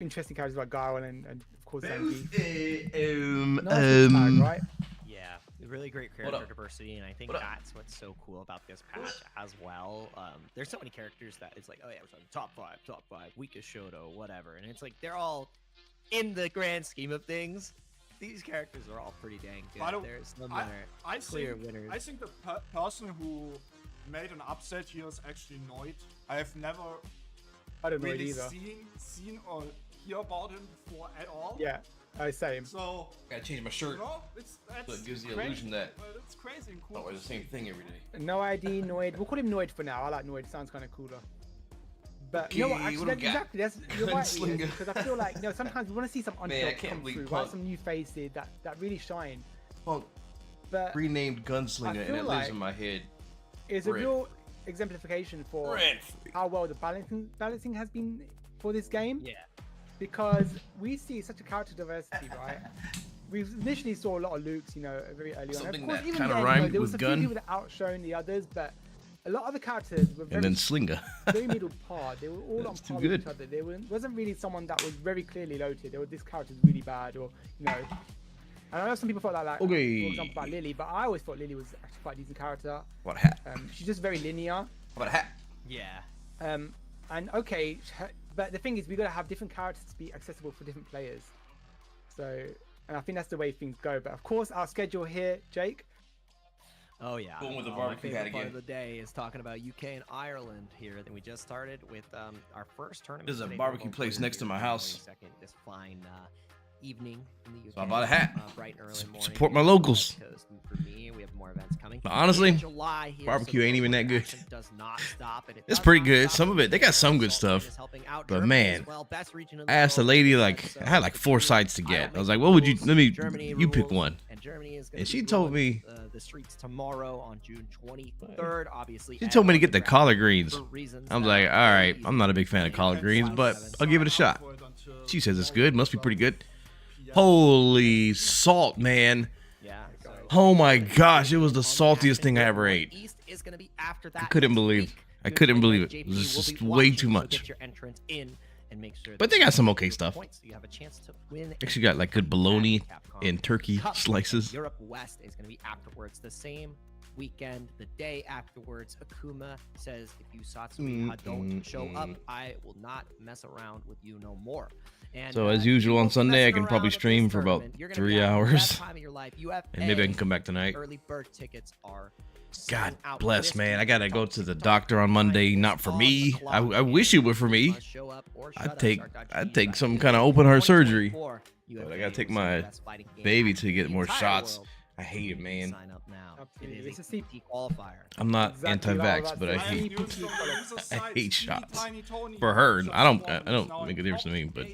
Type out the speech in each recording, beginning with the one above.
interesting characters like Guile and of course Zangief. Right? Yeah, really great character diversity, and I think that's what's so cool about this patch as well. There's so many characters that it's like, oh yeah, we're talking top five, weakest Shoto, whatever, and it's like they're all in the grand scheme of things. These characters are all pretty dang good. There's no clear winners. I think the person who made an upset here is actually Noid. I have never really seen or hear about him before at all. Yeah, same. So gotta change my shirt. So it gives the illusion that it's crazy and cool. wear the same thing every day. No ID, Noid. We'll call him Noid for now. I like Noid. Sounds kind of cooler. But you know what? Actually, exactly. You're right. Because I feel like sometimes we want to see some underdogs come through, right? Some new faces that really shine. Punk, but renamed Gunslinger, and it lives in my head. It's a real exemplification for how well the balancing has been for this game. Yeah. Because we see such a character diversity, right? We initially saw a lot of Lukes, very early on. Something of course, that even kind of then, rhymed there was with a gun. few people that outshone the others, but a lot of the characters were very, And then Slinger. very middle par. They were all on par with each other. There wasn't really someone that was very clearly loaded. There was this character's really bad, or And I know some people felt like for example, about Lily, but I always thought Lily was actually quite a decent character. What a hat? She's just very linear. How about a hat? Yeah. And okay, but the thing is, we gotta have different characters to be accessible for different players. So, and I think that's the way things go. But of course, our schedule here, Jake. Oh yeah. Boom with the my barbecue hat favorite part again. of the day is talking about UK and Ireland here. Then we just started with our first tournament. There's a today, barbecue place next to my house. This fine evening in the UK. So I bought a hat. Bright and early morning. Support my locals. For me, we have more events coming. But honestly, July here, barbecue ain't even that good. Does not stop, and It's pretty good. Some of it, they got some good stuff. But man, I asked the lady, I had like 4 sides to get. I was like, what would you, you pick one. And she told me, the streets tomorrow on June 23rd, obviously. she told me to get the collard greens. I was like, all right, I'm not a big fan of collard greens, but I'll give it a shot. She says it's good, must be pretty good. Holy salt, man. Oh my gosh, it was the saltiest thing I ever ate. I couldn't believe it. It was just way too much. But they got some okay stuff. Actually got like good bologna and turkey slices. Europe West is going to be afterwards. The same weekend, the day afterwards, Akuma says, if you Satsui don't show up, I will not mess around with you no more. And, so as usual on Sunday, I can probably stream for about 3 hours. And maybe I can come back tonight. Early bird tickets are God bless, man. I gotta go to the doctor on Monday. Not for me. I wish it were for me. I'd take some kind of open heart surgery. But I gotta take my baby to get more shots. I hate it, man. I'm not anti-vax, but I hate shots. For her, I don't make a difference to me, but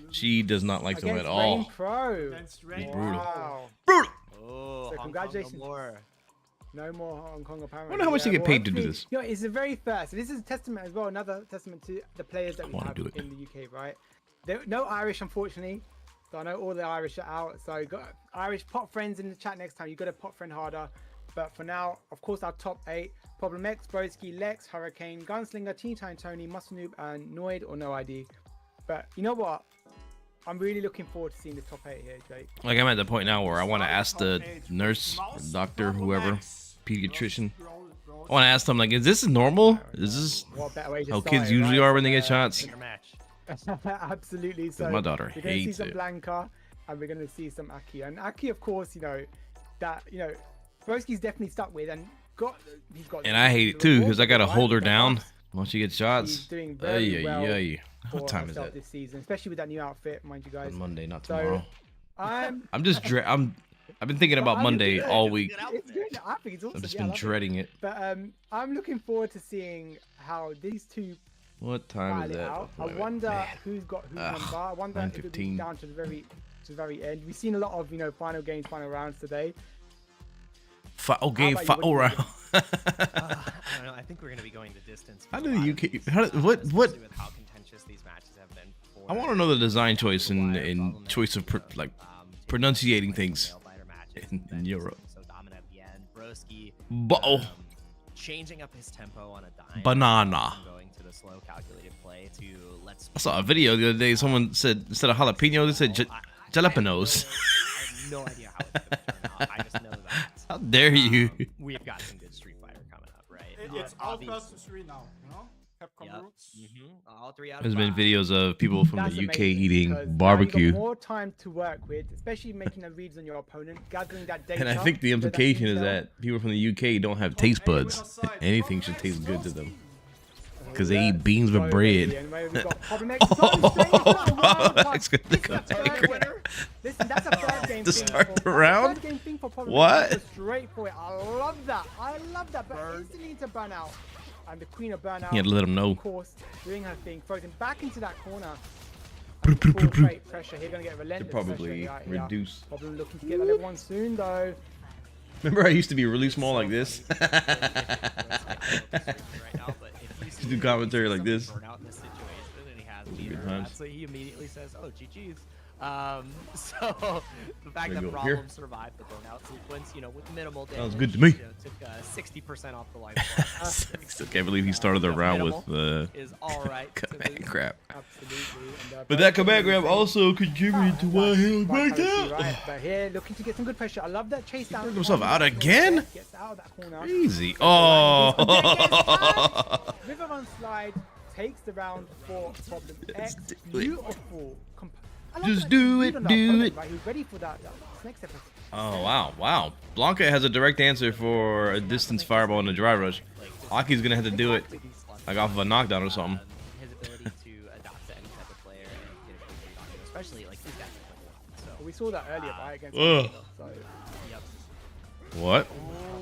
she does not like them at all. It's brutal. Brutal. Oh, so congratulations. No more Hong Kong apparently. I wonder how much they get paid to do this. It's the very first. This is a testament as well. Another testament to the players that we have in the UK, right? No Irish, unfortunately. So I know all the Irish are out. So got Irish pot friends in the chat next time. You got to pot friend harder. But for now, of course, our top 8: Problem X, Broski, Lex, Hurricane, Gunslinger, Teen Time Tony, Muscle Noob, and Noid or No ID. But you know what? I'm really looking forward to seeing the top 8 here, Jake. Like I'm at the point now where I want to ask the nurse, or doctor, whoever, pediatrician. I want to ask them, like, is this normal? Is this how kids usually are when they get shots? Absolutely. So my daughter we're gonna see hates some it. Blanca, and we're gonna see some Aki. And Aki, of course, Broski's definitely stuck with and he's got. And I hate it too because I gotta hold her down once she gets shots. She's doing very well. What time is that? This season, especially with that new outfit, mind you guys. On Monday, not tomorrow. So, I've been thinking about Monday all week. It's good. I think it's awesome. I've just been dreading it. But I'm looking forward to seeing how these two. What time is that? Out. I wonder who's got whose number. I wonder if it'll be down to the very end. We've seen a lot of final games, final rounds today. Final round. I don't know. I think we're going to be going the distance. How do the UK? What? With how contentious these matches have been. I want to know the design choice and choice of pronunciating things in Europe. So dominant at the end. Broski. changing up his tempo on a dime. Banana. Going to the slow calculated play to let's. I saw a video the other day. Someone said instead of jalapeno, they said jalapenos. I have no idea how it's going to turn out. I just know that. How dare you? We've got some good Street Fighter coming up, right? It's all versus 3 now, you know? Capcom roots. All 3 out of There's 5. been videos of people from That's the UK amazing, eating because now barbecue. you've got more time to work with, especially making the reads on your opponent, gathering that data. And I think the implication is that people from the UK don't have taste buds. Anything should taste good to them. Because they eat beans with bread. Listen, that's a third game to thing start the for, round? third game thing for What? Straightforward. I love that. I love that. But instantly into burnout. And the queen of burnout. You had to let him know. Of course, doing her thing, throws him back into that corner. Pressure here, gonna get relentless. Probably reduce. Probably looking to get that level 1 soon though. Remember I used to be really small like this? To do commentary like this. Good times. So he immediately says, "Oh, GG's." So the fact that Problem survived the burnout sequence, you know, with minimal damage, sounds good to me. You know, took 60% off the life. I still can't believe he started the round with is all right. command grab. Absolutely. But that command grab also contributed to why he was back down. Right, but here, looking to get some good pressure. I love that chase down. He took himself out again? Gets out of that corner. Crazy. Oh. River Run slide takes the round for Problem X. Beautiful. Just do it, do it. Right, he was ready for that next episode. Oh, wow, wow. Blanca has a direct answer for a distance fireball in a dry rush. Aki's going to have to do it like off of a knockdown or something. His ability to adapt to any type of player and get a quick read on him, especially like he's got so we saw that earlier, right? Against so. Yep. What?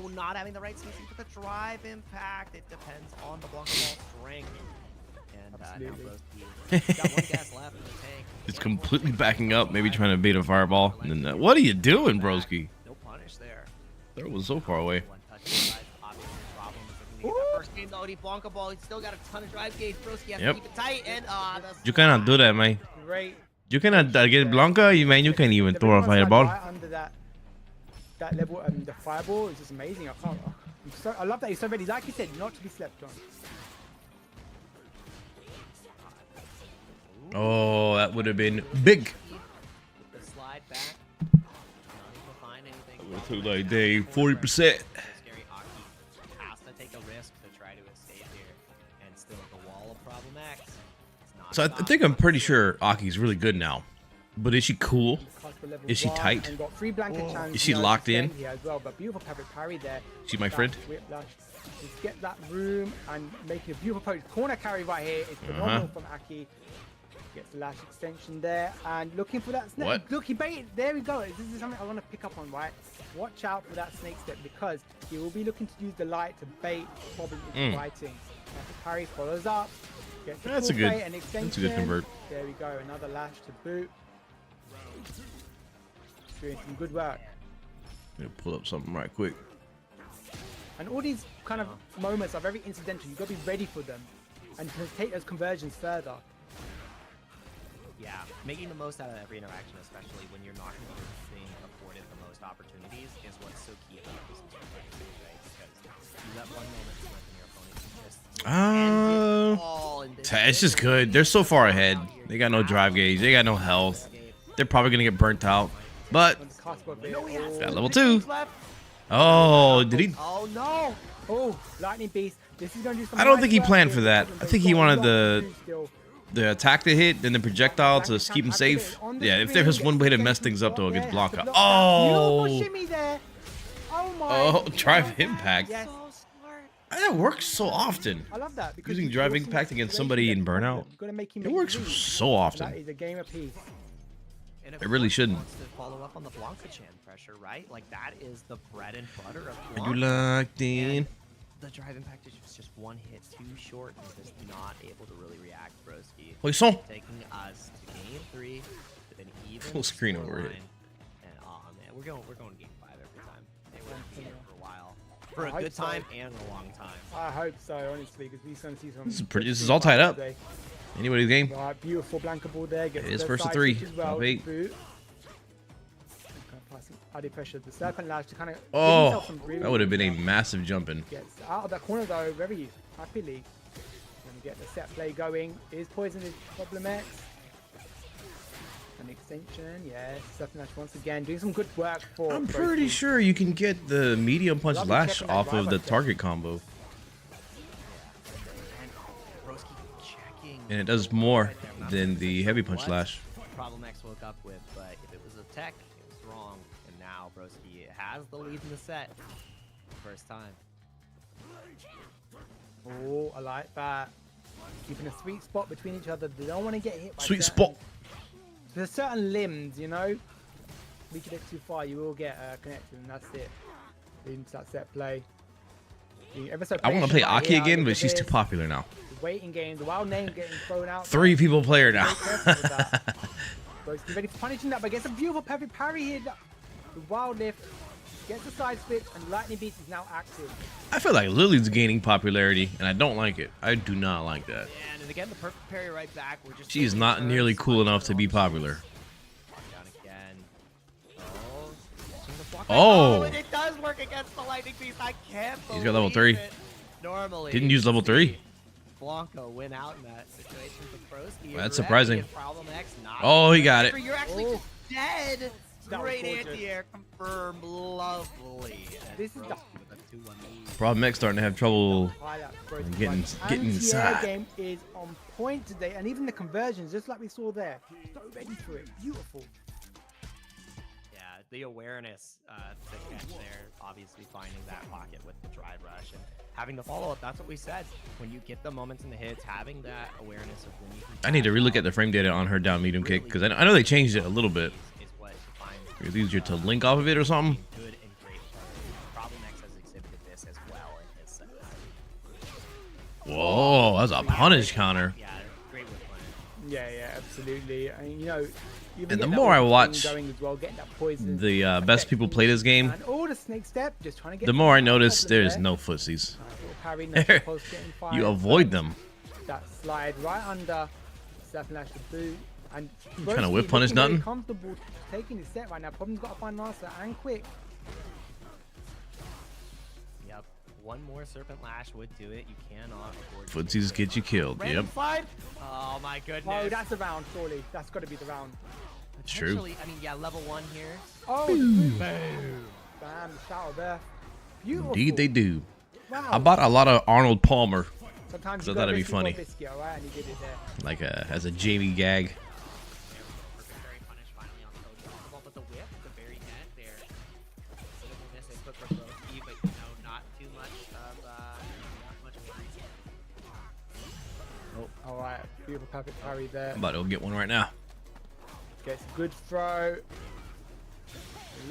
Oh, not having the right spacing for the drive impact. It depends on the Blanca ball strength. And got one gas left in the tank. It's completely backing up, maybe trying to bait a fireball. And then, what are you doing, broski? No punish there. That was so far away. First game, though, Blanca ball. He's still got a ton of drive gauge. Broski has to keep it tight. And you cannot do that, man. Great. You cannot get Blanca. You man, you can't even throw a fireball. Right under that level, the fireball is just amazing. I love that he's so ready. Like you said, not to be slept on. Oh, that would have been big. The slide back. It took like day 40%. Scary Aki has to take a risk to try to escape here, and still the wall of Problem X. So I think I'm pretty sure Aki's really good now, but is she cool? Is she tight? Is she locked in? She my friend? Just get that room and making a beautiful post. Corner carry right here is phenomenal from Aki. Gets the lash extension there and looking for that snake. What? Look, he baited. There we go. This is something I want to pick up on, right? Watch out for that snake step because he will be looking to use the light to bait Problem into fighting. Parry follows up. Gets the That's a good convert. There we go. Another lash to boot. Doing some good work. Gonna pull up something right quick. And all these kind of moments are very incidental. You've got to be ready for them and to take those conversions further. Yeah, making the most out of every interaction, especially when you're not going to be being afforded the most opportunities, is what's so key about this right? Because you got one moment to win your opponent can just it's just good. They're so far ahead. They got no drive gauge. They got no health. They're probably gonna get burnt out. But got level 2. Oh, did he? Oh no! Oh, lightning beast. This is gonna do some. I don't think he planned for that. I think he wanted the attack to hit and the projectile to keep him safe. Yeah, if there was one way to mess things up though against Blanca. Oh! Oh, drive impact. That works so often. I love that. Using drive impact against somebody in burnout. It works so often. That is a game of peace. It really shouldn't. To follow up on the Blanca Chan pressure, right? Like that is the bread and butter of Blanca. Are you locked in? And the drive impact is just one hit too short and just not able to really react, broski. Poisson. Taking us to game 3 with an even full screen over it. And oh man, we're going game 5 every time. And we're gonna be here for a while. For a good time and a long time. I hope so, honestly, because we're going to see some. This is all tied up. Anybody's game. Right, beautiful Blanca ball there. It is first to 3. Well. Top 8. ID pressure, the serpent lash to kind of. Oh, that would have been a massive jumping. Gets out of that corner though, very happily. Gonna get the set play going. Is poison is problem X? An extension, yes. Serpent lash once again doing some good work for. I'm pretty sure you can get the medium punch lash off of the target combo. And it does more than the heavy punch lash. Problem X woke up with, but if it was a tech, it was wrong. And now Broski has the lead in the set. First time. Oh, I like that. Keeping a sweet spot between each other. They don't want to get hit by sweet spot. There's certain limbs, you know. We can get too far, you will get connected, and that's it. Leading to that set play. I want to play Aki again, but she's too popular now. Waiting game, the wild name getting thrown out. 3 people play her now. Broski ready for punishing that, but gets a beautiful perfect parry here. The wild lift gets the side switch, and lightning beat is now active. I feel like Lily's gaining popularity, and I don't like it. I do not like that. Yeah, and again, the perfect parry right back. We're just she is not nearly cool enough to be popular. Down again. Oh, and it does work against the lightning beast. I can't believe he's got level 3. it. Normally, didn't use level 3. Blanco went out in that situation with Broski. Well, that's surprising. X, oh, he got it. You're actually just dead. Great anti-air confirmed. Lovely. This is the Problem X starting to have trouble getting inside. The game is on point today, and even the conversions, just like we saw there, so ready for it. Beautiful. Yeah, the awareness to catch there, obviously finding that pocket with the drive rush and having the follow-up. That's what we said. When you get the moments in the hits, having that awareness of when you can. I need to relook at the frame data on her down medium kick, because I know they changed it a little bit. It's easier to link off of it or something. Good and great. Problem X has exhibited this as well in his set. Whoa, that's a punish counter. Yeah, great with punish. Yeah, absolutely. And you know, and the more I watch well, the best people play this game, and all the snake step, just trying to get the more I notice there's no footsies. You avoid them. That slide right under, lash the boot. And you trying to whip punish nothing? Comfortable taking his set right now. Problem's got to find an answer and quick. Yep, one more serpent lash would do it. You cannot afford. Footsies get you killed. Yep. Slide. Oh my goodness. Oh, that's the round. Surely that's got to be the round. It's true. I mean, yeah, level 1 here. Oh, boom! Bam! Shout of earth. Beautiful. Indeed, they do. Wow. I bought a lot of Arnold Palmer. Sometimes I thought it'd be funny. Biscuit, right? And he did it there. Like as a Jamie gag. Alright, beautiful perfect parry there. I'm about to go get one right now. Gets a good throw.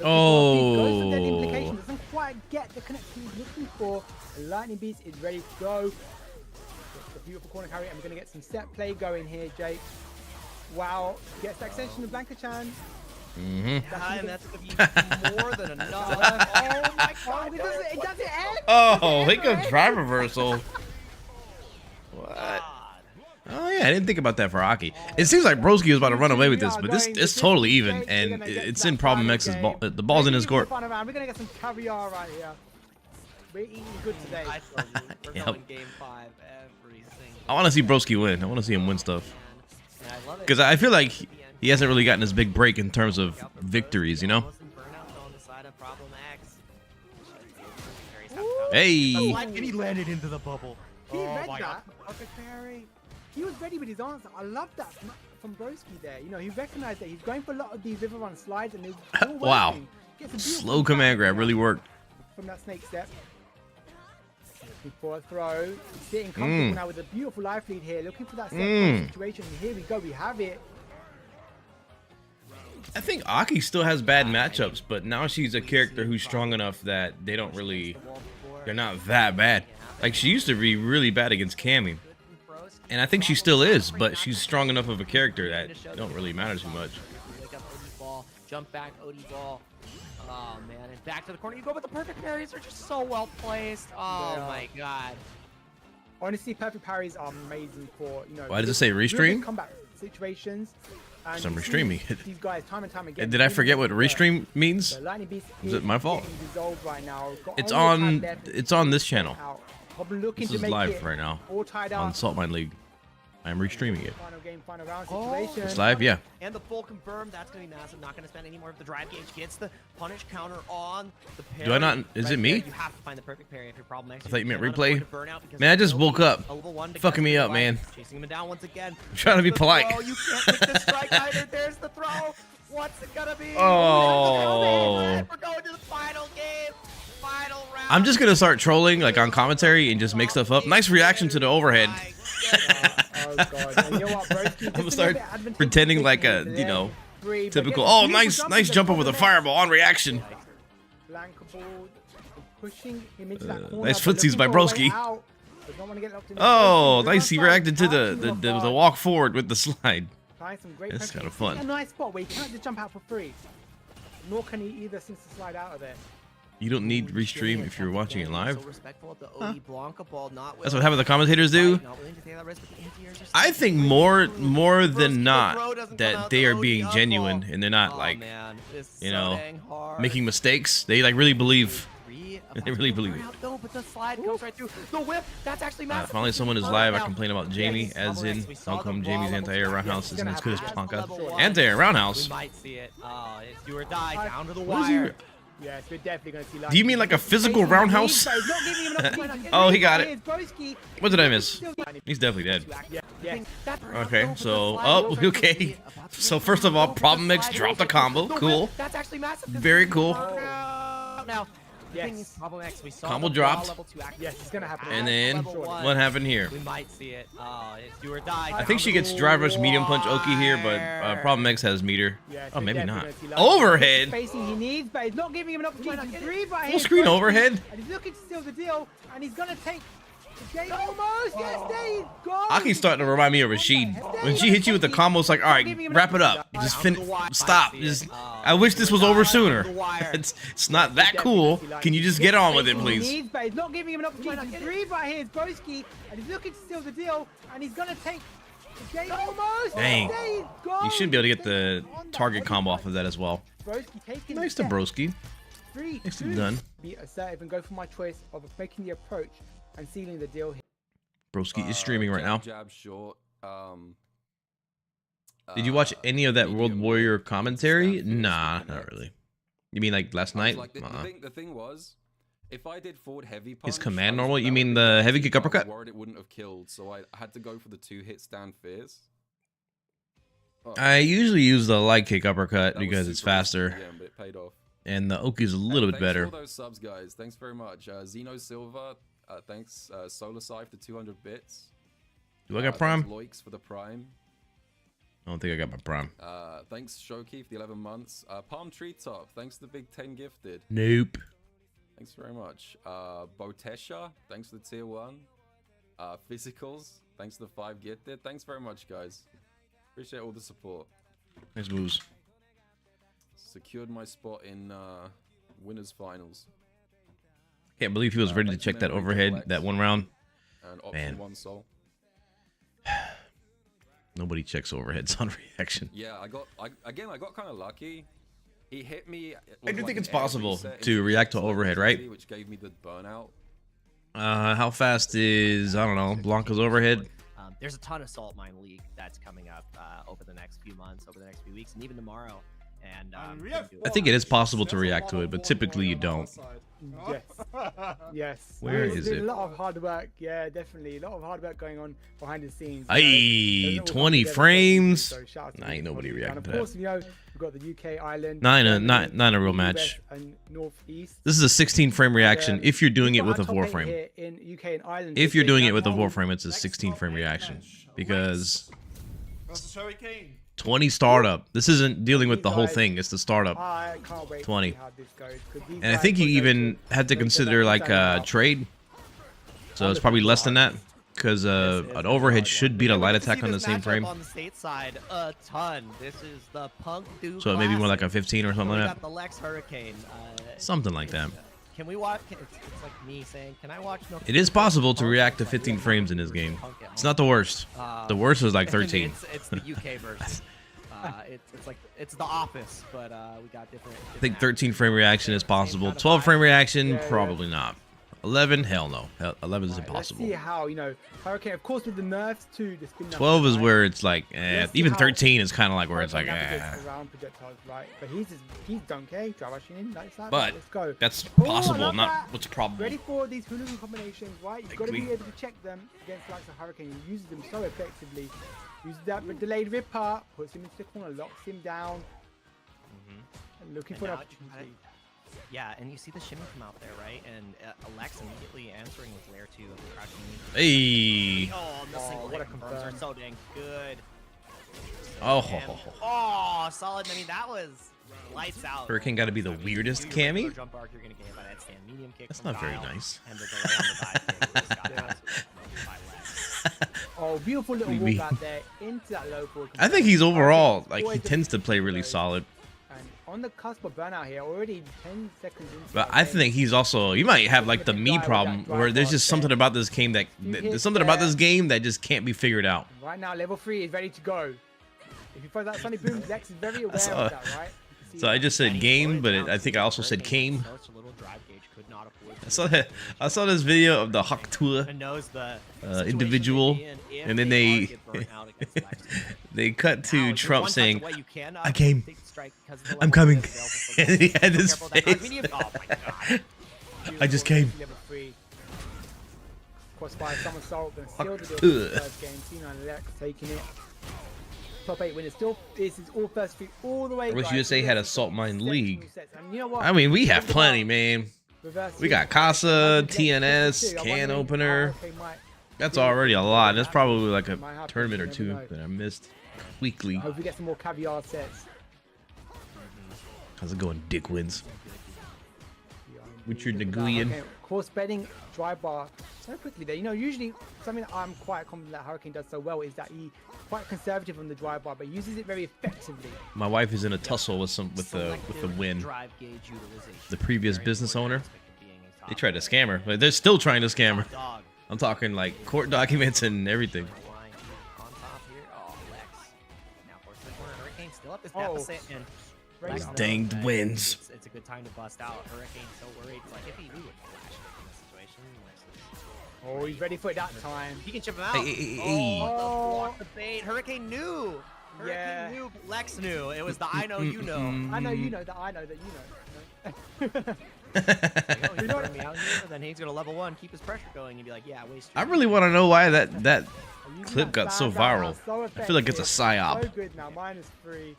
Oh! Doesn't quite get the connection he's looking for. The lightning beast is ready to go. Gets a beautiful corner carry. I'm going to get some set play going here, Jake. Wow. Gets that extension of Blanca-chan. That's going to be more than enough. Oh my god. It doesn't end. Oh, he goes drive reversal. What? Oh yeah, I didn't think about that for Aki. It seems like Broski was about to run away with this, but it's totally even, and it's in Problem X's ball. The ball's in his court. We're gonna get some caviar right here. We're eating good today. We're going game 5 every single. I want to see Broski win. I want to see him win stuff. Because I feel like he hasn't really gotten his big break in terms of victories, you know? Hey! And he landed into the bubble. He read that. Okay, Perry. He was ready with his answer. I love that from Broski there. You know, he recognized that he's going for a lot of these river run slides and they're all wow. Slow command grab really worked. From that snake step. For a throw. He's sitting comfortable now with a beautiful life lead here. Looking for that situation. Here we go. We have it. I think Aki still has bad matchups, but now she's a character who's strong enough that they're not that bad. Like, she used to be really bad against Cammy. And I think she still is, but she's strong enough of a character that it don't really matter too much. Jump back, OD ball. Oh, man. And back to the corner. You go, but the perfect parries are just so well placed. Oh, my God. Honestly, perfect parries are amazing for, you know... Why does it say Restream? Combat situations. So I'm restreaming it. These guys time and time again. Did I forget what restream means? Is it my fault? Right now. It's on this channel. This is live right now on Salt Mine League. I'm restreaming it. Final game, final round situation. It's live, yeah. And the full confirm, that's going to be massive. Not going to spend any more of the drive gauge. Gets the punish counter on the parry. Do I not? Is it me? You have to find the perfect parry if your problem next. I thought you meant replay. Man, I just woke up. Fucking me up, man. Chasing him down once again. I'm trying to be polite. You can't take the strike either. There's the throw. What's it gonna be? Oh. We're going to the final game. Final round. I'm just gonna start trolling like on commentary and just make stuff up. Nice reaction to the overhead. Oh god. You know what, bro? I'm gonna start pretending like a, you know, typical. Oh, nice jump over the fireball on reaction. Nice footsies by Broski. Oh, nice. He reacted to the walk forward with the slide. That's kind of fun. A nice spot where he can't just jump out for free. Nor can he either since the slide out of there. You don't need Restream if you're watching it live. Huh? That's what having the commentators do. I think more than not that they are being genuine and they're not like, you know, making mistakes. They like really believe. They really believe it. Finally, someone is live. I complain about Jamie, as in, how come Jamie's anti-air roundhouse isn't as good as Planka? Anti-air roundhouse? Yes, we're definitely going to see. Do you mean like a physical roundhouse? Oh, he got it. What did I miss? He's definitely dead. Okay, so, oh, okay. So first of all, Problem X dropped a combo. Cool. Very cool. Yes. Combo dropped. Yes, it's gonna happen. And then what happened here? We might see it. It's do or die. I think she gets drive rush medium punch Oki here, but Problem X has meter. Oh, maybe not. Overhead. Spacing he needs, but he's not giving him an opportunity to breathe. Full screen overhead. And he's looking to steal the deal, and he's gonna take. Almost, yes, there you go. Aki's starting to remind me of Rashid. When she hits you with the combo, it's like, all right, wrap it up. Just stop. Just, I wish this was over sooner. It's not that cool. Can you just get on with it, please? He's not giving him an opportunity to breathe right here. It's Broski, and he's looking to steal the deal, and he's gonna take. Almost. Dang. There you go. You should be able to get the target combo off of that as well. Nice to Broski. Nicely done. Be assertive and go for my choice of making the approach and sealing the deal here. Broski is streaming right now. Jab short. Did you watch any of that World Warrior commentary? Nah, not really. You mean like last night? Like the thing was, if I did forward heavy punch, is command normal? You mean the heavy kick uppercut? Worried it wouldn't have killed, so I had to go for the 2-hit stand fierce. I usually use the light kick uppercut because it's faster. Yeah, but it paid off. And the Oki's a little bit better. Thanks for all those subs, guys. Thanks very much. Xeno Silver, thanks. Solar Scythe for 200 bits. Do I got Prime? Loix for the Prime. I don't think I got my Prime. Thanks, Shoki, for the 11 months. Palm Treetop, thanks to the Big 10 gifted. Nope. Thanks very much. Botesha, thanks for the tier 1. Physicals, thanks to the 5 gifted. Thanks very much, guys. Appreciate all the support. Nice moves. Secured my spot in winners finals. Can't believe he was ready to check that overhead that one round. And option 1 soul. Nobody checks overheads on reaction. Yeah, I got kind of lucky. He hit me. I do think it's possible to react to overhead, right? Which gave me the burnout. How fast is, I don't know, Blanca's overhead? There's a ton of Salt Mine League that's coming up over the next few months, over the next few weeks, and even tomorrow. And I think it is possible to react to it, but typically you don't. Yes. Yes. Where is it? A lot of hard work. Yeah, definitely. A lot of hard work going on behind the scenes. Aye, 20 frames. Nah, ain't nobody reacting to that. Of course, you know, we've got the UK, Ireland. Not a real match. And Northeast. This is a 16 frame reaction if you're doing it with a 4 frame. In UK and Ireland, if you're doing it with a 4 frame, it's a 16 frame reaction. Because 20 startup. This isn't dealing with the whole thing. It's the startup. 20. And I think you even had to consider like a trade. So it's probably less than that. Because an overhead should beat a light attack on the same frame. On the state side, a ton. This is the Punk Dude. So it may be more like a 15 or something like that. The Lex Hurricane. Something like that. Can we watch? It's like me saying, can I watch? No, it is possible to react to 15 frames in this game. It's not the worst. The worst was like 13. It's the UK version. It's like it's The Office, but we got different. I think 13 frame reaction is possible. 12 frame reaction, probably not. 11, hell no. 11 is impossible. Let's see how, you know, Hurricane, of course, with the nerfs too. 12 is where it's like, even 13 is kind of like where it's like, around projectiles, right? But he's don't care. Drive rushing in, like that. But let's go. that's possible, not what's probable. Ready for these Hulugu combinations, right? You've got to be able to check them against like the Hurricane. He uses them so effectively. Uses that delayed ripper, puts him into the corner, locks him down. And looking for an opportunity. Yeah, and you see the shimmy come out there, right? And Alex immediately answering with Lair 2 of the crouching. Hey! Oh, the single hit confirms are so dang good. Oh, solid. I mean, that was lights out. Hurricane got to be the weirdest Cammy. Jump arc, you're gonna get hit by that stand medium kick. That's not very nice. And the delay on the dive kick was oh, beautiful little walk out there into that low ball. I think he's overall, like, he tends to play really solid. On the cusp of burnout here, already 10 seconds into. But I think he's also, you might have like the me problem where there's just something about this game that just can't be figured out. Right now, level 3 is ready to go. If you find that Sonic Boom, Lex is very aware of that, right? So I just said game, but I think I also said came. I saw this video of the Haktua individual, and then they cut to Trump saying, "I came, I'm coming," and he had his face. I just came. Taking it. Top 8 winners. Still, this is all first 3 all the way. I wish USA had a Salt Mine League. And you know what? I mean, we have plenty, man. We got Casa, TNS, Can Opener. That's already a lot. That's probably like a tournament or two that I missed weekly. Hope we get some more caviar sets. How's it going, dick wins? With your Naguian. Okay, course betting dry bar so quickly there. You know, usually something that I'm quite confident that Hurricane does so well is that he's quite conservative on the dry bar, but uses it very effectively. My wife is in a tussle with the win. The previous business owner. They tried to scam her. Like, they're still trying to scam her. I'm talking like court documents and everything. Those danged wins. It's a good time to bust out. Hurricane's so worried. It's like if he knew what Flash did in this situation. Oh, he's ready for it that time. He can chip him out. Block the bait. Hurricane knew. Hurricane knew. Lex knew. It was the I know you know. I know you know that I know that you know. You know me out here, then he's gonna level 1, keep his pressure going, and be like, yeah, waste. I really want to know why that clip got so viral. I feel like it's a psyop. So good now. -3.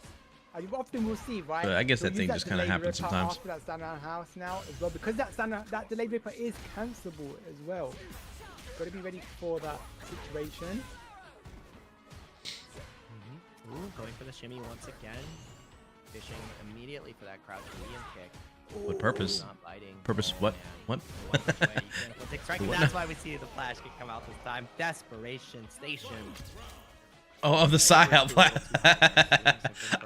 You often will see, right? But I guess that thing just kind of happens sometimes. After that stand down house now as well, because that delayed ripper is cancelable as well. Got to be ready for that situation. Ooh, going for the shimmy once again. Fishing immediately for that crouch medium kick. What purpose? Purpose? What? What? That's why we see the flash kick come out this time. Desperation Station. Oh, of the psyop.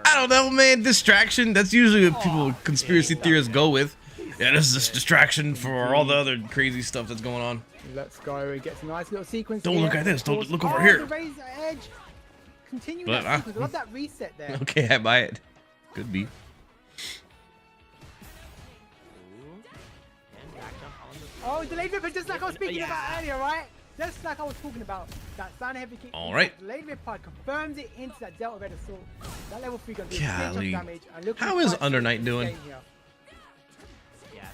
I don't know, man. Distraction. That's usually what people, conspiracy theorists, go with. Yeah, this is this distraction for all the other crazy stuff that's going on. Let's go. It gets a nice little sequence. Don't look at this. Don't look over here. Raise the edge. Continue that sequence. I love that reset there. Okay, I buy it. Could be. Oh, delayed ripper, just like I was speaking about earlier, right? Just like I was talking about, that sound heavy kick. All right. Delayed ripper confirms it into that Delta Red Assault. That level 3 gonna do damage. How is Under Night doing? Yeah,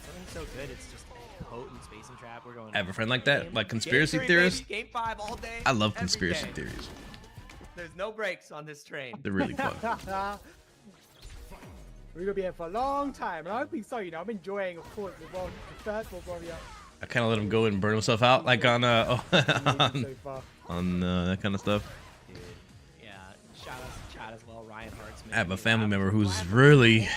something's so good. It's just potent spacing trap. We're going. I have a friend like that, like conspiracy theorists. Game 5 all day. I love conspiracy theories. There's no brakes on this train. They're really fun. We're gonna be here for a long time, and I hope so. You know, I'm enjoying, of course, the first World Warrior. I kind of let him go and burn himself out, like on that kind of stuff. Dude, yeah. Shout out to chat as well. Ryan Hart's. I have a family member who's really,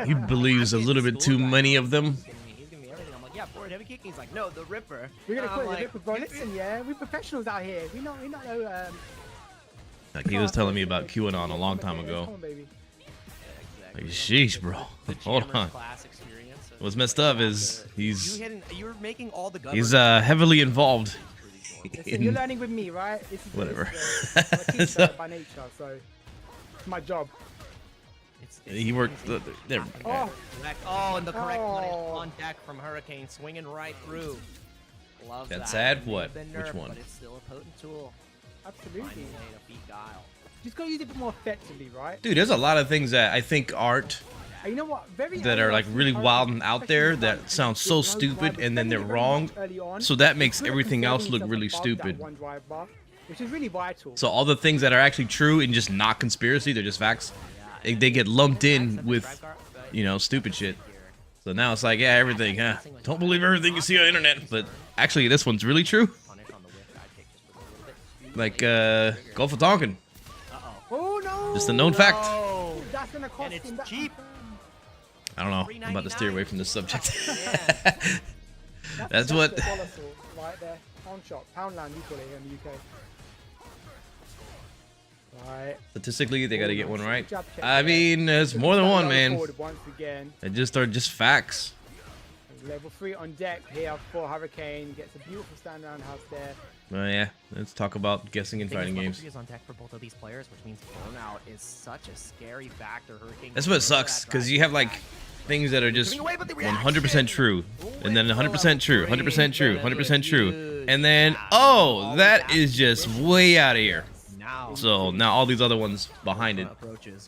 he believes a little bit too many of them. He's gonna be everything. I'm like, yeah, forward heavy kick. He's like, no, the Ripper. We're gonna put the Ripper, bro. Listen, yeah, we're professionals out here. We not no. Like he was telling me about QAnon a long time ago. Come on, baby. Like, sheesh, bro. Hold on. What's messed up is he's heavily involved. Listen, you're learning with me, right? This is whatever. by nature, so my job. He worked. There. Oh, and the correct one is on deck from Hurricane, swinging right through. Love that. That's sad. What? Which one? But it's still a potent tool. Absolutely. Finding a way to beat Guile. Just gotta use it a bit more effectively, right? Dude, there's a lot of things that I think aren't. You know what? That are like really wild and out there that sound so stupid and then they're wrong. So that makes everything else look really stupid. Which is really vital. So all the things that are actually true and just not conspiracy, they're just facts. They get lumped in with, you know, stupid shit. So now it's like, yeah, everything, don't believe everything you see on the internet. But actually, this one's really true. Like, Gulf of Tonkin. Oh no! Just a known fact. That's gonna cost and it's cheap. I don't know. I'm about to steer away from this subject. That's what. Right there. Pound shop. Poundland, you call it here in the UK. Right. Statistically, they gotta get one right. I mean, there's more than one, man. They just are just facts. Level 3 on deck here for Hurricane. Gets a beautiful stand around house there. Yeah, let's talk about guessing and fighting games. Is on deck for both of these players, which means burnout is such a scary factor. Hurricane. That's what sucks, because you have like things that are just 100% true, and then 100% true, 100% true, 100% true, and then oh, that is just way out of here. So now all these other ones behind it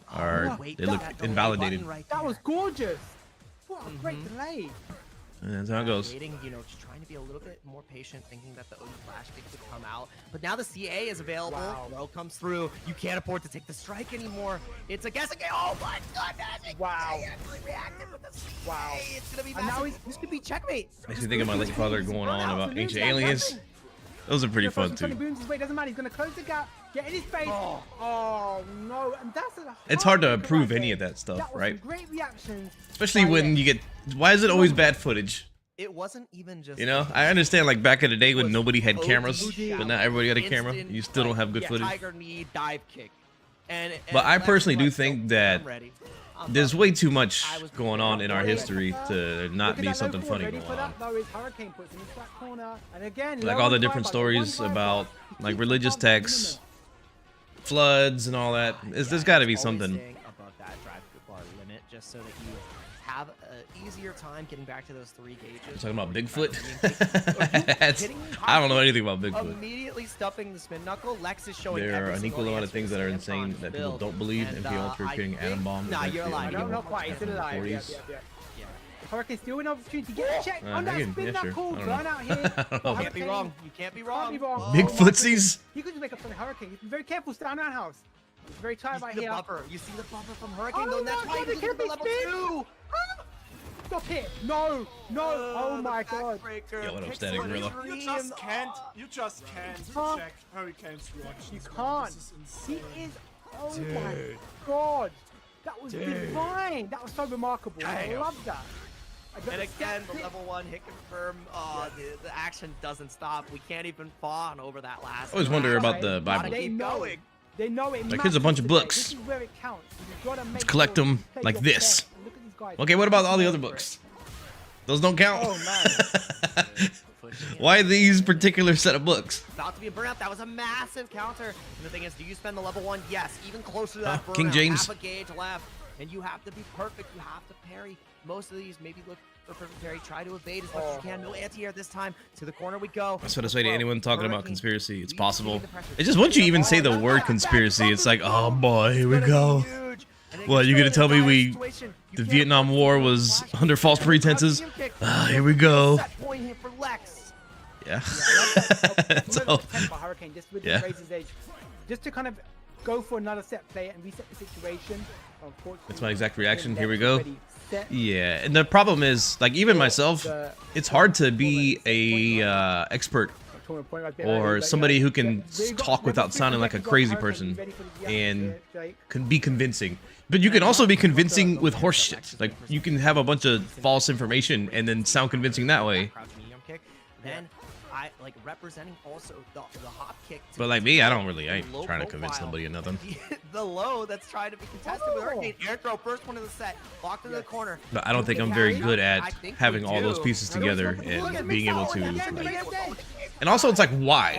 are they look invalidated. That was gorgeous. What a great delay. And that's how it goes. Waiting, you know, just trying to be a little bit more patient, thinking that the OD flash kick would come out. But now the CA is available. Throw comes through. You can't afford to take the strike anymore. It's a guessing game. Oh my goodness! Wow. Actually reacted with the CA. Wow. It's gonna be massive. This could be checkmate. Makes me think of my late father going on about ancient aliens. Those are pretty fun too. Doesn't matter. He's gonna close the gap. Get in his face. Oh no! And that's it's hard to approve any of that stuff, right? Great reactions. Especially when you get. Why is it always bad footage? It wasn't even just. You know, I understand like back in the day when nobody had cameras, but now everybody got a camera. You still don't have good footage. Tiger knee dive kick. But I personally do think that there's way too much going on in our history to not be something funny going on. Like all the different stories about like religious texts, floods, and all that. There's got to be something. Above that drive bar limit, just so that you have an easier time getting back to those 3 gauges. You're talking about Bigfoot? I don't know anything about Bigfoot. Immediately stuffing the spin knuckle. Lex is showing there are an equal amount of things that are insane that people don't believe, and the Ultra creating atom bombs. Nah, you're alive. No, not quite. He's alive. Yeah. Hurricane still an opportunity to get a check on that spin knuckle. Run out here. You can't be wrong. You can't be wrong. Big footsies. You could just make up something Hurricane. Be very careful. Stand around house. It's very tight right here. You see the buffer from Hurricane, though. That's why you the level 2. Stop it! No! Oh my god! Yo, what up, Static Gorilla? You just can't check Hurricane's reaction. You can't. He is. Oh my god! That was divine. That was so remarkable. I love that. And again, the level 1 hit confirm. The action doesn't stop. We can't even fawn over that last. I always wonder about the Bible. They know it. They know it. Like here's a bunch of books. This is where it counts. Let's collect them like this. Okay, what about all the other books? Those don't count? Oh, man. Why these particular set of books? About to be a burnout. That was a massive counter. And the thing is, do you spend the level 1? Yes. Even closer to that burnout. King James. Half a gauge left. And you have to be perfect. You have to parry. Most of these maybe look for perfect parry. Try to evade as much as you can. No anti-air this time. To the corner we go. That's what I say to anyone talking about conspiracy. It's possible. It's just once you even say the word conspiracy, it's like, oh boy, here we go. What, you gonna tell me the Vietnam War was under false pretenses? Here we go. Yeah. So, yeah. Just to kind of go for another set play and reset the situation. That's my exact reaction. Here we go. Yeah, and the problem is, like, even myself, it's hard to be a expert or somebody who can talk without sounding like a crazy person and can be convincing. But you can also be convincing with horse shit. Like, you can have a bunch of false information and then sound convincing that way. Then I like representing also the hop kick. But like me, I ain't trying to convince nobody of nothing. The low that's trying to be contested with Hurricane. Air throw, first one of the set, locked into the corner. But I don't think I'm very good at having all those pieces together and being able to. And also, it's like, why?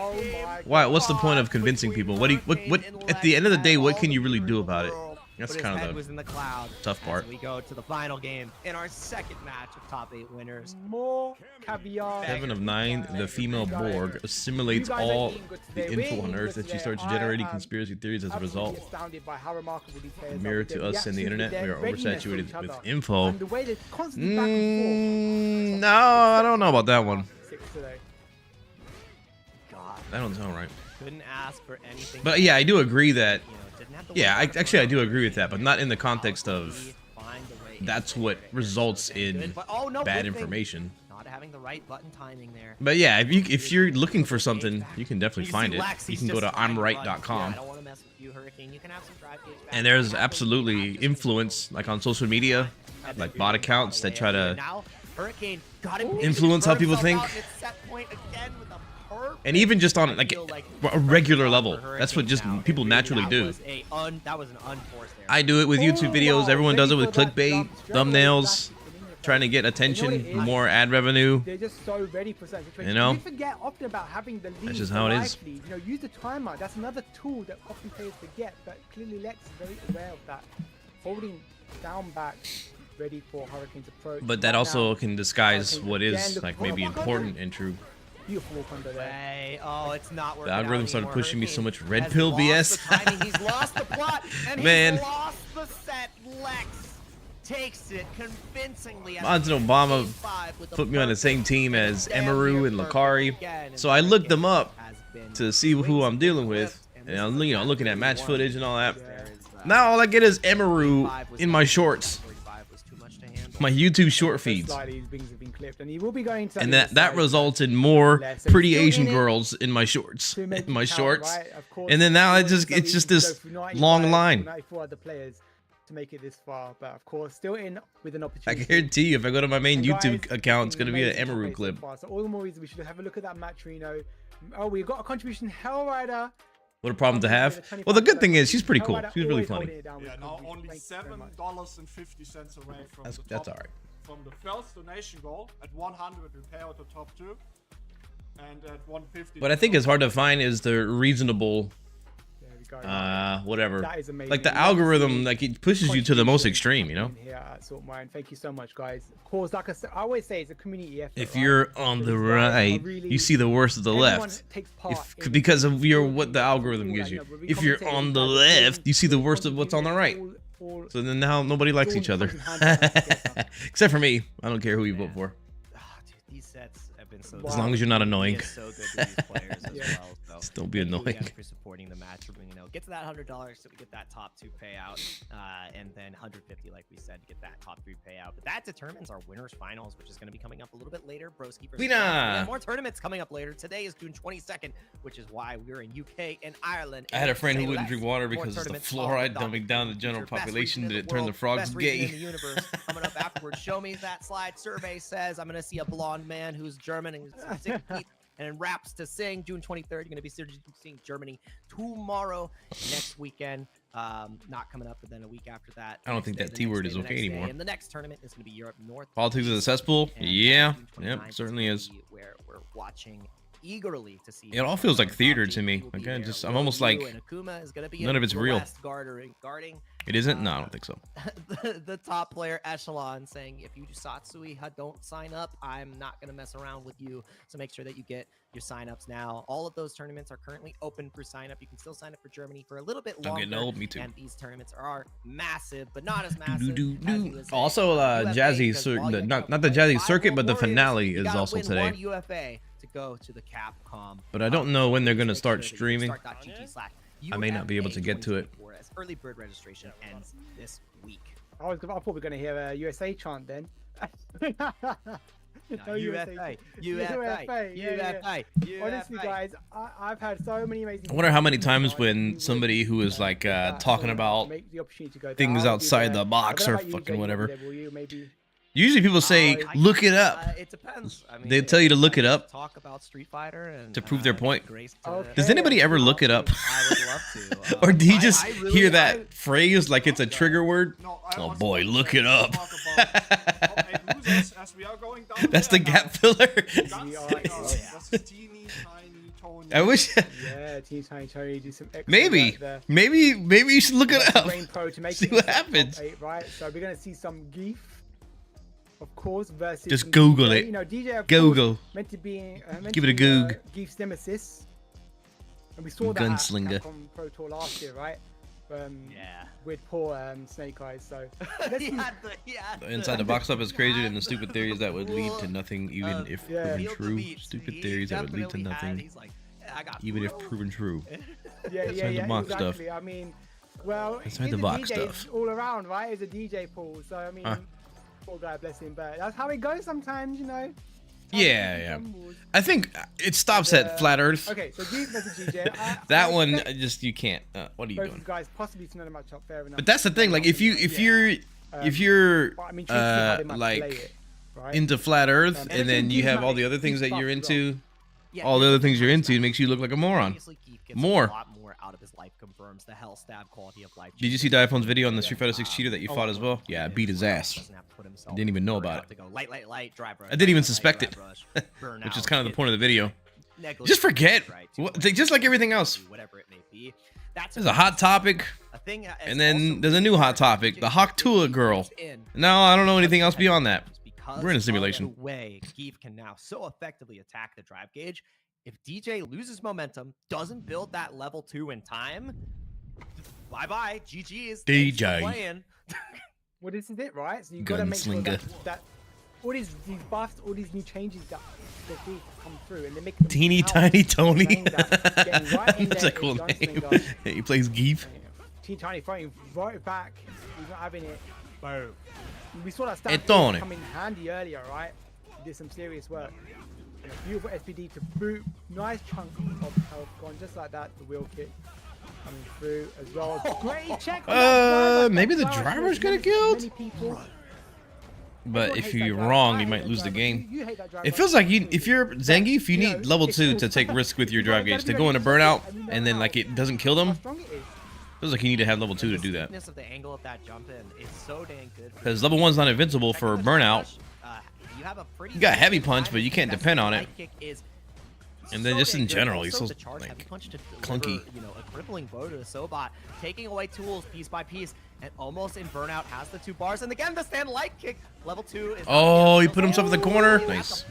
Why? What's the point of convincing people? What? At the end of the day, what can you really do about it? That's but kind his of head was in the cloud. tough part. We go to the final game in our second match of top 8 winners. More caviar. 7 of 9, the female Borg assimilates all the info on Earth that she starts generating conspiracy theories as a result. Astounded by how remarkable these players are. Mirror to us and the internet, we are oversaturated with info. And the way they're constantly back and forth. No, I don't know about that one. 6 today. God, That don't sound right. couldn't ask for anything. But yeah, I do agree that. You know, didn't have to Yeah, worry about actually, I do it. agree with that, but not in the context of Find a way that's into what it. results So in good, but- oh, no, bad good thing. information. Not having the right button timing there. But yeah, if you're looking for something, you can definitely You find see it. Lex, You he's can go to just trying to run. imright.com. I don't want to mess with you, Hurricane. You can have some drive gauge back. And there's You have absolutely some influence, like on social media, like bot accounts that try to Now, Hurricane got him influence how people think. And even just on like a regular level. That's what just people naturally do. That was an unforced error. I do it with YouTube videos. Everyone does it with clickbait, thumbnails, trying to get attention, more ad revenue. They're just so ready for certain situations. You know? We forget often about having the lead. That's just how it is. You know, use the timer. That's another tool that often players forget, but clearly Lex is very aware of that. Holding down back, ready for Hurricane's approach. But that Right also now, can disguise Hurricane what again is looking like for maybe a walk important under. and true. Beautiful walk under there. Hey, oh, it's not working. The algorithm out started anymore. pushing me so Hurricane much red has pill lost BS. the timing. He's lost the plot, and Man. he's lost the set. Lex takes it convincingly. President Obama put me on the same team as Emaru and Lakari, so I looked them up to see who I'm dealing with, and I'm looking at match footage and all that. Now all I get is Emaru in my shorts, my YouTube short feeds, and that results in more pretty Asian girls in my shorts, and then now it's just this long line. To make it this far, but of course still in with an I opportunity. guarantee you, if I go to my main And YouTube guys, account, it's gonna be an amazing Emaru play so clip. far. So all the more reason we should have a look at that match, Reno. Oh, we've got a contribution, Hellrider. What a problem to have. Well, the good thing is she's pretty cool. She's really funny. Yeah, now only $7.50 away from the top. That's all right. From the first donation goal at 100, we pay out the top 2, and at 150. What I think is hard to find is the reasonable, There we go. whatever. That is amazing. Like the algorithm, like it pushes you to the most extreme, you know. Here at Salt Mine. Thank you so much, guys. Of course, like I always say, it's a community effort. If right? you're on the These guys are right, really- you see the worst of the everyone left. takes part in Because of building what the algorithm gives you. like, we If you're commentate on on the guys left, you see the doing worst of what's on the right. all- So then now nobody likes each other, except for me. I don't care who you vote for. Ah, dude, these sets have been so. As long as you're not annoying. He is so good with these players as Yeah. well. So Still be thank you annoying. again for supporting the match. Get to that $100 so we get that top 2 payout, and then 150, like we said, to get that top 3 payout. But that determines our winners finals, which is going to be coming up a little bit later. Broski versus Lena! Broski. We have more tournaments coming up later. Today is June 22nd, which is why we're in UK and Ireland. I had a friend who Say wouldn't less. drink water More because of the tournaments on fluoride the dumbing docket. down the general Your best population. region Did in it the turn the world, frogs best region gay? in the universe. Coming up afterwards. Show me that slide. Survey says I'm going to see a blonde man who's German and sick teeth. And Raps to Sing, June 23rd. You're going to be seeing Germany tomorrow, next weekend. Not coming up, but then a week after that. I don't think that T word is okay anymore. And the next tournament is going to be Europe North. Politics is a cesspool? And, Yeah. June Yep, 29th certainly gonna is. be Where we're watching eagerly to see. It all feels like theater to me. Like, I'm almost like none of it's real. Guarding It isn't? No, I don't think so. the top player echelon, saying if you Satsui don't sign up, I'm not going to mess around with you. So make sure that you get your signups now. All of those tournaments are currently open for sign up. You can still sign up for Germany for a little bit longer. I'm getting old, me too. And these tournaments are massive, but not as massive. Also, Jazzy, not the Jazzy circuit, but the finale is also today. UFA to go to the Capcom. But I don't know when they're gonna start streaming. Start.gg/UFA I may not be able to get to it. 2024 as early bird registration ends this week. I thought we were going to hear a USA chant then. No, UFA. Honestly, guys, I've had so many amazing. I wonder how many times when somebody who is like talking about things outside the box or fucking whatever. Usually people say, look it up. It depends. I mean, They tell you to look it up talk about Street Fighter and to prove their point. Okay. Does anybody ever look it up? I would love to. Or do you just hear that phrase like it's a trigger word? Oh boy, look it up. That's the gap filler. That's teeny tiny I wish. Yeah, Team Tiny Tony do some extra Maybe work there. maybe you should look it up. Brain Pro to make See it what into top happens. 8, right? So we're gonna see some Geef, of course, versus Just some Google DJ. it. You know, DJ of Google. course, meant to be Give it a goog. Geef's nemesis, and we saw that Gunslinger. at Capcom Pro Tour last year, right? Yeah. With poor Snake Eyes. So Inside the box stuff is crazier than the stupid theories that would lead to nothing, even if proven true. Stupid theories that would lead to nothing, even if proven true. Yeah, Inside the box exactly. stuff. I mean, well, Inside he's the a box DJ stuff. all around, right? He's a DJ pool. So I mean, poor guy, bless him. But that's how it goes sometimes, you know. Yeah. I think it stops at Flat Earth. Okay, so Geef versus DJ. That one, just you can't. What are you both doing? guys possibly to know the matchup, fair enough. But that's the thing. Like, if you're but I mean, truth is how they might play like it, right? into Flat Earth, and then you have all the other things that you're into. All the other things you're into makes you look like a moron. More. A lot more out of his life confirms the hell stab quality of life. Did you see Diaphone's video on the Street Fighter 6 cheater that you fought as well? Yeah, I beat his ass. Didn't even know about it. Light, drive rush, I didn't even suspect it, which is kind of the point of the video. Just forget. Just like everything else. Whatever it may be. There's a hot topic, and then there's a new hot topic, the Hawktua girl. No, I don't know anything else beyond that. We're in a simulation. Way Geef can now so effectively attack the drive gauge. If DJ loses momentum, doesn't build that level 2 in time, bye-bye, GG's. DJ. Well, this is it, right? So you got to make sure that all these buffs, all these new changes that do come through, and they make them Teeny Tiny Tony. Right That's a cool name. He plays Geef. Teeny Tiny fighting right back. He's not having it. Boom. We saw that stat Tony come in handy earlier, right? He did some serious work. And a beautiful SPD to boot. Nice chunk of health gone just like that. The wheel kick coming through as well. Great check. Maybe the driver's gonna killed. But if you're wrong, you might lose the game. It feels like if you're Zangief, you need level 2 to take risk with your drive gauge. To go into burnout and then like it doesn't kill them. Feels like you need to have level 2 to do that. Because level 1's not invincible for burnout. You got heavy punch, but you can't depend on it. And then just in general, you're so like clunky. You know, a crippling blow to the Sobot, taking away tools piece by piece, and almost in burnout has the 2 bars. And again, the stand light kick. Level 2 is. Oh, he put himself in the corner. Nice.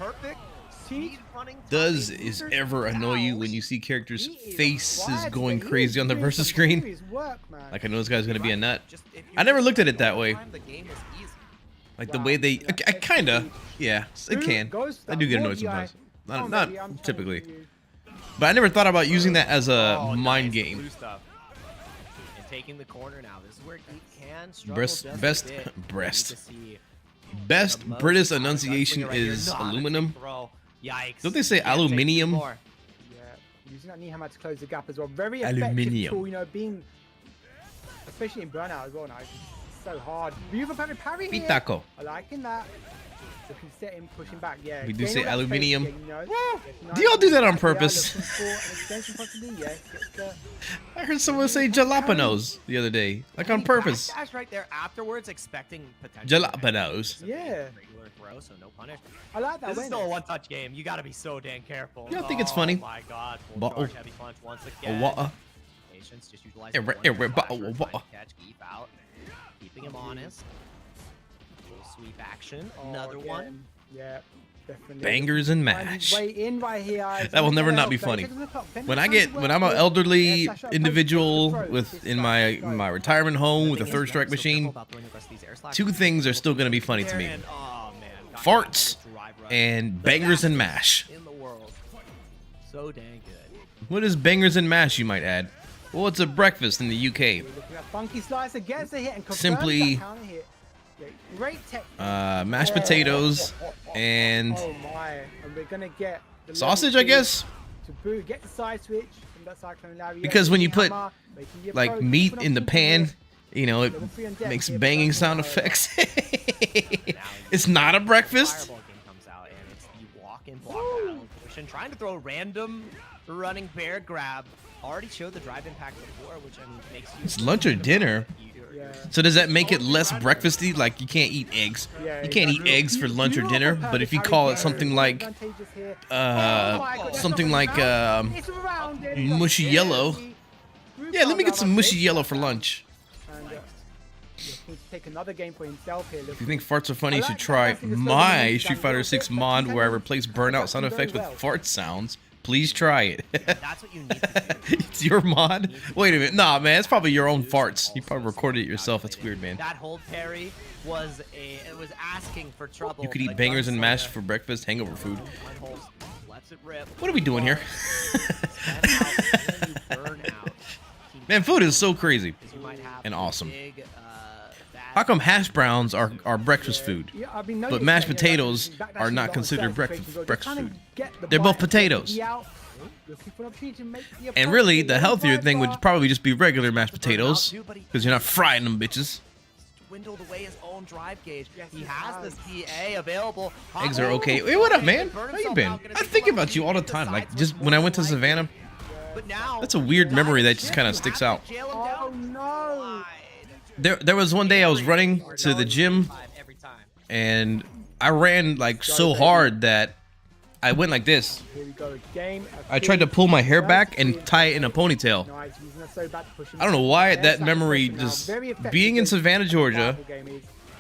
Does is ever annoy you when you see characters' faces going crazy on the versus screen? Like I know this guy's gonna be a nut. I never looked at it that way. Like the way they, I kinda, yeah, it can. I do get annoyed sometimes. Not typically. But I never thought about using that as a mind game. Taking the corner now. This is where Geef can Best British enunciation is aluminum. Yikes. Don't they say aluminium? Yeah, using that knee hammer to close the gap as well. Very effective tool, you know, being, especially in burnout as well now. It's so hard. Beautiful parry here. Pitaco. I liking that. So can set him pushing back. Yeah. We do say aluminium. Again, you know. Do y'all do that on purpose? Yeah, I heard someone say jalapenos the other day, like on purpose. Dash right there afterwards, expecting potential. Jalapenos. Yeah. Throw, so no punish. I like that. This is still a one-touch game. You got to be so dang careful. You don't think it's funny? Oh my god. Full charge, heavy punch once again. Patience, just utilize catch Geef out. Keeping him honest. Little sweep action. Another one. Yeah, definitely. Bangers and mash. Way in right here. That will never not be funny. When I'm an elderly individual in my retirement home with a third strike machine, 2 things are still gonna be funny to me. Farts and bangers and mash. So dang good. What is bangers and mash, you might add? Well, it's a breakfast in the UK. Funky slicer gets a hit and simply mashed potatoes and we're gonna get sausage, I guess. To get the side switch from that Cyclone Larry. Because when you put like meat in the pan, you know, it makes banging sound effects. It's not a breakfast. Trying to throw random running bear grab. Already showed the drive impact before, which I mean makes you. It's lunch or dinner. So does that make it less breakfasty? Like you can't eat eggs. You can't eat eggs for lunch or dinner. But if you call it something like mushy yellow. Yeah, let me get some mushy yellow for lunch. Take another game for himself here. If you think farts are funny, you should try my Street Fighter 6 mod where I replace burnout sound effects with fart sounds. Please try it. That's what you need to do. It's your mod? Wait a minute. Nah, man, it's probably your own farts. You probably recorded it yourself. That's weird, man. That hold parry was asking for trouble. You could eat bangers and mash for breakfast, hangover food. What are we doing here? Man, food is so crazy and awesome. How come hash browns are breakfast food, but mashed potatoes are not considered breakfast food? They're both potatoes. And really, the healthier thing would probably just be regular mashed potatoes, because you're not frying them bitches. Dwindled away his own drive gauge. He has this PA available. Eggs are okay. Hey, what up, man? How you been? I think about you all the time. Like, just when I went to Savannah, that's a weird memory that just kind of sticks out. Oh no! There was one day I was running to the gym, and I ran like so hard that I went like this. I tried to pull my hair back and tie it in a ponytail. I don't know why that memory, just being in Savannah, Georgia,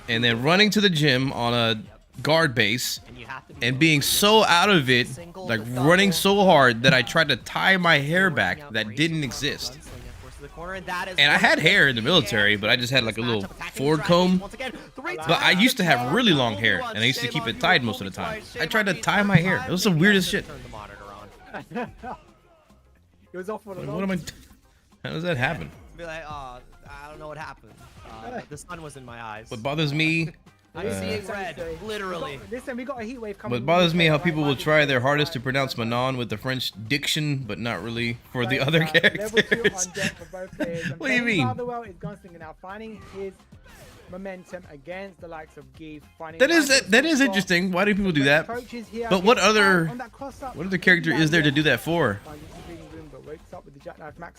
and then running to the gym on a guard base and being so out of it, like running so hard that I tried to tie my hair back that didn't exist. And I had hair in the military, but I just had like a little Ford comb. But I used to have really long hair, and I used to keep it tied most of the time. I tried to tie my hair. It was the weirdest shit. It was off for the What am I? How does that happen? Be like, oh, I don't know what happened. The sun was in my eyes. What bothers me? I'm seeing red, literally. Listen, we got a heat wave coming. What bothers me how people will try their hardest to pronounce Manon with the French diction, but not really for the other characters. What do you mean? Is Gunslinger now finding his momentum against the likes of Geef. That is interesting. Why do people do that? But what other character is there to do that for?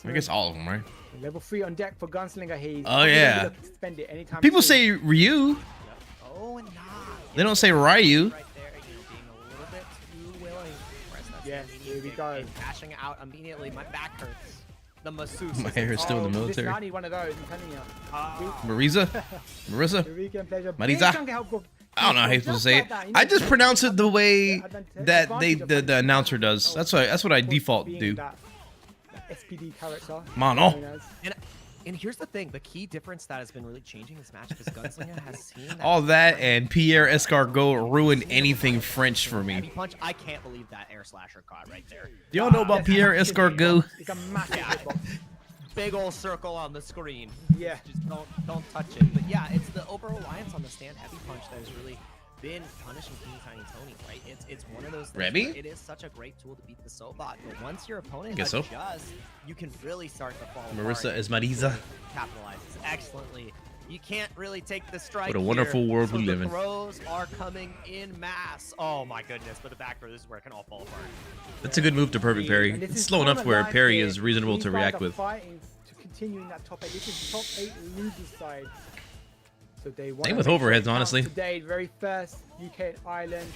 I guess all of them, right? Level 3 on deck for Gunslinger. He's yeah. People say Ryu. Oh, and they don't say Ryu. Right there, being a little bit too willing. Yes, here we go. Cashing out immediately. My back hurts. The masseuse. My hair is still in the military. I need one of those, I'm telling you. Marisa? Marisa? I don't know how you're supposed to say it. I just pronounce it the way that the announcer does. That's what I default do. SPD character. Mano. And here's the thing, the key difference that has been really changing this match is Gunslinger has seen that all that and Pierre Escargot ruined anything French for me. Heavy punch, I can't believe that air slasher caught right there. Do y'all know about Pierre Escargot? It's a massive big old circle on the screen. Yeah. Just don't touch it. But yeah, it's the over-reliance on the stand heavy punch that has really been punishing King Tiny Tony, right? It's one of those things where it is such a great tool to beat the Sobot, but once your opponent adjusts, you can really start to fall Marisa apart. is Marisa. Capitalizes excellently. You can't really take the strike. What a wonderful world so we live in. The throws are coming in mass. Oh my goodness, but the back throw, this is where it can all fall apart. That's a good move to perfect parry. It's slow enough where parry is reasonable to react with. To continue in that top 8. This is top 8 losers side. So they same with overheads, honestly. Today, very first UK and Ireland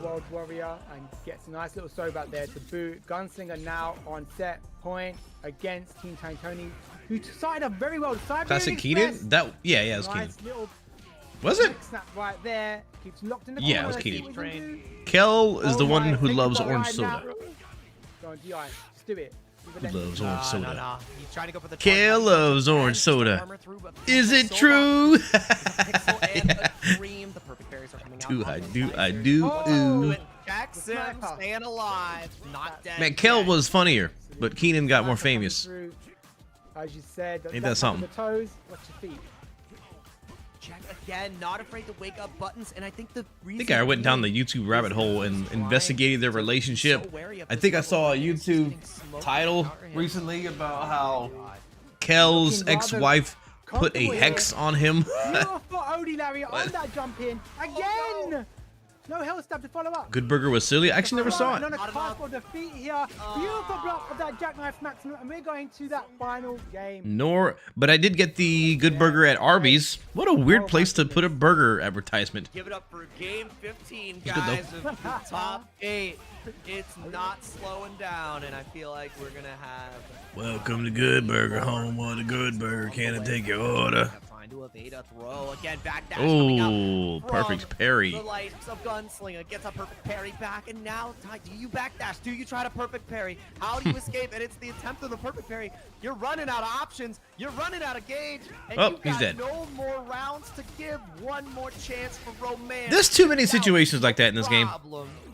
World Warrior, and gets a nice little Sobot there to boot. Gunslinger now on set point against Team Tiny Tony, who started up very well. Classic Keaton? That it was nice Keaton. Was it? Snap right there. Keeps locked in the yeah, corner. It was Keaton. Kel is the one who loves orange soda. Go on, DI. Just do it. Who loves orange soda? No. He's trying to go for the Kel loves orange soda. Is it true? I do. Jackson staying alive, not dead. Man, Kel was funnier, but Keenan got more famous. As you said, ain't that something? Toes, watch your feet. Jack again, not afraid to wake up buttons, and I think the reason I think I went down the YouTube rabbit hole and investigated their relationship. I think I saw a YouTube title recently about how Kel's ex-wife put a hex on him. Beautiful Odie Larry on that jump in again. No hell stab to follow up. Good Burger was silly. I actually never saw it. On a cast for defeat here. Beautiful block of that jackknife maximum, and we're going to that final game. But I did get the Good Burger at Arby's. What a weird place to put a burger advertisement. Give it up for game 15, guys. Of the top 8. It's not slowing down, and I feel like we're gonna have. Welcome to Good Burger, home of the Good Burger. Can I take your order? Trying to evade a throw again. Back dash. Oh, perfect parry. The likes of Gunslinger gets a perfect parry back, and now do you backdash? Do you try to perfect parry? How do you escape? And it's the attempt of the perfect parry. You're running out of options. You're running out of gauge. And he's dead. No more rounds to give. One more chance for romance. There's too many situations like that in this game.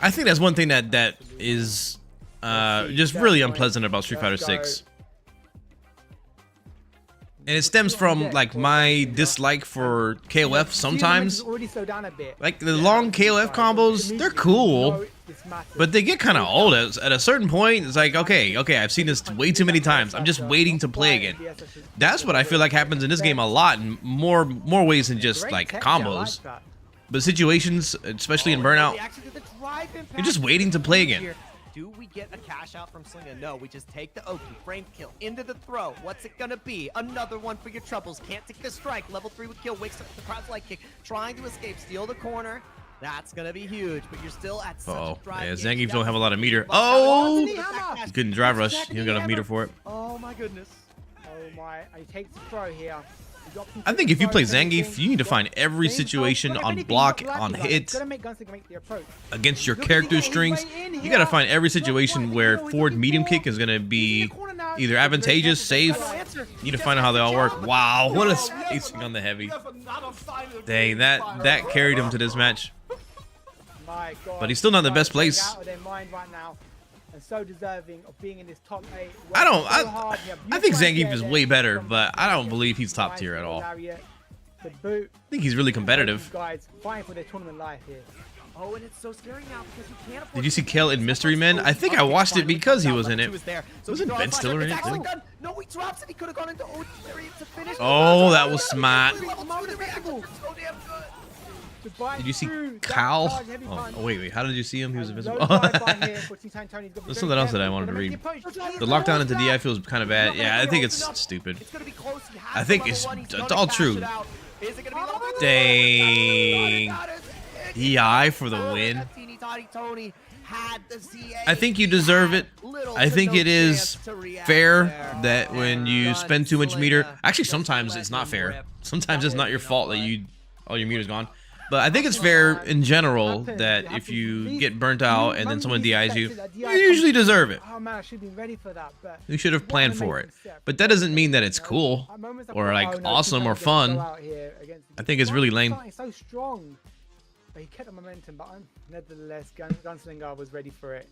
I think that's one thing that is just really unpleasant about Street Fighter 6. And it stems from like my dislike for KOF sometimes. Like the long KOF combos, they're cool, but they get kind of old. At a certain point, it's like, okay, I've seen this way too many times. I'm just waiting to play again. That's what I feel like happens in this game a lot, in more ways than just like combos. But situations, especially in Burnout, you're just waiting to play again. Do we get a cash out from Slinger? No, we just take the Oki, frame kill, into the throw. What's it gonna be? Another one for your troubles. Can't take the strike. Level 3 with kill, wakes up the crowd's light kick. Trying to escape, steal the corner. That's gonna be huge, but you're still at such a drive. Yeah, Zangief don't have a lot of meter. Oh! He couldn't drive rush. He don't got enough meter for it. Oh my goodness. Oh my, he takes the throw here. I think if you play Zangief, you need to find every situation on block, on hit, against your character strings. You gotta find every situation where forward medium kick is gonna be either advantageous, safe. You need to find out how they all work. Wow, what a spacing on the heavy. Dang, that carried him to this match. But he's still not in the best place. So deserving of being in this top 8. I think Zangief is way better, but I don't believe he's top tier at all. I think he's really competitive. Guys fighting for their tournament life here. Oh, and it's so scary now because you can't afford. Did you see Kel in Mystery Men? I think I watched it because he was in it. Wasn't Ben Stiller in it too? No, he drops it. He could have gone into to finish. Oh, that was smart. Did you see Kyle? Oh, wait. How did you see him? He was invisible. There's something else that I wanted to read. The lockdown into DI feels kind of bad. Yeah, I think it's stupid. I think it's all true. Dang. EI for the win. I think you deserve it. I think it is fair that when you spend too much meter. Actually, sometimes it's not fair. Sometimes it's not your fault that all your meter's gone. But I think it's fair in general that if you get burnt out and then someone DIs you, you usually deserve it. Oh man, I should be ready for that, but you should have planned for it. But that doesn't mean that it's cool or like awesome or fun. I think it's really lame. So strong, but he kept the momentum. But nevertheless, Gunslinger was ready for it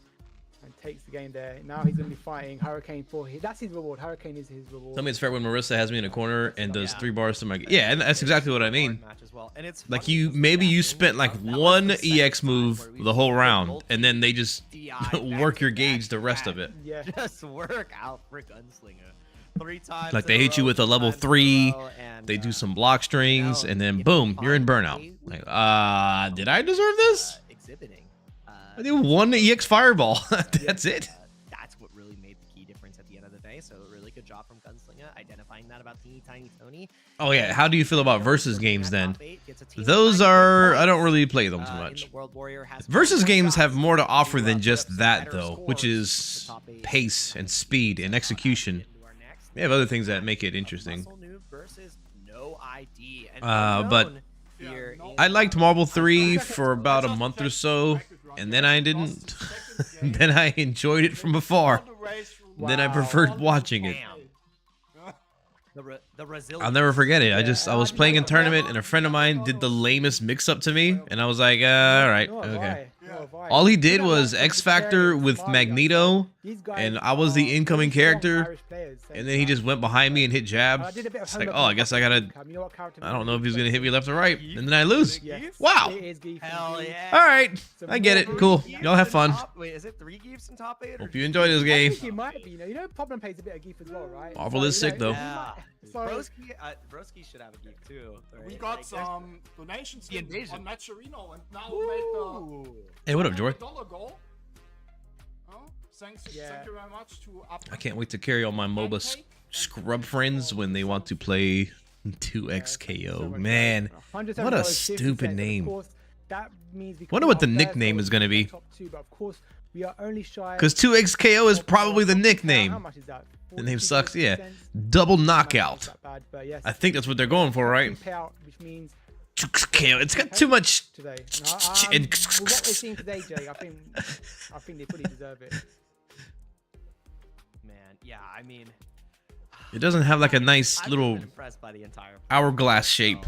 and takes the game there. Now he's going to be fighting Hurricane for that's his reward. Hurricane is his reward. Tell me it's fair when Marissa has me in a corner and does 3 bars to my and that's exactly what I mean. Like maybe you spent like one EX move the whole round, and then they just work your gauge the rest of it. Yeah, just work out for Gunslinger 3 times. Like they hit you with a level 3, they do some block strings, and then boom, you're in burnout. Like, did I deserve this? Exhibiting. I did 1 EX fireball. That's it. That's what really made the key difference at the end of the day. So really good job from Gunslinger identifying that about Teeny Tiny Tony. Oh yeah, how do you feel about versus games then? Those are, I don't really play them too much. Versus games have more to offer than just that though, which is pace and speed and execution. They have other things that make it interesting. But I liked Marble 3 for about a month or so, and then I didn't. Then I enjoyed it from afar. Then I preferred watching it. I'll never forget it. I was playing in tournament, and a friend of mine did the lamest mix-up to me, and I was like, all right, okay. All he did was X Factor with Magneto, These guys and I was the incoming character, players, and then he just went behind me and hit jab. It's like, oh, I guess I gotta. I don't know if he's gonna hit me left or right, and then I lose. Wow. Hell yeah. All right, I get it. Cool. Y'all have fun. Wait, is it 3 Geefs in top 8? Hope you enjoy this game. I think it might be. You know, Problem plays a bit of Geef as well, right? Marvel is sick though. Yeah. Broski should have a Geef too. Right? We got some donations on Matcherino, and now we made the Hey, what up, Joy? $1 goal. Thank you very much to I can't wait to carry all my MOBA scrub friends when they want to play 2XKO. Man, what a stupid name. Wonder what the nickname is going to be. Because 2XKO is probably the nickname. The name sucks, yeah. Double knockout. I think that's what they're going for, right? 2XKO. It's got too much. Today. And what we're seeing today, Jay, I think they fully deserve it. Yeah, I mean, it doesn't have like a nice little hourglass shape.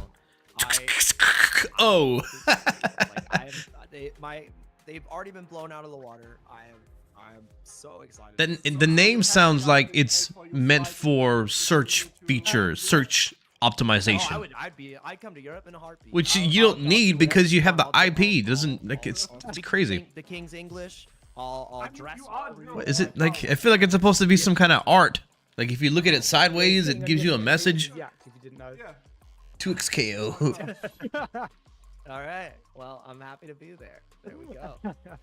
Oh. They've already been blown out of the water. I'm so excited. Then the name sounds like it's meant for search feature, search optimization. I'd come to Europe in a heartbeat. Which you don't need because you have the IP. Doesn't like it's crazy. The King's English. I'll dress. What is it like? I feel like it's supposed to be some kind of art. Like if you look at it sideways, it gives you a message. 2XKO. All right. Well, I'm happy to be there. There we go.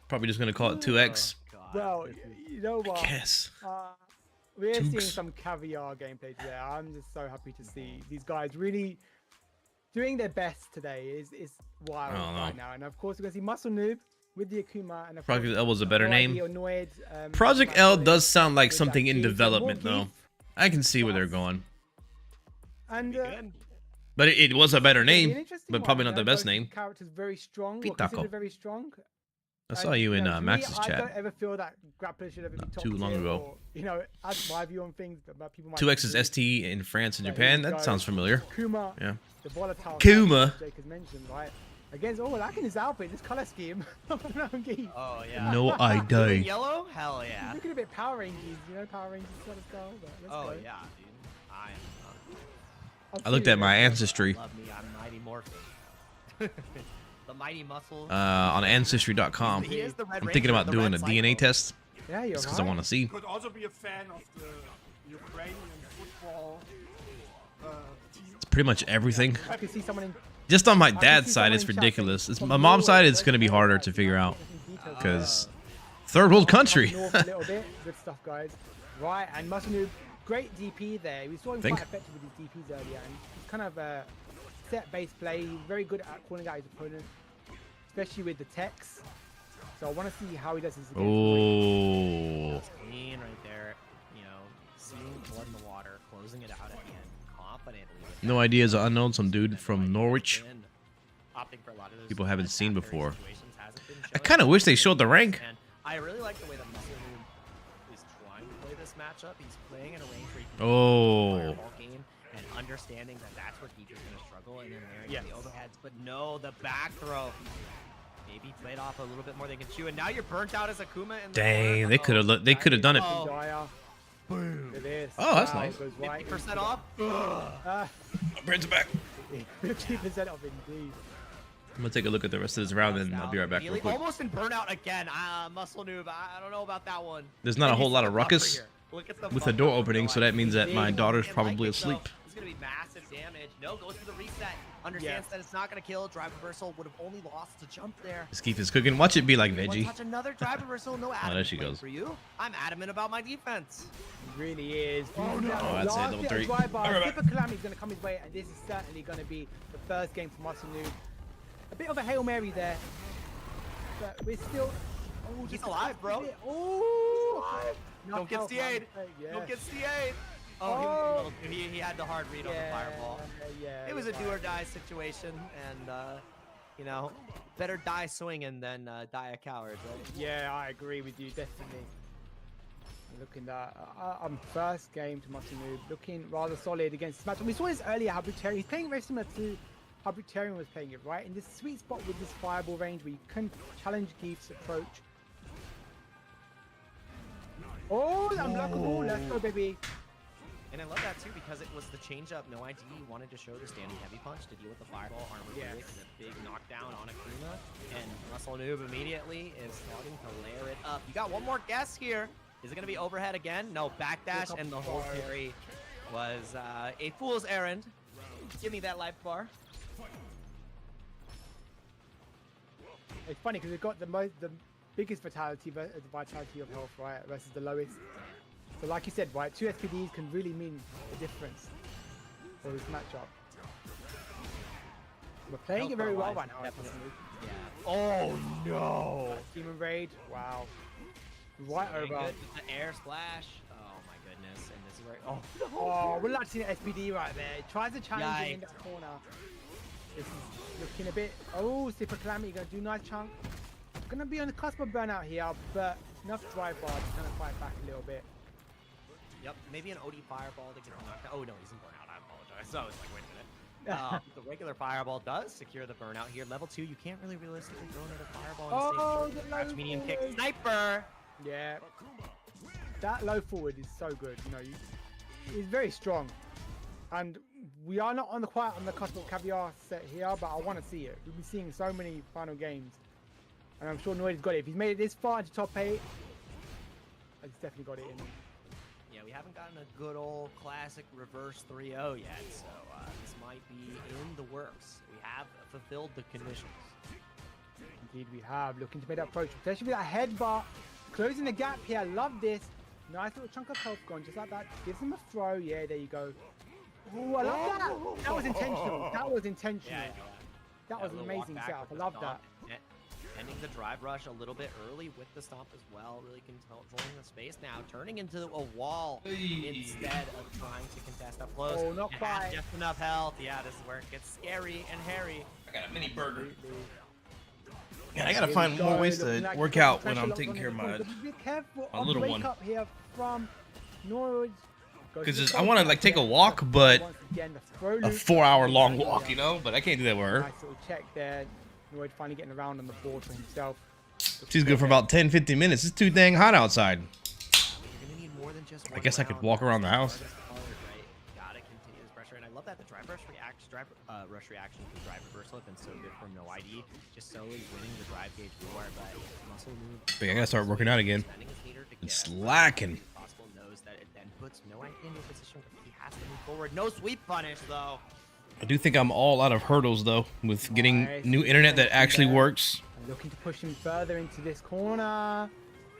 Probably just gonna call it 2X. Well, you know what? Yes. We're seeing some caviar gameplay today. I'm just so happy to see these guys really doing their best today. Is wild right now. And of course, we're gonna see Muscle Noob with the Akuma, and Project L was a better name. Annoyed, Project L does sound like something in development, though. I can see where they're going. And but it was a better name, but probably not the best name. Character's very strong. Very strong. I saw you in Max's chat. I don't ever feel that grappler should ever be top too long ago. Or, you know, that's my view on things. But people might 2X is ST in France and Japan. That sounds familiar. Kuma, yeah. The volatile Kuma. Jake has mentioned, right? Against liking his outfit, this color scheme. Oh yeah. No, I died. Yellow? Hell yeah. He's looking a bit Power Rangers, you know, Power Rangers sort of style. Oh yeah, dude. I looked at my ancestry. Love me, I'm Mighty Morphin. The Mighty Muscle. On Ancestry.com. I'm thinking about doing a DNA test. Yeah, just because I want to see. Could also be a fan of the Ukrainian football team. It's pretty much everything. I can see someone in. Just on my dad's side, it's ridiculous. It's my mom's side, it's gonna be harder to figure out because third world country. A little bit. Good stuff, guys. Right, and Muscle Noob, great DP there. We saw him quite effective with his DPs earlier, and he's kind of a set-based play. He's very good at calling out his opponent, especially with the techs. So I want to see how he does this against. Oh. Clean right there. You know, seeing blood in the water, closing it out at the end confidently. No Ideas Are Unknown, some dude from Norwich. People haven't seen before. I kind of wish they showed the rank. I really like the way that Muscle Noob is trying to play this matchup. He's playing in a range where he can fireball game and understanding that that's where Geef is going to struggle, and then layering the overheads. But no, the back throw. Maybe played off a little bit more than can chew, and now you're burnt out as Akuma. Dang, they could have done it. Boom. Oh, that's nice. 50% off. Brings it back. 50% off indeed. I'm gonna take a look at the rest of this round, and I'll be right back real quick. Almost in burnout again. Muscle Noob. I don't know about that one. There's not a whole lot of ruckus with the door opening, so that means that my daughter's probably asleep. It's gonna be massive damage. No, goes for the reset. Understands that it's not gonna kill. Drive reversal would have only lost to jump there. This Geef is cooking. Watch it be like veggie. Touch another drive reversal. No adamant. Oh, there she goes. For you, I'm adamant about my defense. It really is. Oh no! That's it. Level 3. Super Calamity is gonna come his way, and this is certainly gonna be the first game for Muscle Noob. A bit of a Hail Mary there, but we're still. Oh, he's alive, bro. Oh! Don't get CA'd. Don't get CA'd. Oh, he had the hard read on the fireball. It was a do or die situation, and you know, better die swinging than die a coward, right? Yeah, I agree with you, definitely. Looking at first game to Muscle Noob, looking rather solid against Smash. We saw this earlier. How Brutarian, he's playing very similar to how Brutarian was playing it, right? In this sweet spot with this fireball range where you can challenge Geef's approach. Oh, unblockable. Let's go, baby. And I love that too because it was the change up. No ID wanted to show the standing heavy punch to deal with the fireball armor break and a big knockdown on Akuma. And Russell Noob immediately is starting to layer it up. You got one more guess here. Is it going to be overhead again? No, backdash, and the whole carry was a fool's errand. Give me that life bar. It's funny because we've got the biggest vitality of health, right, versus the lowest. So like you said, right, 2 SPDs can really mean a difference for this matchup. We're playing it very well right now. Yeah. Oh no! Demon Raid, wow. Right over. Good. The air splash. Oh my goodness! And this is where. Oh, we're not seeing an SPD right there. It tries to challenge it in that corner. This is looking a bit. Oh, Super Calamity gonna do nice chunk. Gonna be on the cusp of burnout here, but enough drive bar to kind of fight back a little bit. Yep, maybe an OD fireball to get him knocked out. Oh no, he's in burnout. I apologize. So I was like, wait a minute. The regular fireball does secure the burnout here. Level 2, you can't really realistically throw another fireball. Oh, the low medium kick sniper. Yeah, that low forward is so good. You know, he's very strong, and we are not quite on the cusp of caviar set here, but I want to see it. We've been seeing so many final games, and I'm sure Noid's got it. If he's made it this far into top 8, he's definitely got it in. Yeah, we haven't gotten a good old classic reverse 3-0 yet, so this might be in the works. We have fulfilled the conditions. Indeed, we have. Looking to make that approach, especially with that headbutt. Closing the gap here. I love this. Nice little chunk of health gone, just like that. Gives him a throw. Yeah, there you go. Oh, I love that. That was intentional. That was intentional. Yeah, that was an amazing setup. I love that. Ending the drive rush a little bit early with the stomp as well. Really controlling the space now. Turning into a wall instead of trying to contest up close. Oh, not quite. Just enough health. Yeah, this is where it gets scary and hairy. I got a mini burger. Man, I gotta find more ways to work out when I'm taking care of my little one. Because I want to like take a walk, but a 4-hour long walk, you know. But I can't do that with her. Nice little check there. Noid finally getting around on the board for himself. She's good for about 10-15 minutes. It's too dang hot outside. I guess I could walk around the house. Gotta continue this pressure, and I love that the drive rush reaction to drive reversal have been so good from No ID, just solely winning the drive gauge war, but muscle move. But I gotta start working out again. It's slacking. Possible knows that it then puts No ID in a position where he has to move forward. No sweep punish though. I do think I'm all out of hurdles though, with getting new internet that actually works. I'm looking to push him further into this corner.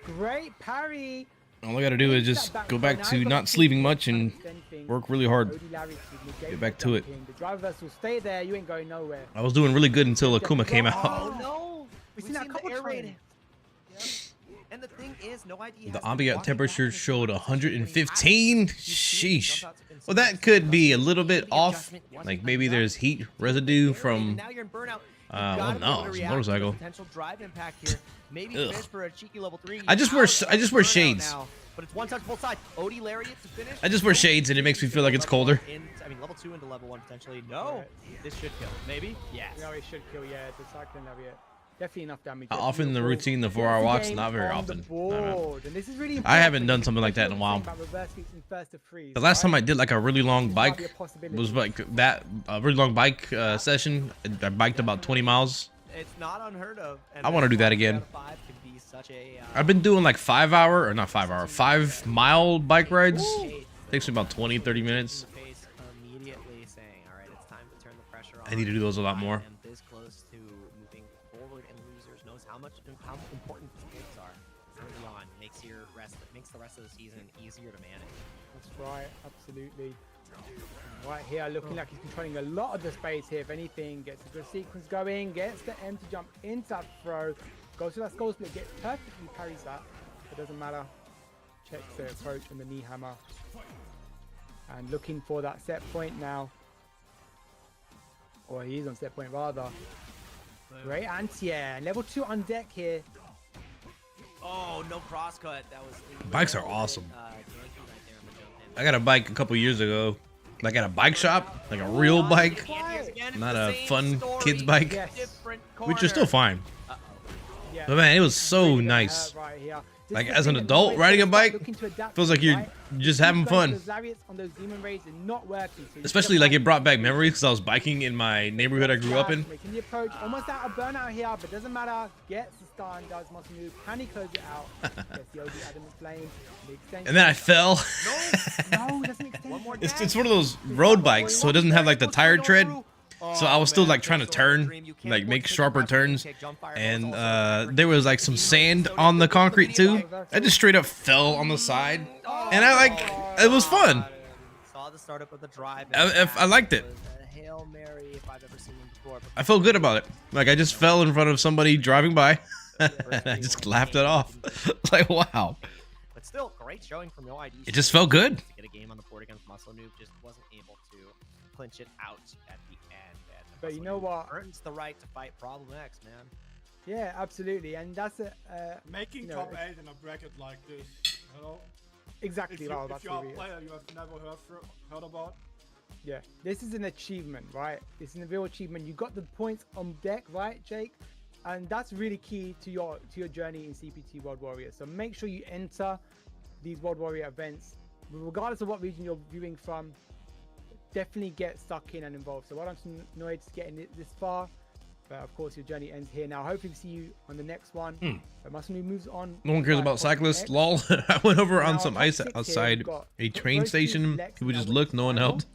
Great parry. All I gotta do is just go back to not sleeping much and work really hard. Get back to it. The driver will stay there. You ain't going nowhere. I was doing really good until Akuma came out. Oh no! We've seen that couple times. And the thing is, No ID the ambient temperature showed 115. Sheesh. Well, that could be a little bit off. Like maybe there's heat residue from. Well, no, it's a motorcycle. I just wear shades. But it's one touch both sides. OD lariat to finish. I just wear shades and it makes me feel like it's colder. I mean, level 2 into level 1 potentially. No, this should kill. Maybe. Yes. No, it should kill. Yeah, it's a cycling lariat. Definitely enough damage. Often in the routine, the 4-hour walks, not very often. And this is really I haven't done something like that in a while. The last time I did like a really long bike was like that, a really long bike session. I biked about 20 miles. It's not unheard of. I want to do that again. I've been doing like 5-mile bike rides. Takes me about 20-30 minutes. I need to do those a lot more. How important the stakes are early on makes the rest of the season easier to manage. That's right, absolutely. Right here, looking like he's controlling a lot of the space here. If anything, gets a good sequence going, gets the M to jump into that throw, goes to that skull split, gets perfectly parries that. It doesn't matter. Checks the approach and the knee hammer. And looking for that set point now. Or he is on set point rather. Great anti-air. Level 2 on deck here. Oh, no crosscut. That was. Bikes are awesome. I got a bike a couple years ago. Like at a bike shop, like a real bike, not a fun kid's bike, which is still fine. But man, it was so nice. Right here. Like as an adult riding a bike, feels like you're just having fun. Especially like it brought back memories because I was biking in my neighborhood I grew up in. Making the approach, almost out of burnout here, but doesn't matter. Gets the star and does muscle move. Can he close it out? Gets the OG Adam is playing. And then I fell. No, doesn't extend. It's one of those road bikes, so it doesn't have like the tire tread. So I was still like trying to turn, like make sharper turns, and there was like some sand on the concrete too. I just straight up fell on the side, and it was fun. Saw the startup of the drive. I liked it. Hail Mary, if I've ever seen it before. I felt good about it. Like I just fell in front of somebody driving by, and I just laughed it off. Like wow. But still, great showing from no ID. It just felt good. To get a game on the board against Muscle Noob, just wasn't able to clinch it out at the end. But you know what? Earns the right to fight Problem X, man. Yeah, absolutely, and that's making top 8 in a bracket like this. You know, exactly. If you're a player you have never heard about. Yeah, this is an achievement, right? This is a real achievement. You got the points on deck, right, Jake? And that's really key to your journey in CPT World Warrior. So make sure you enter these World Warrior events, regardless of what region you're viewing from. Definitely get stuck in and involved. So well done to Noid getting it this far. But of course, your journey ends here now. Hopefully, we see you on the next one. But Muscle Noob moves on. No one cares about cyclists. Lol. I went over on some ice outside a train station. People just looked. No one helped.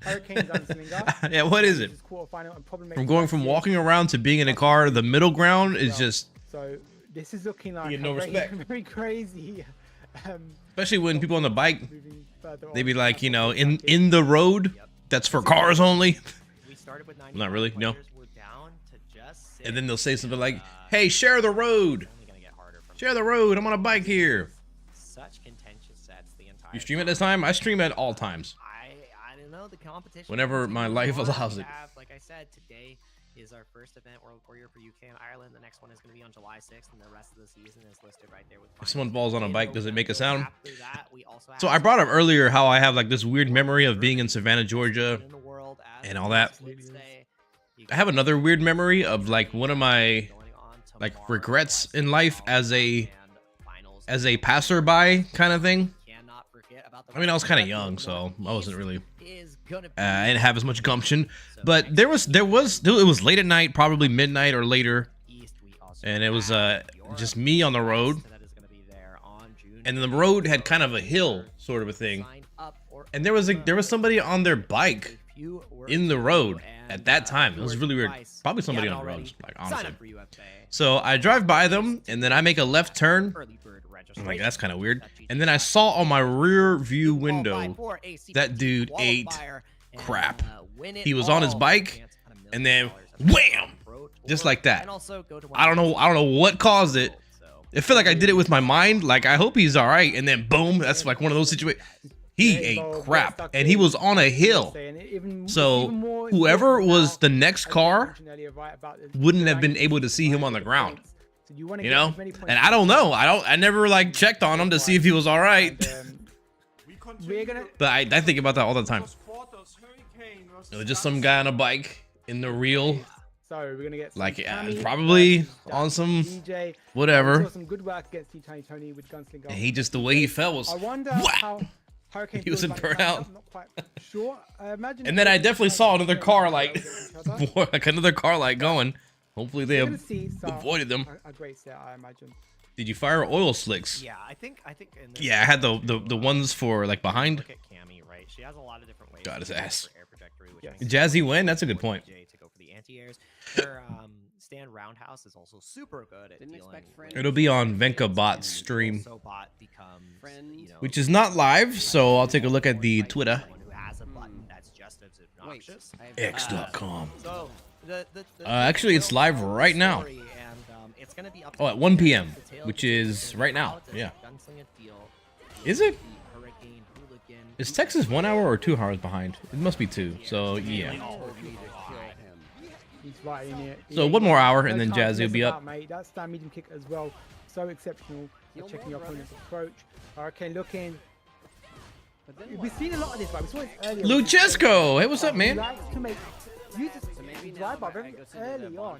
Yeah, what is it? From going from walking around to being in a car, the middle ground is just. So this is looking like no respect. Very crazy. Especially when people on the bike, they be like, you know, in the road. That's for cars only. Not really, no. And then they'll say something like, "Hey, share the road. Share the road. I'm on a bike here." Such contentious sets the entire. You stream at this time? I stream at all times. I don't know the competition. Whenever my life allows it. Like I said, today is our first event World Warrior for UK and Ireland. The next one is going to be on July 6th, and the rest of the season is listed right there. With if someone falls on a bike, does it make a sound? So I brought up earlier how I have like this weird memory of being in Savannah, Georgia, and all that. I have another weird memory of like one of my like regrets in life as a passerby kind of thing. I mean, I was kind of young, so I wasn't really. I didn't have as much gumption, but it was late at night, probably midnight or later, and it was just me on the road, and the road had kind of a hill sort of a thing, and there was somebody on their bike in the road at that time. It was really weird. Probably somebody on the road, like honestly. So I drive by them, and then I make a left turn. I'm like, that's kind of weird. And then I saw on my rear view window that dude ate crap. He was on his bike, and then wham, just like that. I don't know what caused it. It felt like I did it with my mind. Like, I hope he's all right. And then boom, that's like one of those situations. He ate crap, and he was on a hill. So whoever was the next car wouldn't have been able to see him on the ground. You know, and I don't know. I never like checked on him to see if he was all right. But I think about that all the time. It was just some guy on a bike in the real. So we're gonna get like probably on some whatever. Some good work against Tony with Gunslinger. And he just the way he fell was. I wonder how Hurricane. He was in burnout. Not quite sure. I imagine. And then I definitely saw another car like, like another car like going. Hopefully they avoided them. A great set, I imagine. Did you fire oil slicks? Yeah, I think. Yeah, I had the ones for like behind. Look at Cammy, right? She has a lot of different ways. Got his ass. Air trajectory, Jazzy win. That's a good point. To go for the anti-airs. Her stand roundhouse is also super good at dealing. It'll be on Venkabot's stream, which is not live. So I'll take a look at the Twitter. X.com. Actually, it's live right now. Oh, at 1 p.m., which is right now. Yeah. Is it? Is Texas 1 hour or 2 hours behind? It must be 2. So yeah. So 1 more hour and then Jazzy will be up. That stand medium kick as well. So exceptional. Checking your opponent's approach. Okay, looking. We've seen a lot of this, right? We saw it earlier. Luchesco! Hey, what's up, man? use the drive bar very early on.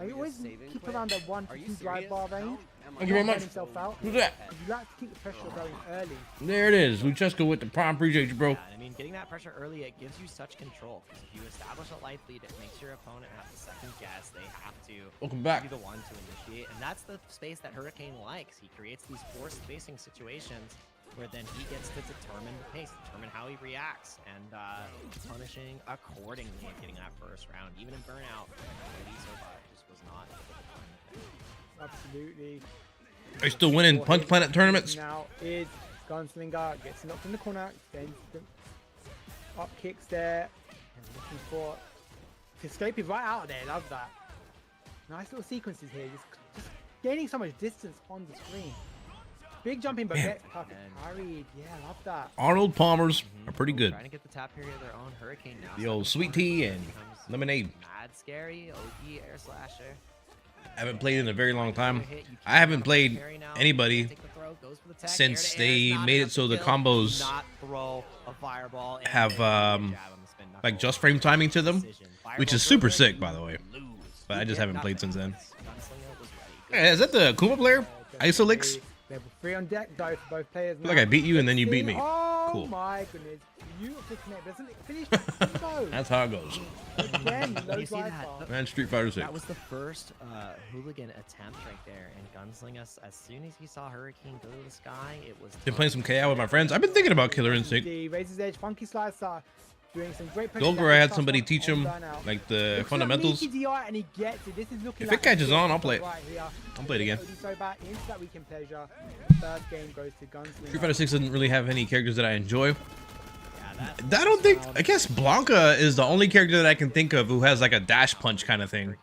I always keep around that 1 to 2 drive bar range. Thank you very much. Who's that? You like to keep the pressure going early. There it is. Luchesco with the prime. Appreciate you, bro. Yeah, I mean, getting that pressure early, it gives you such control. Because if you establish a life lead, it makes your opponent have to second guess. They have to be the one to initiate. And that's the space that Hurricane likes. He creates these forced spacing situations where then he gets to determine the pace, determine how he reacts, and punishing accordingly and getting that first round. Even in Burnout, so far, just was not able to find the Absolutely. Are you still winning Punch Planet tournaments? Now is Gunslinger, gets knocked in the corner, then up kicks there, and looking for to escape it right out of there. Love that. Nice little sequences here, just gaining so much distance on the screen. Big jumping, but gets perfect parried. Yeah, love that. Arnold Palmers are pretty good. Trying to get the tap period of their own Hurricane now. The old Sweet Tea and Lemonade. Mad scary, OG air slasher. I haven't played in a very long time. I haven't played anybody since they made it so the combos have like just frame timing to them, which is super sick, by the way. But I just haven't played since then. Hey, is that the Kuma player? Isolix? Level 3 on deck, though, for both players. I feel like I beat you and then you beat me. Oh cool. My goodness. Beautiful connect. Doesn't it finish the combo? That's how it goes. Again, you see that? Man, Street Fighter 6. That was the first hooligan attempt right there. And Gunslinger, as soon as he saw Hurricane go to the sky, it was... Been playing some KO with my friends. I've been thinking about Killer Instinct. The Razor's Edge, Funky Slicer. Doing some great Golgor, I had somebody teach him like the fundamentals. And he gets it. This is looking if it catches on, I'll play it. Right here. I'll play it again. So back into that weekend pleasure. First game goes to Gunslinger. Street Fighter 6 doesn't really have any characters that I enjoy. I don't think. I guess Blanca is the only character that I can think of who has like a dash punch kind of thing.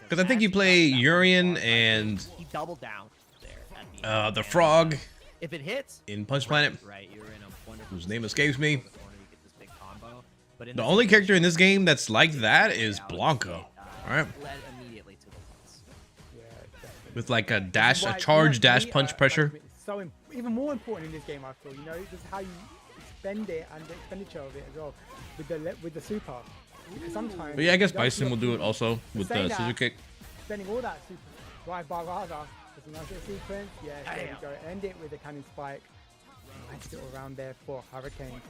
Because I think you play Urian and he doubled down there. The frog. If it hits in Punch Planet, right, you're in a wonderful whose name escapes me. But the only character in this game that's like that is Blanca. All right. With like a dash, a charge dash punch pressure. So even more important in this game, I feel. You know, just how you spend it and the expenditure of it as well with the super. Because sometimes. But yeah, I guess Bison will do it also with the scissor kick. Spending all that super drive bar rather. There's a nice little sequence. Yeah, there we go. End it with a cannon spike. Nice little round there for Hurricane.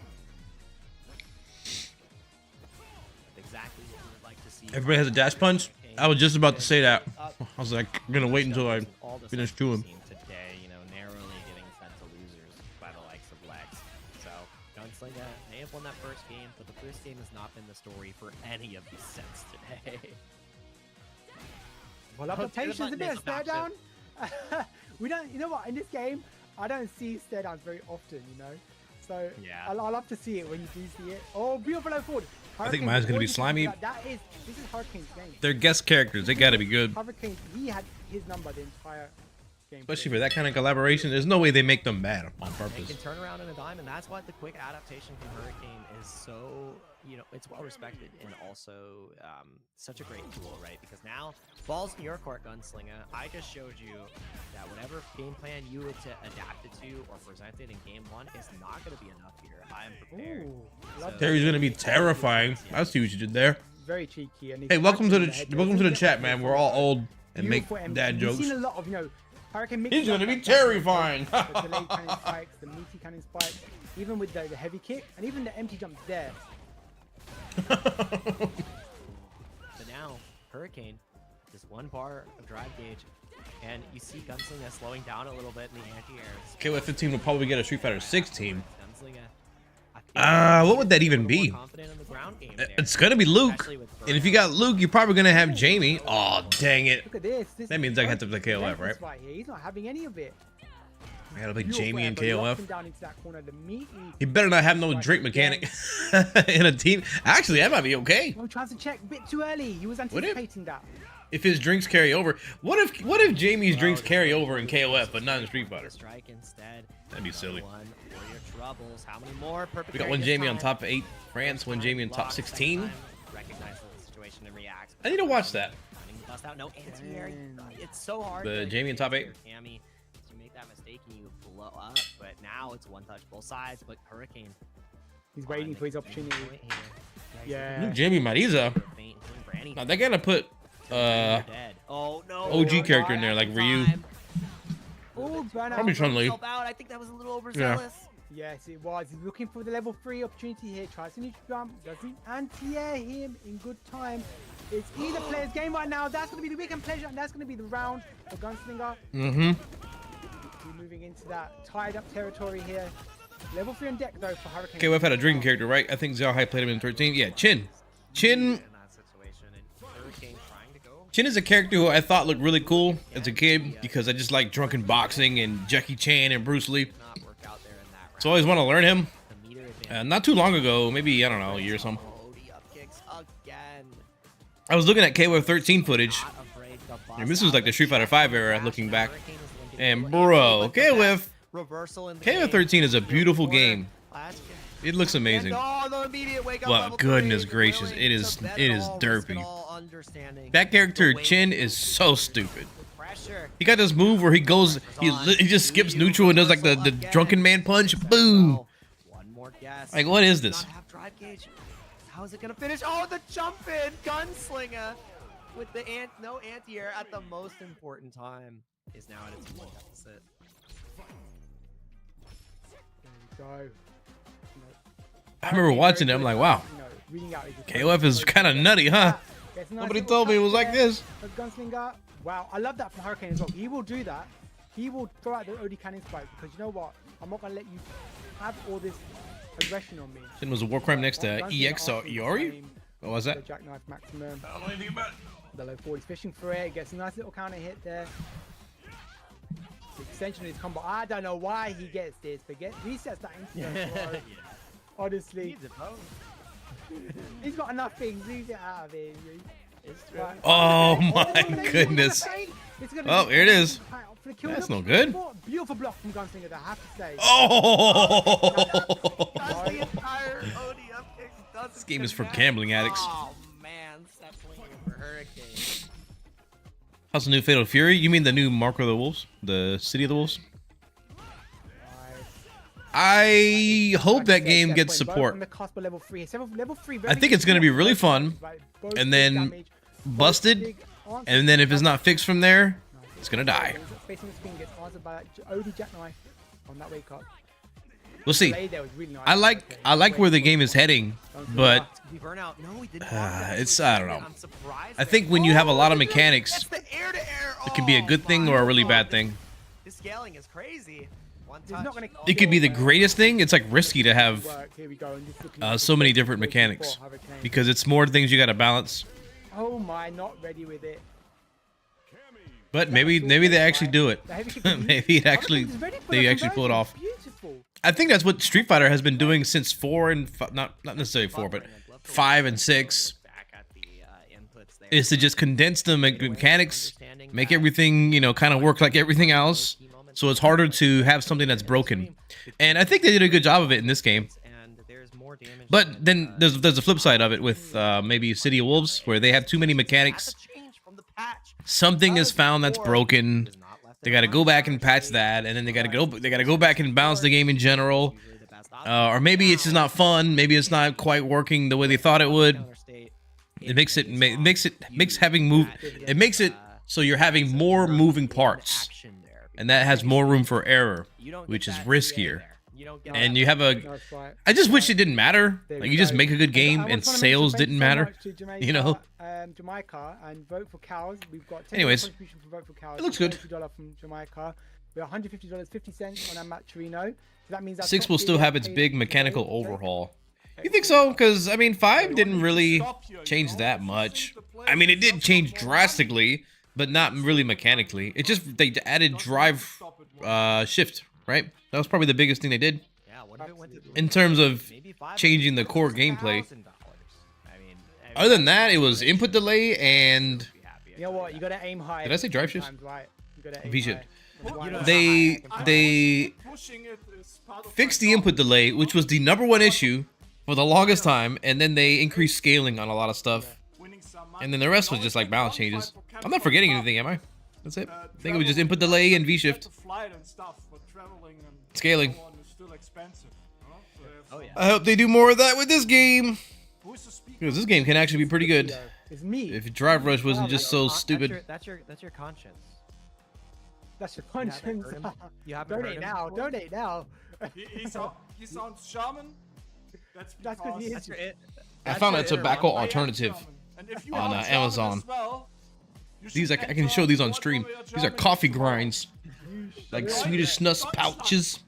Exactly what we would like to see. Everybody has a dash punch. I was just about to say that. I was like, I'm gonna wait until I finish chewing. Today, you know, narrowly getting sent to losers by the likes of Lex. So Gunslinger may have won that first game, but the first game has not been the story for any of these sets today. Well, adaptation is a bit of stare down. We don't, you know what? In this game, I don't see stare downs very often. You know, so yeah, I love to see it when you do see it. Oh, beautiful low forward. I think mine's gonna be slimy. This is Hurricane's game. They're guest characters. They gotta be good. Hurricane, he had his number the entire game. Especially for that kind of collaboration, there's no way they make them bad on purpose. They can turn around in a dime, and that's why the quick adaptation from Hurricane is so, you know, it's well respected and also such a great tool, right? Because now, ball's in your court, Gunslinger. I just showed you that whatever game plan you were to adapt it to or present it in game one is not going to be enough here. I am prepared. Ooh, Terry's going to be terrifying. I see what you did there. Very cheeky. And hey, welcome to the chat, man. We're all old and make dad jokes. You've seen a lot of, you know, Hurricane. He's going to be terrifying. The delayed cannon spikes, the meaty cannon spikes, even with the heavy kick, and even the empty jump there. But now, Hurricane, just one bar of drive gauge, and you see Gunslinger slowing down a little bit in the anti-airs. KOF15 will probably get a Street Fighter 6 team. What would that even be? It's gonna be Luke, and if you got Luke, you're probably gonna have Jamie. Oh, dang it! Look at this. That means I have to play KOF, right? He's not having any of it. I gotta play Jamie and KOF. He better not have no drink mechanic in a team. Actually, that might be okay. Well, tries to check a bit too early. He was anticipating that. If his drinks carry over, what if Jamie's drinks carry over in KOF but not in Street Fighter? That'd be silly. We got one Jamie on top 8 France, one Jamie on top 16. I need to watch that. It's so hard. The Jamie on top 8. You make that mistake and you blow up, but now it's one touch both sides. But Hurricane, he's waiting for his opportunity. Yeah. Jamie Mariza. Now they gotta put oh no OG character in there like Ryu. Oh, Probably Chun-Li. I think that was a little overzealous. Yes, it was. He's looking for the level 3 opportunity here. Tries to neutral jump. Doesn't anti-air him in good time. It's either player's game right now. That's going to be the weekend pleasure, and that's going to be the round for Gunslinger. Mm-hmm. We're moving into that tied up territory here. Level 3 on deck though for Hurricane. Okay, we've had a drinking character, right? I think Xiao Hai played him in 13. Yeah, Chin. Chin is a character who I thought looked really cool as a kid because I just like drunken boxing and Jackie Chan and Bruce Lee. So I always want to learn him. Not too long ago, maybe, I don't know, a year or something. I was looking at KOF 13 footage. And this was like the Street Fighter 5 era looking back. And bro, KOF 13 is a beautiful game. It looks amazing. But goodness gracious, it is derpy. That character Chin is so stupid. He got this move where he goes, he just skips neutral and does like the drunken man punch. Boom. Like, what is this? How is it gonna finish? Oh, the jump in Gunslinger with the no anti-air at the most important time is now at its one deficit. Go. I remember watching it. I'm like, wow, KOF is kind of nutty, huh? Nobody told me it was like this. Gunslinger. Wow, I love that from Hurricane as well. He will do that. He will throw out the OD cannon spike because you know what? I'm not gonna let you have all this aggression on me. It was a war crime next to EX or Iori? What was that? The jackknife maximum. I don't know anything about it. The low 40's fishing for it. Gets a nice little counter hit there. The extension of his combo. I don't know why he gets this, but resets that instant. Yeah. Honestly. He's got enough things. Leave it out of it. Right. Oh my goodness. Oh, here it is. That's no good. Beautiful block from Gunslinger, I have to say. Oh! That's the entire OD upkick. This game is for gambling addicts. Oh man, stop swinging for Hurricane. How's the new Fatal Fury? You mean the new Mark of the Wolves? The City of the Wolves? I hope that game gets support. I think it's going to be really fun, and then busted, and then if it's not fixed from there, it's going to die. We'll see. I like where the game is heading, but it's, I don't know. I think when you have a lot of mechanics, it can be a good thing or a really bad thing. This scaling is crazy. It could be the greatest thing. It's like risky to have so many different mechanics because it's more things you got to balance. Oh my, not ready with it. But maybe they actually do it. Maybe they actually pull it off. I think that's what Street Fighter has been doing since 4 and not necessarily 4, but 5 and 6. Is to just condense the mechanics, make everything, you know, kind of work like everything else. So it's harder to have something that's broken. And I think they did a good job of it in this game. But then there's a flip side of it with maybe City of Wolves, where they have too many mechanics. Something is found that's broken. They got to go back and patch that, and then they got to go back and balance the game in general. Or maybe it's just not fun. Maybe it's not quite working the way they thought it would. It makes it so you're having more moving parts. And that has more room for error, which is riskier. And you have I just wish it didn't matter. Like, you just make a good game and sales didn't matter. You know? Jamaica and vote for cows. We've got anyways, for vote for cows. It looks good. $2 from Jamaica. We're $150, 50 cents on Amattorino. So that means 6 will still have its big mechanical overhaul. You think so? Because, I mean, 5 didn't really change that much. I mean, it did change drastically, but not really mechanically. It just, they added drive shift, right? That was probably the biggest thing they did. In terms of changing the core gameplay. Other than that, it was input delay and... You know what? You gotta aim high. Did I say drive shift? V-shift. High. They fixed the input delay, which was the #1 issue for the longest time, and then they increased scaling on a lot of stuff. And then the rest was just like balance changes. I'm not forgetting anything, am I? That's it. I think it was just input delay and V-shift. Scaling. I hope they do more of that with this game. Because this game can actually be pretty good. It's me. If Drive Rush wasn't just so stupid. That's your conscience. That's your conscience. You haven't heard him before? Donate now. He sounds German. That's because he's I found a tobacco alternative on Amazon. These I can show these on stream. These are coffee grinds, like Swedish nuts pouches,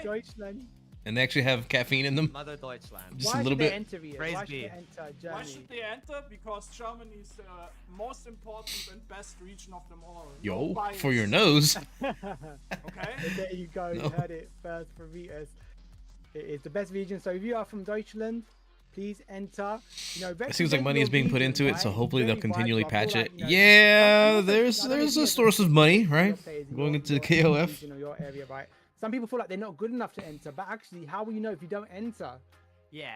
Deutschland. and they actually have caffeine in them. Mother Deutschland. Just a little bit. Why should they enter Germany? Why should they enter? Because Germany is the most important and best region of them all. Yo, for your nose. Okay. There you go. You heard it first from Vitas. It is the best region. So if you are from Deutschland, please enter. You know, it seems like money is being put into it, so hopefully they'll continually patch it. Like, you know, yeah, there's a source of money, right? Going into the KOF. You know, your area, right? Some people feel like they're not good enough to enter, but actually, how will you know if you don't enter? Yeah,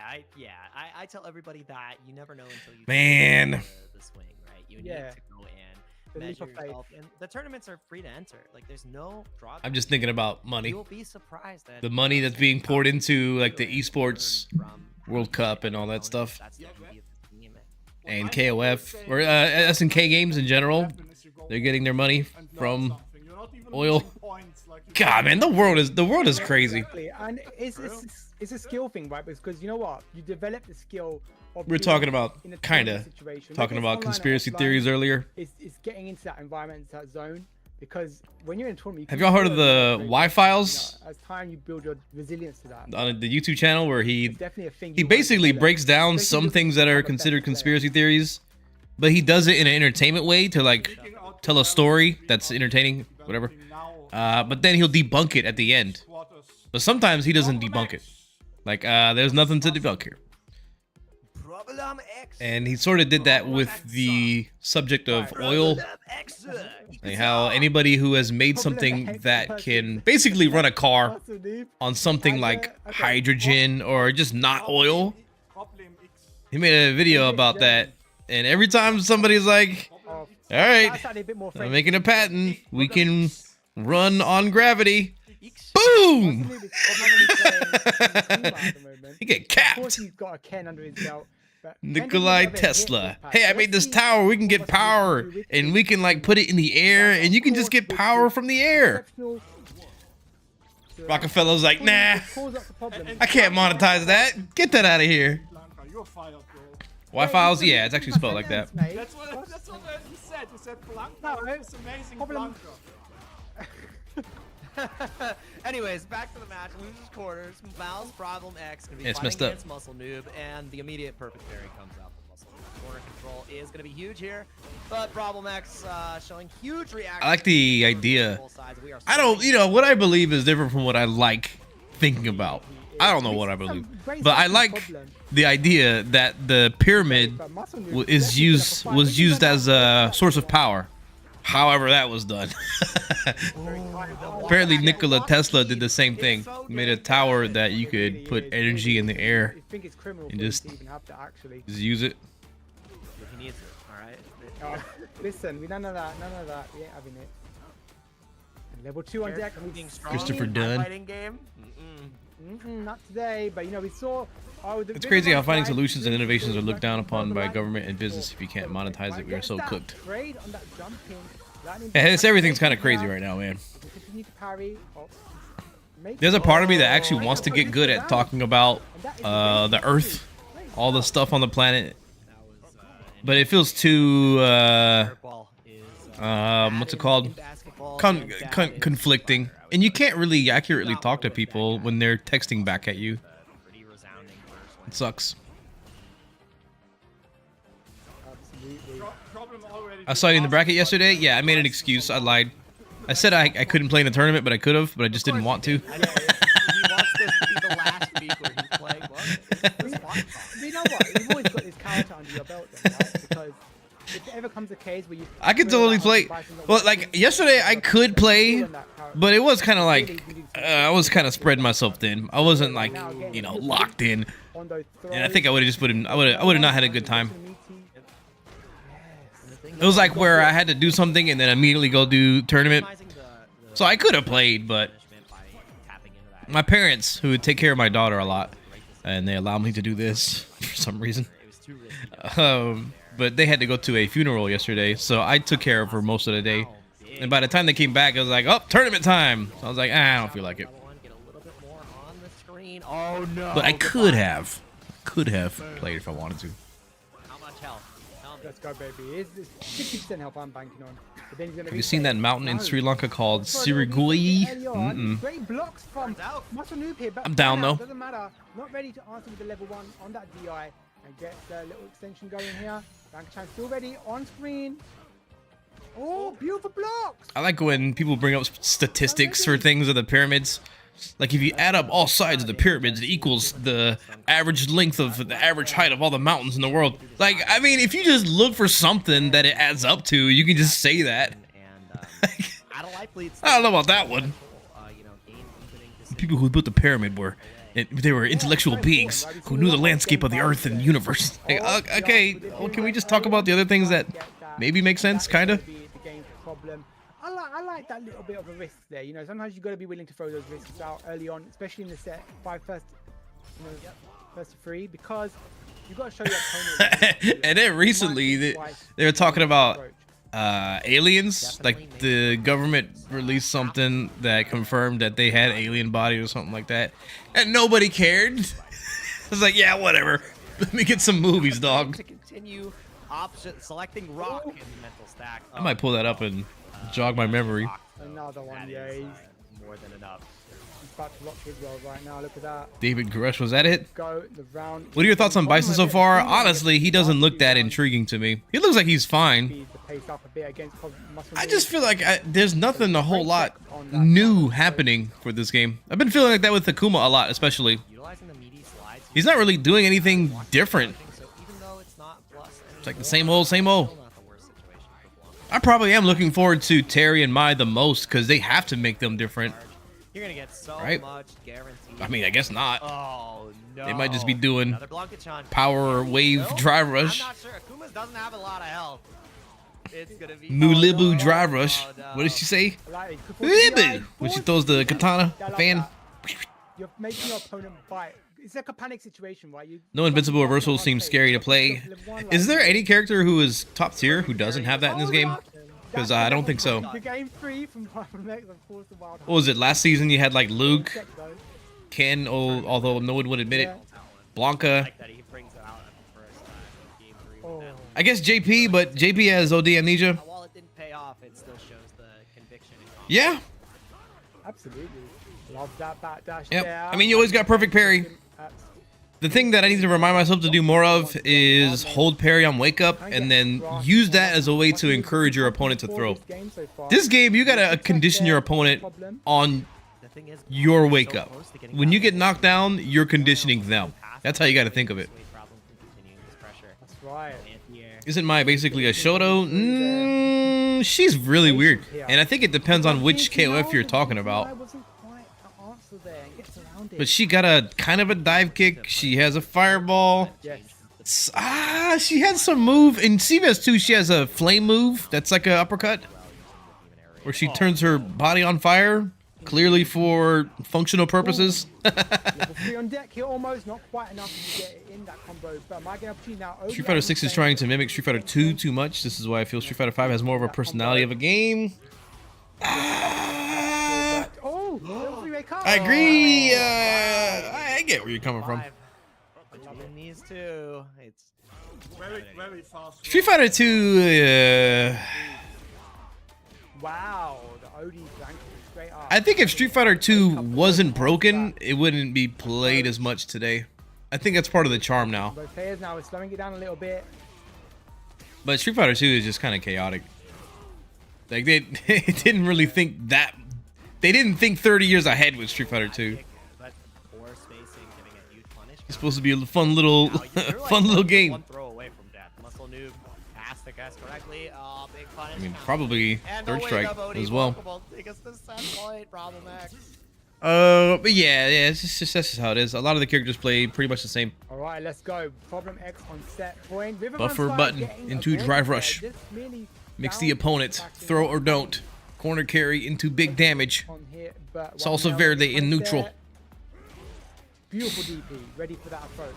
I tell everybody that you never know until you Man. the swing, right? You need to go and measure yourself, and the tournaments are free to enter. Like, there's no drawback. I'm just thinking about money. You'll be surprised at The money that's being poured into like the esports World Cup and all that stuff, and KOF or SNK games in general. They're getting their money from oil. God, man, the world is crazy. Exactly. And it's a skill thing, right? Because you know what, you develop the skill. We're talking about talking about conspiracy theories earlier. It's getting into that environment, that zone. Because when you're in a tournament, have y'all heard of the Y-Files? As time you build your resilience to that. On the YouTube channel where he basically breaks down some things that are considered conspiracy theories, but he does it in an entertainment way to like tell a story that's entertaining, whatever. But then he'll debunk it at the end. But sometimes he doesn't debunk it. Like there's nothing to debunk here. And he sort of did that with the subject of oil. Like how anybody who has made something that can basically run a car on something like hydrogen or just not oil. He made a video about that. And every time somebody's like, all right, I'm making a patent. We can run on gravity. Boom! He get capped. Of course, he's got a Ken under his belt. Nikolai Tesla. Hey, I made this tower. We can get power, and we can like put it in the air, and you can just get power from the air. Rockefeller's like, nah, I can't monetize that. Get that out of here. Y-Files, yeah, it's actually spelled like that. That's what he said. He said Blanca. It's amazing, Blanca. Anyways, back to the match. Losers quarters. Mouse Problem X gonna be it's fighting messed up. against Muscle Noob, and the immediate perfect parry comes out from Muscle Noob. Corner control is gonna be huge here, but Problem X showing huge reaction. I like the idea. I don't, what I believe is different from what I like thinking about. I don't know what I believe, but I like the idea that the pyramid was used as a source of power. However that was done. Apparently Nikola Tesla did the same thing. Made a tower that you could put energy in the air and just use it. He needs it, alright? Listen, we none of that. We ain't having it. And level 2 on deck. Christopher Dunn. Not today, but we saw. It's crazy how finding solutions and innovations are looked down upon by government and business. If you can't monetize it, we are so cooked. Yeah, everything's kind of crazy right now, man. There's a part of me that actually wants to get good at talking about the Earth, all the stuff on the planet, but it feels too what's it called? Conflicting, and you can't really accurately talk to people when they're texting back at you. It sucks. I saw you in the bracket yesterday. Yeah, I made an excuse. I lied. I said I couldn't play in the tournament, but I could have, but I just didn't want to. He wants this to be the last week where he's playing. You know what? You've always got this character under your belt, then, right? Because if there ever comes a case where you... I could totally play. Well, like, yesterday I could play, but it was kind of like... I was kind of spreading myself thin. I wasn't, like, locked in. And I think I would have just put him... I would have not had a good time. It was like where I had to do something and then immediately go do tournament. So I could have played, but my parents, who would take care of my daughter a lot, and they allow me to do this for some reason. But they had to go to a funeral yesterday, so I took care of her most of the day. And by the time they came back, it was like, oh, tournament time. So I was like, I don't feel like it. Oh no! But I could have played if I wanted to. How much health? Let's go, baby. It's 60% health I'm banking on. But then he's gonna Have you seen that mountain in Sri Lanka called Sirigui? Great blocks from Muscle Noob here. But I'm down though. Doesn't matter. Not ready to answer with the level 1 on that DI and get the little extension going here. Rankchan still ready on screen. Oh, beautiful blocks! I like when people bring up statistics for things of the pyramids. Like if you add up all sides of the pyramids, it equals the average length of the average height of all the mountains in the world. Like, I mean, if you just look for something that it adds up to, you can just say that. I don't know about that one. People who built the pyramid were they were intellectual beings who knew the landscape of the earth and universe. Like, okay, well, can we just talk about the other things that maybe make sense, kind of? I like that little bit of a risk there. You know, sometimes you've got to be willing to throw those risks out early on, especially in the set 5 first to 3, because you've got to show your opponent. And then recently, they were talking about aliens. Like the government released something that confirmed that they had alien body or something like that, and nobody cared. I was like, yeah, whatever. Let me get some movies, dog. To continue selecting rock in the mental stack. I might pull that up and jog my memory. Another one, yeah. He's more than enough. He's about to lock his world right now. Look at that. David Koresh, was that it? Go the round. What are your thoughts on Bison so far? Honestly, he doesn't look that intriguing to me. He looks like he's fine. I just feel like there's nothing a whole lot new happening for this game. I've been feeling like that with Akuma a lot, especially. He's not really doing anything different. It's like the same old, same old. I probably am looking forward to Terry and Mai the most because they have to make them different. You're gonna get so much guaranteed. I mean, I guess not. Oh no! They might just be doing power wave drive rush. I'm not sure. Akuma's doesn't have a lot of health. It's gonna be Mulibu drive rush. What did she say? Mulibu. When she throws the katana fan. You're making your opponent bite. It's like a panic situation, right? No invincible reversals seems scary to play. Is there any character who is top tier who doesn't have that in this game? Because I don't think so. What was it? Last season you had like Luke, Ken, although no one would admit it, Blanca. I guess JP, but JP has OD amnesia. While it didn't pay off, it still shows the conviction. Yeah. Absolutely. Love that backdash. Yep. I mean, you always got perfect parry. The thing that I need to remind myself to do more of is hold parry on wake up and then use that as a way to encourage your opponent to throw. This game, you gotta condition your opponent on your wake up. When you get knocked down, you're conditioning them. That's how you gotta think of it. That's right. Isn't Mai basically a Shoto? She's really weird. And I think it depends on which KOF you're talking about. But she got a kind of a dive kick. She has a fireball. She had some move. In CVS 2, she has a flame move. That's like an uppercut. Where she turns her body on fire. Clearly for functional purposes. Level 3 on deck here almost. Not quite enough to get in that combo. But might get opportunity now. Street Fighter 6 is trying to mimic Street Fighter 2 too much. This is why I feel Street Fighter 5 has more of a personality of a game. I agree. I get where you're coming from. These two, it's very fast. Street Fighter 2. Wow, the OD flank straight up. I think if Street Fighter 2 wasn't broken, it wouldn't be played as much today. I think that's part of the charm now. Both players now are slowing it down a little bit. But Street Fighter 2 is just kind of chaotic. Like they didn't really think that. They didn't think 30 years ahead with Street Fighter 2. It's supposed to be a fun little, game. One throw away from death. Muscle Noob passed the guys correctly. Big punish. I mean, probably third strike as well. But yeah, it's just that's just how it is. A lot of the characters play pretty much the same. All right, let's go. Problem X on set point. Buffer button into drive rush. Mix the opponent. Throw or don't. Corner carry into big damage. Salsa verde in neutral. Beautiful DP, ready for that approach.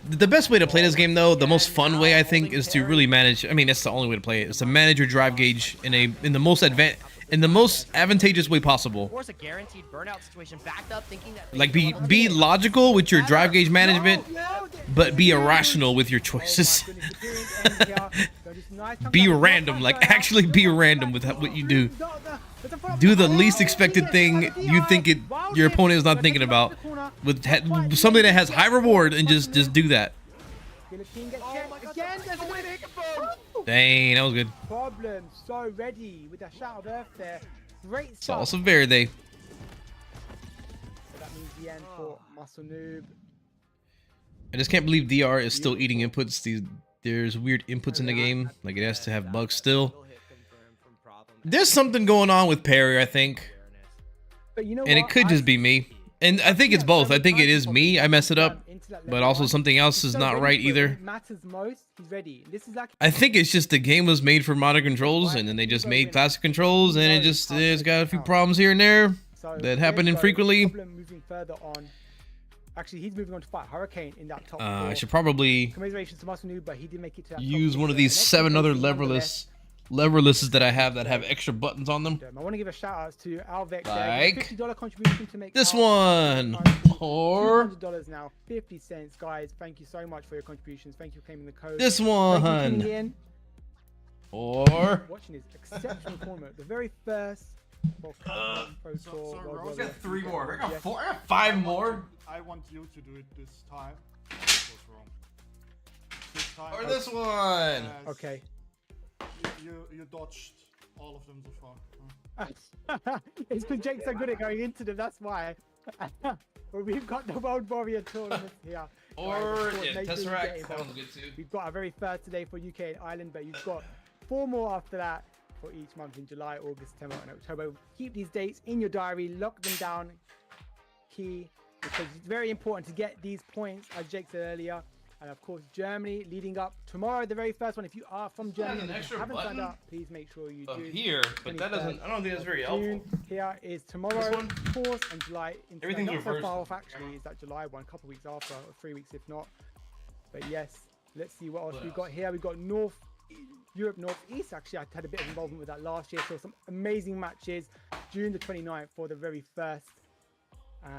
The best way to play this game, though, the most fun way, I think, is to really manage. I mean, that's the only way to play it. Is to manage your drive gauge in the most advantageous way possible. Force a guaranteed burnout situation backed up, thinking that like be logical with your drive gauge management, but be irrational with your choices. Be random, like actually be random with what you do. Do the least expected thing you think your opponent is not thinking about, with something that has high reward, and just do that. Dang, that was good. Problem, so ready with that shout of earth there. Great stuff. Salsa Verde. So that means the end for Muscle Noob. I just can't believe DR is still eating inputs. There's weird inputs in the game, like it has to have bugs still. There's something going on with parry, I think. But you know and what? It could just be me. And I think it's both. I think it is me. I mess it up. But also something else is not right either. I think it's just the game was made for modern controls, and then they just made classic controls, and it's got a few problems here and there that happen infrequently. Actually, he's moving on to fight Hurricane in that top I should probably Congratulations to Muscle Noob, but he did make it to that use one of these 7 other leverlesses that I have that have extra buttons on them. I want to give a shout out to Alvec. Like $50 contribution to make this one. Or $200 now, 50 cents, guys. Thank you so much for your contributions. Thank you for claiming the code. This one. Or watching his exceptional tournament, the very first. I got 3 more. I got 4. I got 5 more. I want you to do it this time. That was wrong. This time. Or this one. Okay. You dodged all of them so far. It's because Jake's so good at going into them. That's why. But we've got the World Warrior tournament here. Or Tesseract. That one's good too. We've got our very first today for UK and Ireland, but you've got 4 more after that for each month in July, August, September, and October. Keep these dates in your diary. Lock them down. Key, because it's very important to get these points, as Jake said earlier. And of course, Germany leading up tomorrow, the very first one. If you are from Germany and haven't signed up, please make sure you do. Here, but that doesn't. I don't think that's very helpful. Here is tomorrow, 4th, and July. Everything's not reversed. so far off actually. Is that July one? A couple of weeks after, or 3 weeks if not. But yes, let's see what else we've got here. We've got Europe Northeast. Actually, I had a bit of involvement with that last year. So some amazing matches. June the 29th for the very first,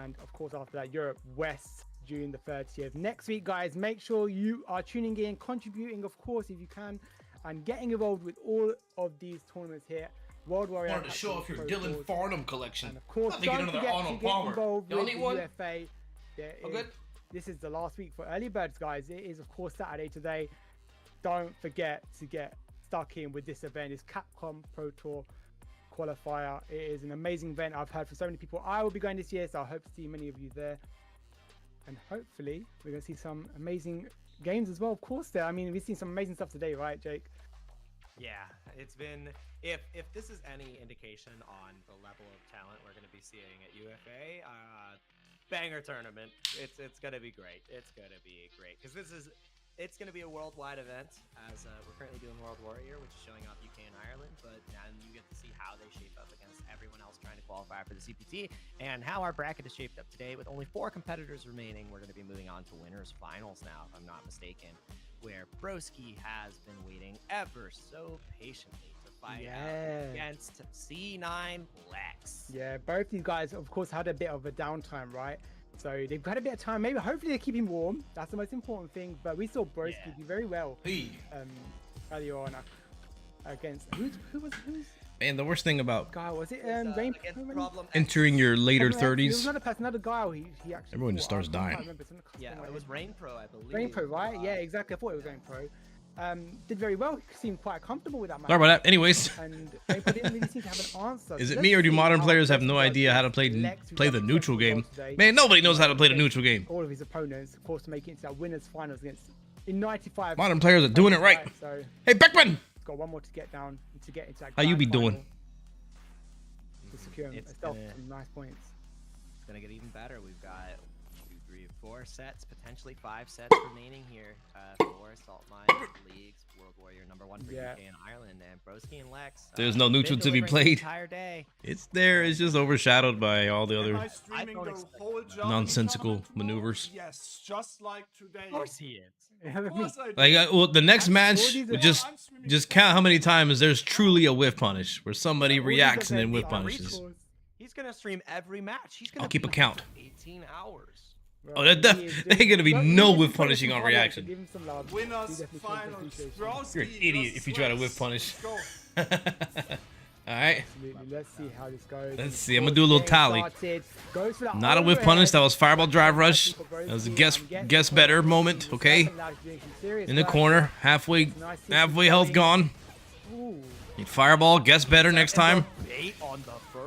and of course after that, Europe West. June the 30th. Next week, guys, make sure you are tuning in, contributing, of course, if you can, and getting involved with all of these tournaments here. World Warrior. Wanted to show off your Dylan Farnham collection. And of course, don't forget to get involved with the UFA. This is the last week for early birds, guys. It is, of course, Saturday today. Don't forget to get stuck in with this event. It's Capcom Pro Tour qualifier. It is an amazing event. I've heard from so many people. I will be going this year, so I hope to see many of you there. And hopefully we're going to see some amazing games as well, of course. I mean, we've seen some amazing stuff today, right, Jake? Yeah, it's been, if this is any indication on the level of talent we're going to be seeing at UFA, banger tournament. It's going to be great. It's going to be great because it's going to be a worldwide event, as we're currently doing World Warrior, which is showing off UK and Ireland, but now you get to see how they shape up against everyone else trying to qualify for the CPT, and how our bracket is shaped up today with only 4 competitors remaining. We're going to be moving on to winners finals now, if I'm not mistaken, where Broski has been waiting ever so patiently to fight out against C9 Lex. Yeah, both these guys, of course, had a bit of a downtime, right? So they've got a bit of time. Maybe, hopefully, they keep him warm. That's the most important thing. But we saw Broski do very well earlier on against who's Man, the worst thing about guy was it entering your later 30s. There was another guy. He actually everyone just starts dying. Yeah, it was Rain Pro, I believe. Rain Pro, right? Yeah, exactly. I thought it was Rain Pro. Did very well. He seemed quite comfortable with that match. Sorry about that. Anyways. And Rain Pro didn't really seem to have an answer. Is it me or do modern players have no idea how to play the neutral game? Man, nobody knows how to play the neutral game. All of his opponents, of course, to make it into that winners finals against in 95. Modern players are doing it right. So, hey, Beckman! Got one more to get down to get into that. How you be doing? To secure himself some nice points. It's gonna get even better. We've got 2, 3, 4 sets, potentially 5 sets remaining here for Salt Mine League's World Warrior #1 for UK and Ireland, and Broski and Lex. There's no neutral to be played. It's there. It's just overshadowed by all the other nonsensical maneuvers. Yes, just like today. Of course he is. Like, well, the next match, just count how many times there's truly a whiff punish where somebody reacts and then whiff punishes. He's gonna stream every match. He's gonna I'll keep a count. 18 hours. Oh, there ain't gonna be no whiff punishing on reaction. Winners, finals. You're an idiot if you try to whiff punish. Alright. Let's see how this goes. Let's see. I'm gonna do a little tally. Not a whiff punish. That was fireball drive rush. That was a guess better moment. Okay. In the corner, halfway health gone. Need fireball. Guess better next time.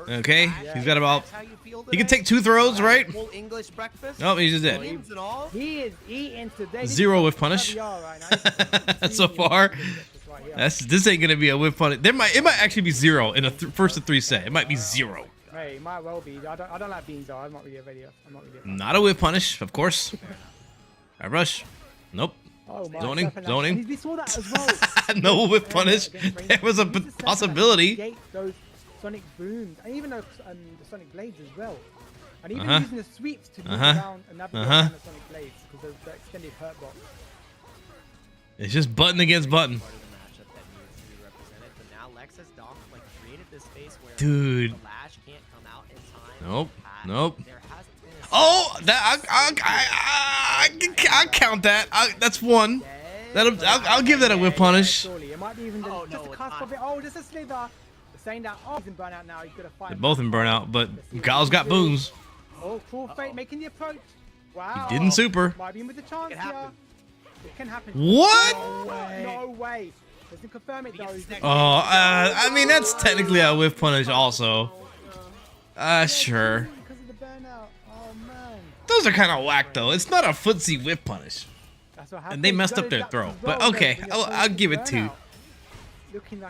Okay. He's got about. He can take 2 throws, right? Oh, he's just dead. He is eating today. 0 whiff punish. So far. This ain't gonna be a whiff punish. It might actually be 0 in a first of 3 set. It might be 0. Hey, it might well be. I don't like beans though. I'm not really a video. Not a whiff punish, of course. I rush. Nope. Oh, Zoning. We saw that as well. No whiff punish. There was a possibility. Those sonic booms, and even the sonic blades as well. And even using the sweeps to move around and navigate around the sonic blades because of the extended hurt box. It's just button against button. Dude. Nope. Oh, that I'll count that. That's 1. I'll give that a whiff punish. It might be even just a cusp of it. Oh, just a slither. Saying that, he's in burnout now. He's gonna fight. They're both in burnout, but Gal's got booms. Oh, Cruel Fate making the approach. Wow. He didn't super. Might be with the chance here. It can happen. What? No way. Doesn't confirm it though. Oh, I mean that's technically a whiff punish also. Sure. Because of the burnout. Oh man. Those are kind of whack though. It's not a footsie whiff punish. That's what happened. And they messed up their throw. But okay, I'll give it 2.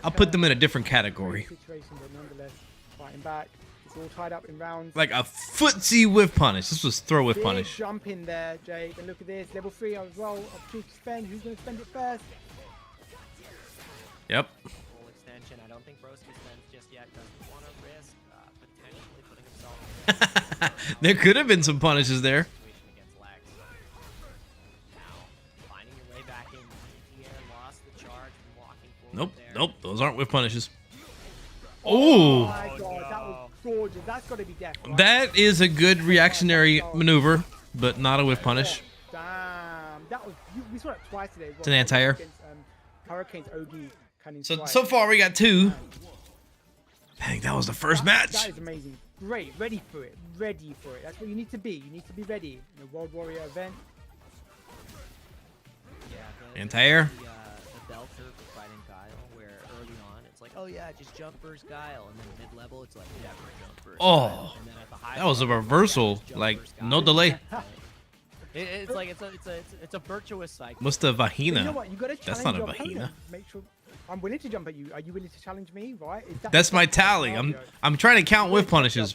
I'll put them in a different category. Situation, but nonetheless, fighting back. It's all tied up in rounds. Like a footsie whiff punish. This was throw whiff punish. Jump in there, Jake. And look at this. Level 3 as well. Opportunity to spend. Who's going to spend it first? Yep. Full extension. I don't think Broski spends just yet. Doesn't want to risk potentially putting himself. There could have been some punishes there. Nope, those aren't whiff punishes. Oh my god, that was gorgeous. That's got to be death. Right? That is a good reactionary maneuver, but not a whiff punish. Damn, that was. We saw that twice today. It's an anti-air. Hurricane's OG. So far we got 2. Dang, that was the first match. That is amazing. Great, ready for it. That's what you need to be. You need to be ready in a World Warrior event. Yeah. Anti-air. The Belter fighting Guile, where early on it's like, oh yeah, just jump first Guile, and then mid-level it's like, never jump first. Oh, that was a reversal. Like no delay. It's like it's a virtuous cycle. What's the vagina? You know what? You gotta That's not a vagina. Make sure. I'm willing to jump at you. Are you willing to challenge me? Right? That's my tally. I'm trying to count whiff punishes,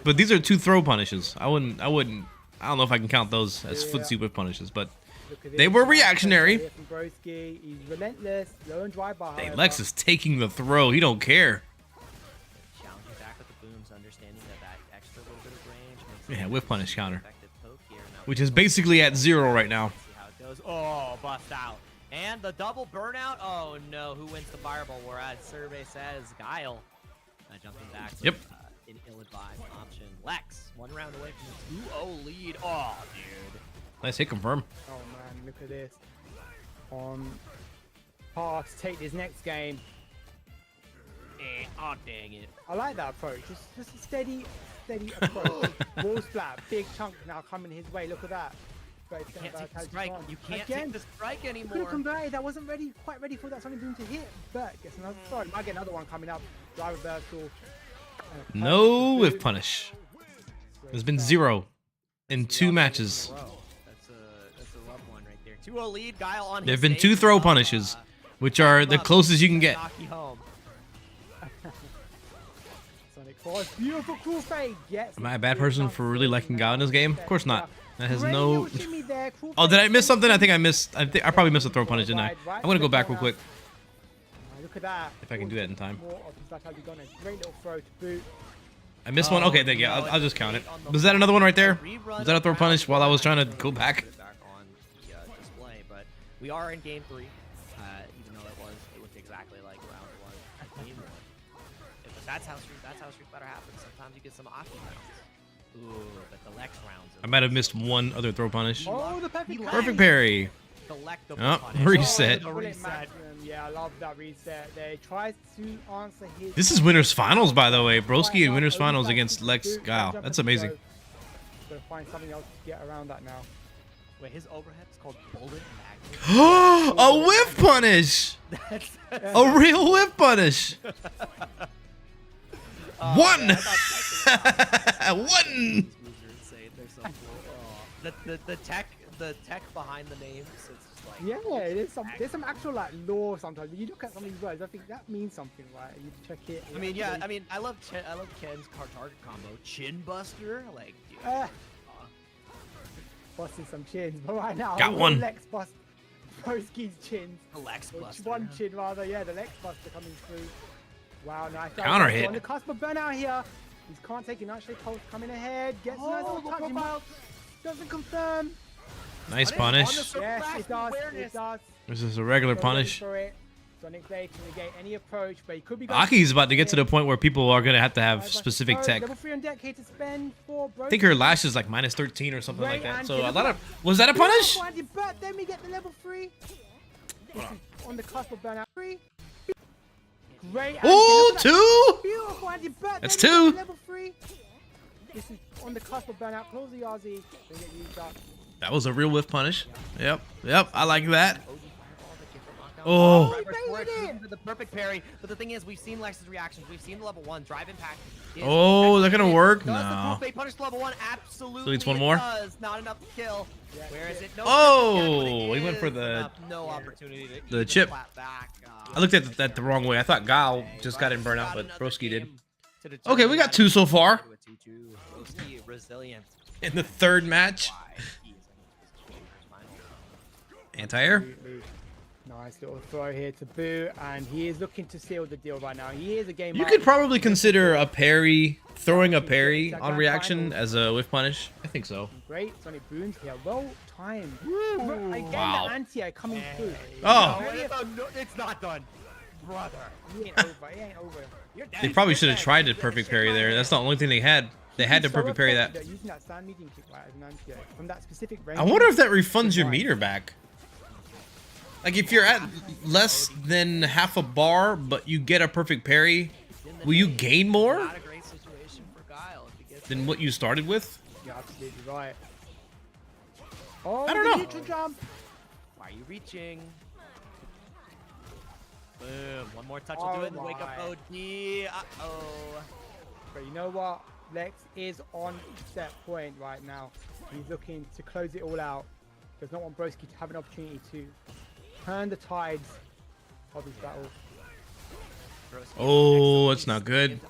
but these are 2 throw punishes. I don't know if I can count those as footsie whiff punishes, but they were reactionary. He's relentless, low and dry bar. Hey, Lex is taking the throw. He don't care. Challenging back with the booms, understanding that extra little bit of range. Yeah, whiff punish counter, which is basically at 0 right now. See how it goes. Oh, bust out. And the double burnout. Oh no, who wins the fireball? Whereas survey says Guile. Jumping back. Yep. An ill-advised option. Lex, 1 round away from the 2-0 lead. Oh, dude. Nice hit confirm. Oh man, look at this. On path to take this next game. Oh dang it. I like that approach. Just a steady approach. Wall splat, big chunk now coming his way. Look at that. You can't take the strike. You can't take the strike anymore. Could have converted. That wasn't quite ready for that Sonic Boom to hit. But gets another throw. Might get another one coming up. Dry reversal. No whiff punish. There's been 0 in 2 matches. That's a rough one right there. 2-0 lead. Guile on his There have been 2 throw punishes, which are the closest you can get. Sonic Force, beautiful cool fade. Yes. Am I a bad person for really liking Guile in this game? Of course not. That has no. Oh, did I miss something? I think I missed. I probably missed a throw punish, didn't I? I'm gonna go back real quick. Look at that. If I can do that in time. Great little throw to boot. I missed one. Okay, thank you. I'll just count it. Was that another one right there? Was that a throw punish while I was trying to go back? But we are in game 3, even though it looked exactly like round 1 at game 1. That's how Street Fighter happens. Sometimes you get some Aki rounds. Ooh, but the Lex rounds. I might have missed one other throw punish. Oh, the perfect parry. Oh, reset. Yeah, I love that reset. They tried to answer his. This is winners finals, by the way. Broski in winners finals against Lex Guile. That's amazing. Gotta find something else to get around that now. Wait, his overhead is called bullet magnet. A whiff punish. A real whiff punish. One. One. The tech behind the names. It's just like, yeah, there's some actual like lore sometimes. When you look at some of these words, I think that means something, right? You check it. I mean, yeah. I mean, I love Ken's car target combo, Chin Buster. Like, busting some chins, but right now got one. Lex bust Broski's chins. The Lex Buster. One chin rather. Yeah, the Lex Buster coming through. Wow, nice. Counter hit. On the cusp of burnout here. He can't take it. Actually, Cole's coming ahead. Gets a nice little touch him out. Doesn't confirm. Nice punish. Yes, it does. It does. This is a regular punish. Sonic Blade can negate any approach, but he could be. Aki's about to get to the point where people are gonna have to have specific tech. Level 3 on deck here to spend for I think her lash is like -13 or something like that. So a lot of. Was that a punish? But then we get the level 3. On the cusp of burnout 3. Great. Oh, 2. Beautiful anti-burst. That's 2. Level 3. This is on the cusp of burnout. Close the RZ. They get used up. That was a real whiff punish. Yep. I like that. Oh. The perfect parry. But the thing is, we've seen Lex's reactions. We've seen the level 1 drive impact. Oh, they're gonna work. Does no. the punish level 1 absolutely? So it's one more. Does. Not enough to kill. Where is it? No. Oh, he went for the. No opportunity to the chip. Back. I looked at that the wrong way. I thought Guile just got in burnout, but Broski did. Okay, we got 2 so far. In the third match. Anti-air. Nice little throw here to Boo, and he is looking to seal the deal right now. He is a game. You could probably consider a parry, throwing a parry on reaction as a whiff punish. I think so. Great Sonic booms here. Well timed. Again, wow. The anti-air coming through. Oh. No, it's not done. Brother. He ain't over. He ain't over. They probably should have tried the perfect parry there. That's the only thing they had. They had to perfect parry that. Using that stand medium kick right as an anti-air from that specific range. I wonder if that refunds your meter back. Like if you're at less than half a bar, but you get a perfect parry, will you gain more than what you started with? You're absolutely right. Oh, I don't know. Neutral jump. Why are you reaching? Boom. One more touch will do it and wake up OD. Uh-oh. But you know what? Lex is on set point right now. He's looking to close it all out. Does not want Broski to have an opportunity to turn the tides of this battle. Oh, it's not good.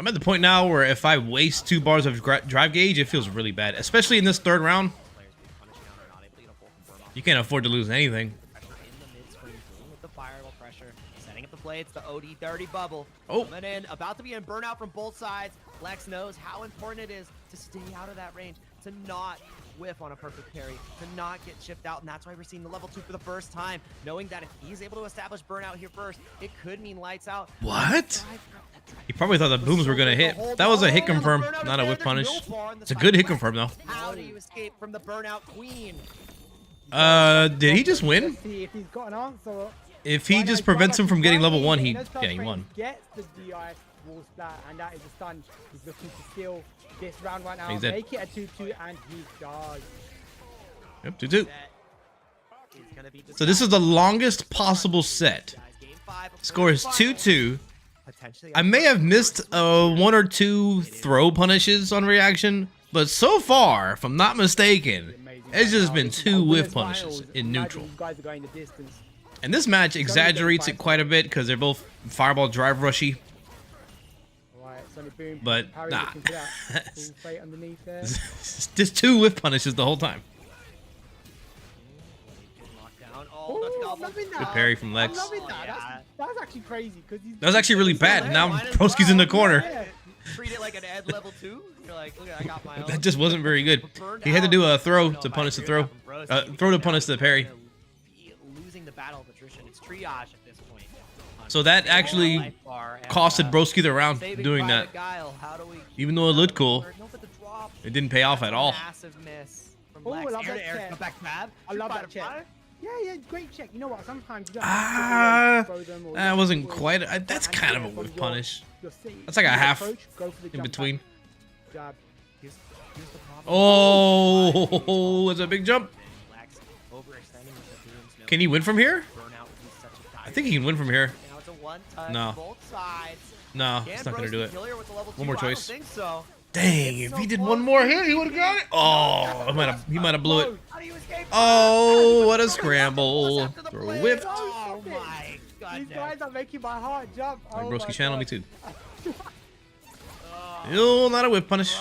I'm at the point now where if I waste 2 bars of drive gauge, it feels really bad, especially in this third round. You can't afford to lose anything. Setting up the blades, the OD 30 bubble. Oh. Coming in, about to be in burnout from both sides. Lex knows how important it is to stay out of that range, to not whiff on a perfect parry, to not get chipped out, and that's why we're seeing the level 2 for the first time, knowing that if he's able to establish burnout here first, it could mean lights out. What? He probably thought the booms were gonna hit. That was a hit confirm, not a whiff punish. It's a good hit confirm though. How do you escape from the burnout queen? Did he just win? Let's see if he's got an answer. If he just prevents him from getting level 1, he won. Gets the DI wall splat, and that is a stun. He's looking to steal this round right now. He's dead. Make it a 2-2, and he does. Yep, 2-2. So this is the longest possible set. Score is 2-2. I may have missed 1 or 2 throw punishes on reaction, but so far, if I'm not mistaken, it's just been 2 whiff punishes in neutral. And this match exaggerates it quite a bit because they're both fireball drive rushy. But nah. Underneath there. Just 2 whiff punishes the whole time. Good parry from Lex. I'm loving that. That's actually crazy. That was actually really bad. Now Broski's in the corner. Yeah. Treat it like an ed level 2. You're like, look, I got my own. That just wasn't very good. He had to do a throw to punish the throw. Throw to punish the parry. Losing the battle of attrition. It's triage at this point. So that actually costed Broski the round doing that. Even though it looked cool, it didn't pay off at all. Massive miss from Lex. Lex. I love that check. Yeah, great check. You know what? Sometimes you don't that wasn't quite. That's kind of a whiff punish. That's like a half in between. Oh, it's a big jump. Can he win from here? I think he can win from here. No. No, it's not gonna do it. One more choice. Dang, if he did one more hit, he would have got it. Oh, he might have blew it. Oh, what a scramble. Throw a whiff. Oh my god. These guys are making my heart jump. Like Broski channel, me too. Still not a whip punish.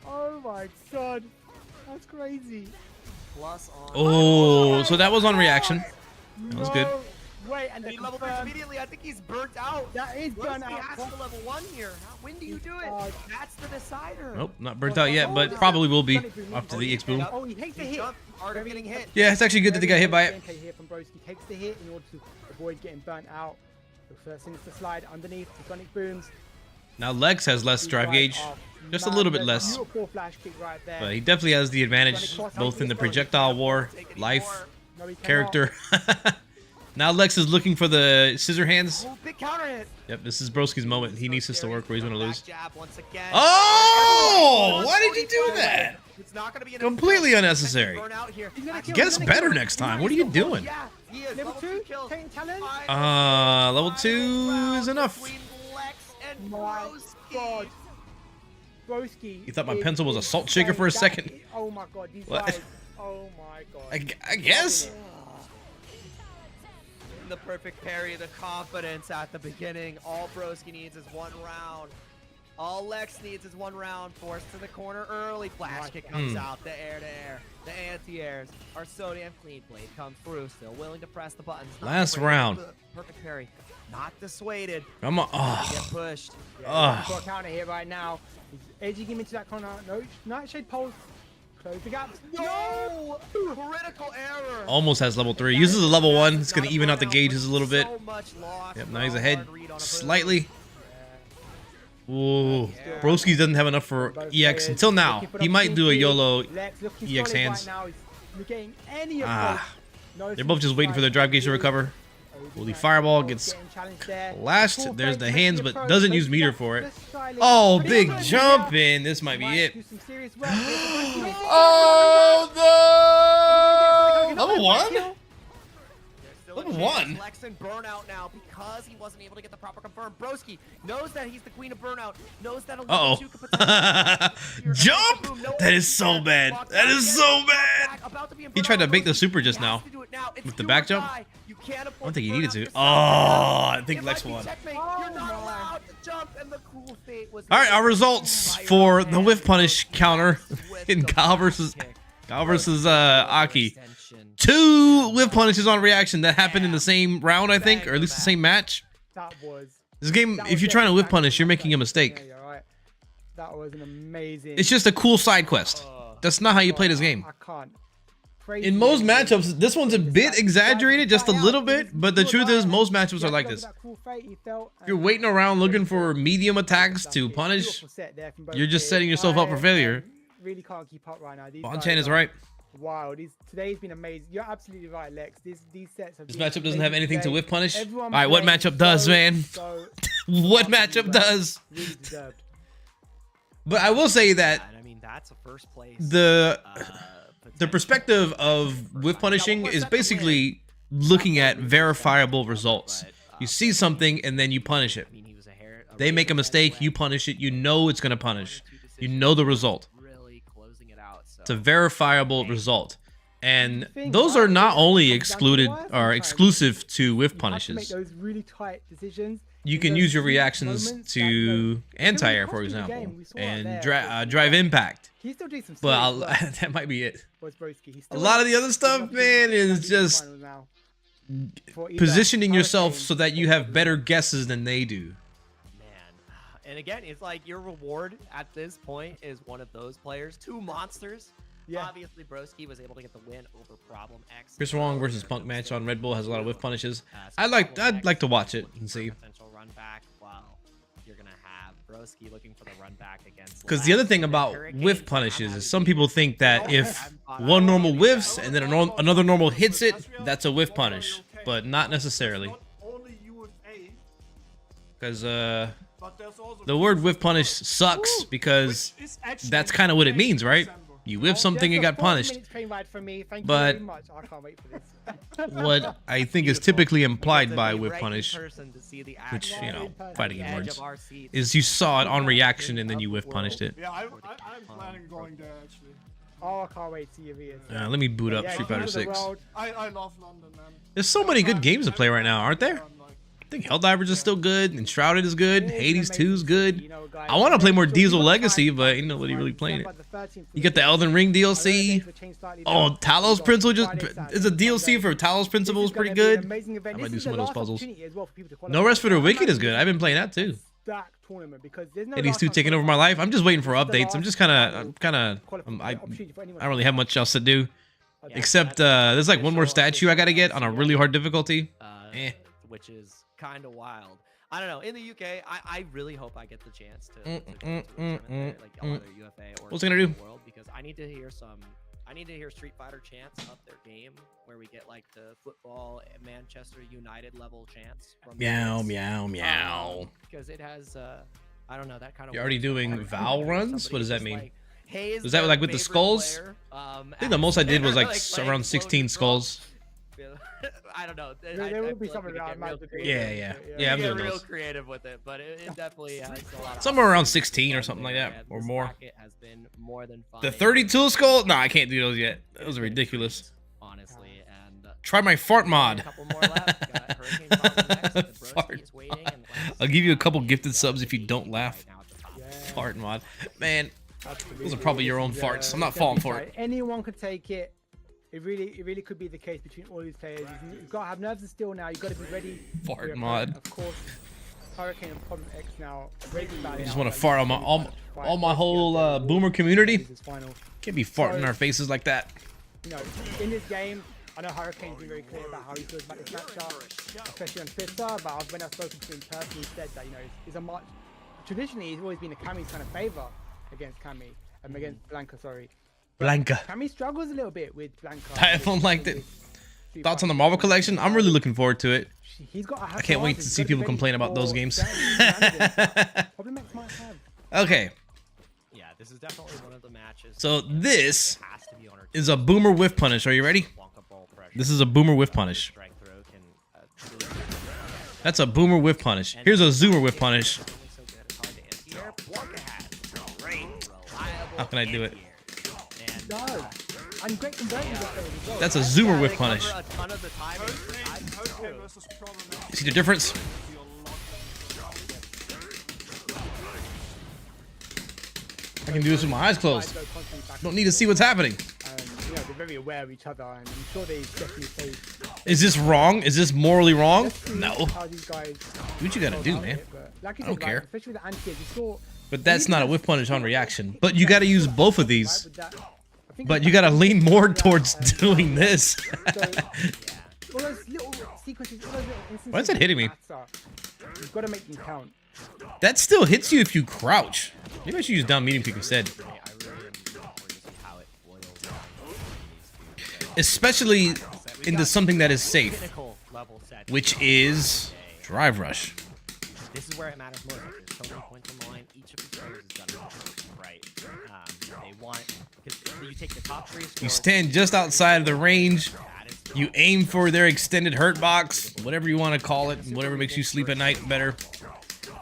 Oh my god. That's crazy. Oh, so that was on reaction. That was good. Wait, and he leveled immediately. I think he's burnt out. That is burnt out. He has to level 1 here. When do you do it? That's the decider. Nope, not burnt out yet, but probably will be after the EX boom. Oh, he takes the hit. Getting hit. Yeah, it's actually good that they got hit by it. Here from Broski takes the hit in order to avoid getting burnt out. The first thing is to slide underneath the sonic booms. Now Lex has less drive gauge, just a little bit less. But he definitely has the advantage, both in the projectile war, life, character. Now Lex is looking for the scissor hands. Big counter hit. Yep, this is Broski's moment. He needs this to work or he's going to lose. Oh! Why did you do that? It's not going to be completely unnecessary. Gets better next time. What are you doing? Level 2? Level 2 is enough. My god. Broski. You thought my pencil was a salt shaker for a second? Oh my god, these what? guys. Oh my god. I guess. The perfect parry, the confidence at the beginning. All Broski needs is 1 round. All Lex needs is 1 round. Forced to the corner early. Flash kick comes out. The air to air. The anti-airs are so damn clean. Blade comes through. Still willing to press the buttons. Last round. Perfect parry. Not dissuaded. Come on. Get pushed. Yeah, got a counter here right now. He's edging him into that corner. No, Nightshade pulse. Close the gap. No! Critical error. Almost has level 3. Uses a level 1. It's going to even out the gauges a little bit. Yep, now he's ahead slightly. Ooh. Broski doesn't have enough for EX until now. He might do a YOLO EX hands. They're both just waiting for their drive gauge to recover. Holy Fireball gets clashed. There's the hands, but doesn't use meter for it. Oh, big jump in. This might be it. Oh, no! Level 1? Level 1? Lex and burnout now because he wasn't able to get the proper confirm. Broski knows that he's the queen of burnout. Knows that a level 2 could potentially jump! That is so bad. That is so bad. He tried to bait the super just now with the back jump. I don't think he needed to. Oh, I think Lex won. Alright, our results for the whiff punish counter in Gal versus Aki. 2 whiff punishes on reaction that happened in the same round, I think, or at least the same match. This game, if you're trying to whiff punish, you're making a mistake. That was an amazing. It's just a cool side quest. That's not how you play this game. I can't. In most matchups, this one's a bit exaggerated, just a little bit, but the truth is most matchups are like this. If you're waiting around looking for medium attacks to punish, you're just setting yourself up for failure. Really can't keep up right now. Bonchan is right. Wow, today's been amazing. You're absolutely right, Lex. These sets have This matchup doesn't have anything to whiff punish. All right, what matchup does, man? What matchup does? But I will say that I mean, that's a first place. The perspective of whiff punishing is basically looking at verifiable results. You see something and then you punish it. They make a mistake, you punish it. You know it's going to punish. You know the result. It's a verifiable result. And those are not only excluded or exclusive to whiff punishes. Make those really tight decisions. you can use your reactions to anti-air, for example, and drive impact. He's still doing some but that might be it. A lot of the other stuff, man, is just positioning yourself so that you have better guesses than they do. And again, it's like your reward at this point is one of those players. 2 monsters. Yeah. Obviously, Broski was able to get the win over Problem X. Chris Wong versus Punk match on Red Bull has a lot of whiff punishes. I'd like to watch it and see. Potential run back. Well, you're gonna have Broski looking for the run back against. Because the other thing about whiff punishes is some people think that if one normal whiffs and then another normal hits it, that's a whiff punish, but not necessarily. Because the word whiff punish sucks because that's kind of what it means, right? You whiff something and got punished. But what I think is typically implied by whiff punish, which, you know, fighting in words, is you saw it on reaction and then you whiff punished it. Yeah, I'm planning going there actually. Oh, I can't wait to see you. Let me boot up Street Fighter 6. I love London, man. There's so many good games to play right now, aren't there? I think Helldivers is still good, Enshrouded is good, Hades 2 is good. I want to play more Diesel Legacy, but ain't nobody really playing it. You get the Elden Ring DLC. Oh, Talos Principle is a DLC for Talos Principle is pretty good. I might do some of those puzzles. No Rest for the Wicked is good. I've been playing that too. Hades 2 taking over my life. I'm just waiting for updates. I'm just I don't really have much else to do, except there's like one more statue I gotta get on a really hard difficulty. Which is kind of wild. I don't know. In the UK, I really hope I get the chance to like either UFA or what's it gonna do? World, because I need to hear Street Fighter chants up their game, where we get like the football Manchester United level chants from meow meow meow. Because it has I don't know, that kind of. You're already doing Val runs? What does that mean? Like, hey, is that like with the skulls? I think the most I did was like around 16 skulls. I don't know. There will be something around. Yeah, I'm doing real those. creative with it, but it definitely has a lot of somewhere around 16 or something like that, or more. Has been more than fun. The 32 skull? No, I can't do those yet. Those are ridiculous. Honestly, and try my fart mod. A couple more left. Fart mod. I'll give you a couple gifted subs if you don't laugh. Fart mod, man. Those are probably your own farts. I'm not falling for it. Anyone could take it. It really could be the case between all these players. You've got to have nerves of steel now. You've got to be ready. Fart mod. Of course, Hurricane and Problem X now. I just want to fart on all my whole boomer community. Can't be farting in our faces like that. You know, in this game, I know Hurricane's been very clear about how he feels about this matchup, especially on Twitter. But when I've spoken to him personally, he said that, you know, it's a much. Traditionally, he's always been a Cammy's kind of favor against Cammy, against Blanca. Sorry. Blanca. Cammy struggles a little bit with Blanca. I don't like it. Thoughts on the Marvel collection? I'm really looking forward to it. I can't wait to see people complain about those games. Okay. Yeah, this is definitely one of the matches. So this is a boomer whiff punish. Are you ready? This is a boomer whiff punish. That's a boomer whiff punish. Here's a zoomer whiff punish. How can I do it? That's a zoomer whiff punish. See the difference? I can do this with my eyes closed. Don't need to see what's happening. You know, they're very aware of each other, and I'm sure they definitely play. Is this wrong? Is this morally wrong? No. Do what you gotta do, man. I don't care. But that's not a whiff punish on reaction. But you gotta use both of these. But you gotta lean more towards doing this. Why is that hitting me? You've got to make them count. That still hits you if you crouch. Maybe I should use down medium kick instead. Especially into something that is safe, which is drive rush. This is where it matters most. There's so many points on the line. Each of the players has done it right. They want. You take the top 3 scores. You stand just outside of the range. You aim for their extended hurt box, whatever you want to call it, whatever makes you sleep at night better.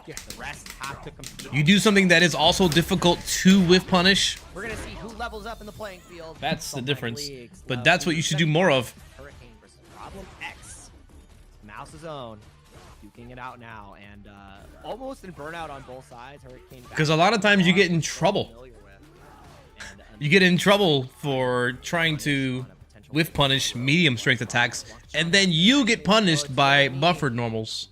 The rest have to compete. You do something that is also difficult to whiff punish. We're gonna see who levels up in the playing field. That's the difference. But that's what you should do more of. Hurricane versus Problem X. Mouse's own. duking it out now, and almost in burnout on both sides. Hurricane. Because a lot of times you get in trouble. You get in trouble for trying to whiff punish medium strength attacks, and then you get punished by buffered normals.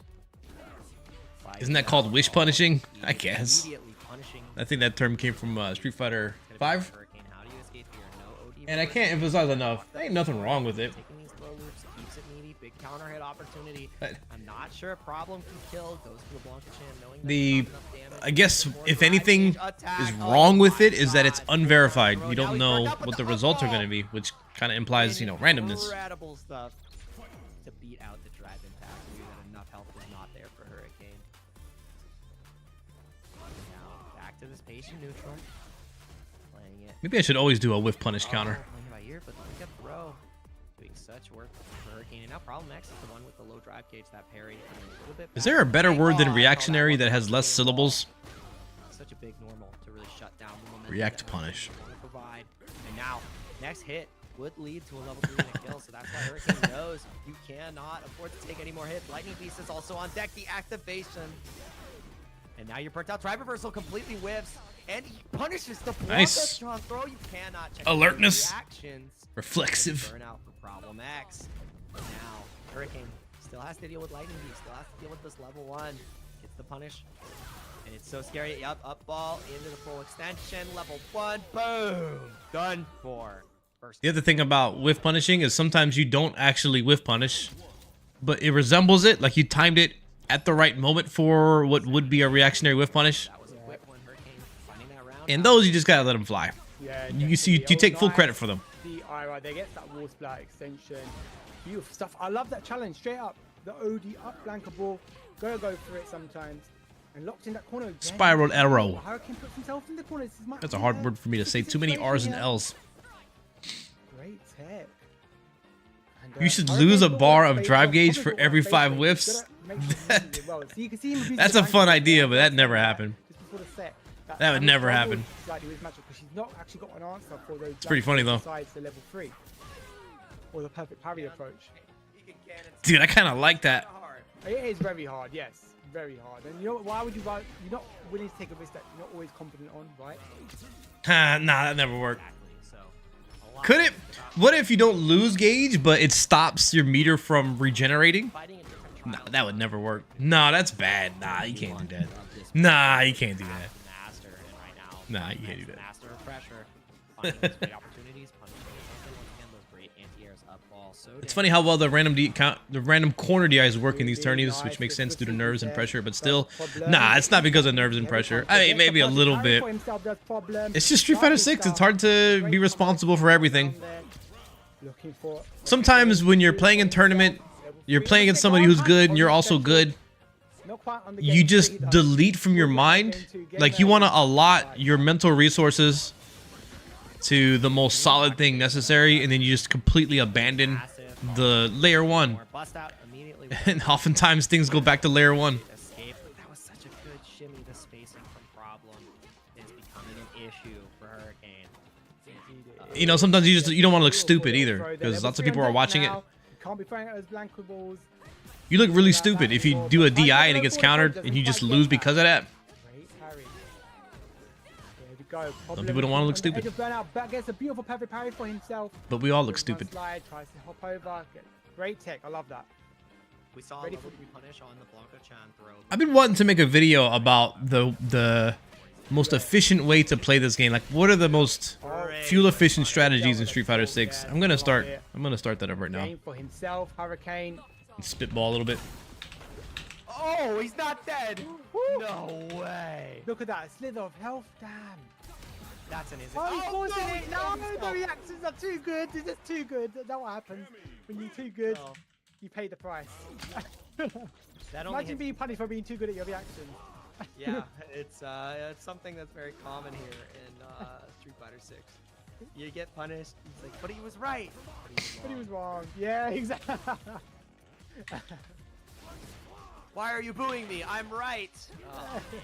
Isn't that called wish punishing? I guess. I think that term came from Street Fighter 5. And I can't emphasize enough, there ain't nothing wrong with it. Big counter hit opportunity. I'm not sure a problem can kill. Goes to the Blanca Chan, knowing I guess if anything is wrong with it is that it's unverified. You don't know what the results are going to be, which kind of implies, you know, randomness. Incredible stuff to beat out the Dragon Pass. We knew that enough health was not there for Hurricane. Now back to this patient neutral. Playing it. Maybe I should always do a whiff punish counter. By ear, but look at Bro doing such work for Hurricane. And now Problem X is the one with the low drive gauge, that parry. Is there a better word than reactionary that has less syllables? Such a big normal to really shut down the momentum. React punish. And now, next hit would lead to a level 3 and a kill, so that's why Hurricane knows you cannot afford to take any more hits. Lightning Beast is also on deck, the activation. And now you're burnt out. Drive reversal completely whiffs, and he punishes the nice throw. You cannot check alertness. Reactions. Reflexive. Burnout for Problem X. Now, Hurricane still has to deal with Lightning Beast, still has to deal with this level 1. Gets the punish. And it's so scary. Yup, up ball into the full extension. Level 1. Boom. Done for. The other thing about whiff punishing is sometimes you don't actually whiff punish, but it resembles it. Like you timed it at the right moment for what would be a reactionary whiff punish. And those you just gotta let them fly. Yeah, you take full credit for them. The IRI, they get that wall splat extension. Beautiful stuff. I love that challenge. Straight up. The OD up blanker ball. Go for it sometimes. And locked in that corner again. Spiral arrow. Hurricane puts himself in the corner. That's a hard word for me to say. Too many R's and L's. Great tech. And, you should lose a bar of drive gauge for every 5 whiffs. That's a fun idea, but that never happened. That would never happen. It's pretty funny though. Or the perfect parry approach. Dude, I kind of like that. It is very hard, yes. Very hard. And you know why would you you're not willing to take a risk that you're not always confident on, right? Nah, that never worked. Could it? What if you don't lose gauge, but it stops your meter from regenerating? Nah, that would never work. Nah, that's bad. Nah, you can't do that. Nah, you can't do that. Nah, you can't do that. It's funny how well the random corner DIs work in these tourneys, which makes sense due to nerves and pressure, but still, nah, it's not because of nerves and pressure. I mean, maybe a little bit. It's just Street Fighter 6. It's hard to be responsible for everything. Sometimes when you're playing in tournament, you're playing against somebody who's good and you're also good. You just delete from your mind. Like, you want to allot your mental resources to the most solid thing necessary, and then you just completely abandon the layer 1. And oftentimes things go back to layer 1. That was such a good shimmy. The spacing from Problem is becoming an issue for Hurricane. You know, sometimes you don't want to look stupid either, because lots of people are watching it. You look really stupid if you do a DI and it gets countered and you just lose because of that. Some people don't want to look stupid. But we all look stupid. Great tech. I love that. We saw level 3 punish on the Blanca Chan throw. I've been wanting to make a video about the most efficient way to play this game. Like, what are the most fuel efficient strategies in Street Fighter 6? I'm gonna start that up right now. For himself, Hurricane. Spitball a little bit. Oh, he's not dead. No way. Look at that slither of health. Damn. That's an easy. Oh, no, the reactions are too good. They're just too good. That's what happens when you're too good. You pay the price. Imagine being punished for being too good at your reactions. Yeah, it's something that's very common here in Street Fighter 6. You get punished. It's like, but he was right. But he was wrong. Yeah, exactly. Why are you booing me? I'm right. Oh, man.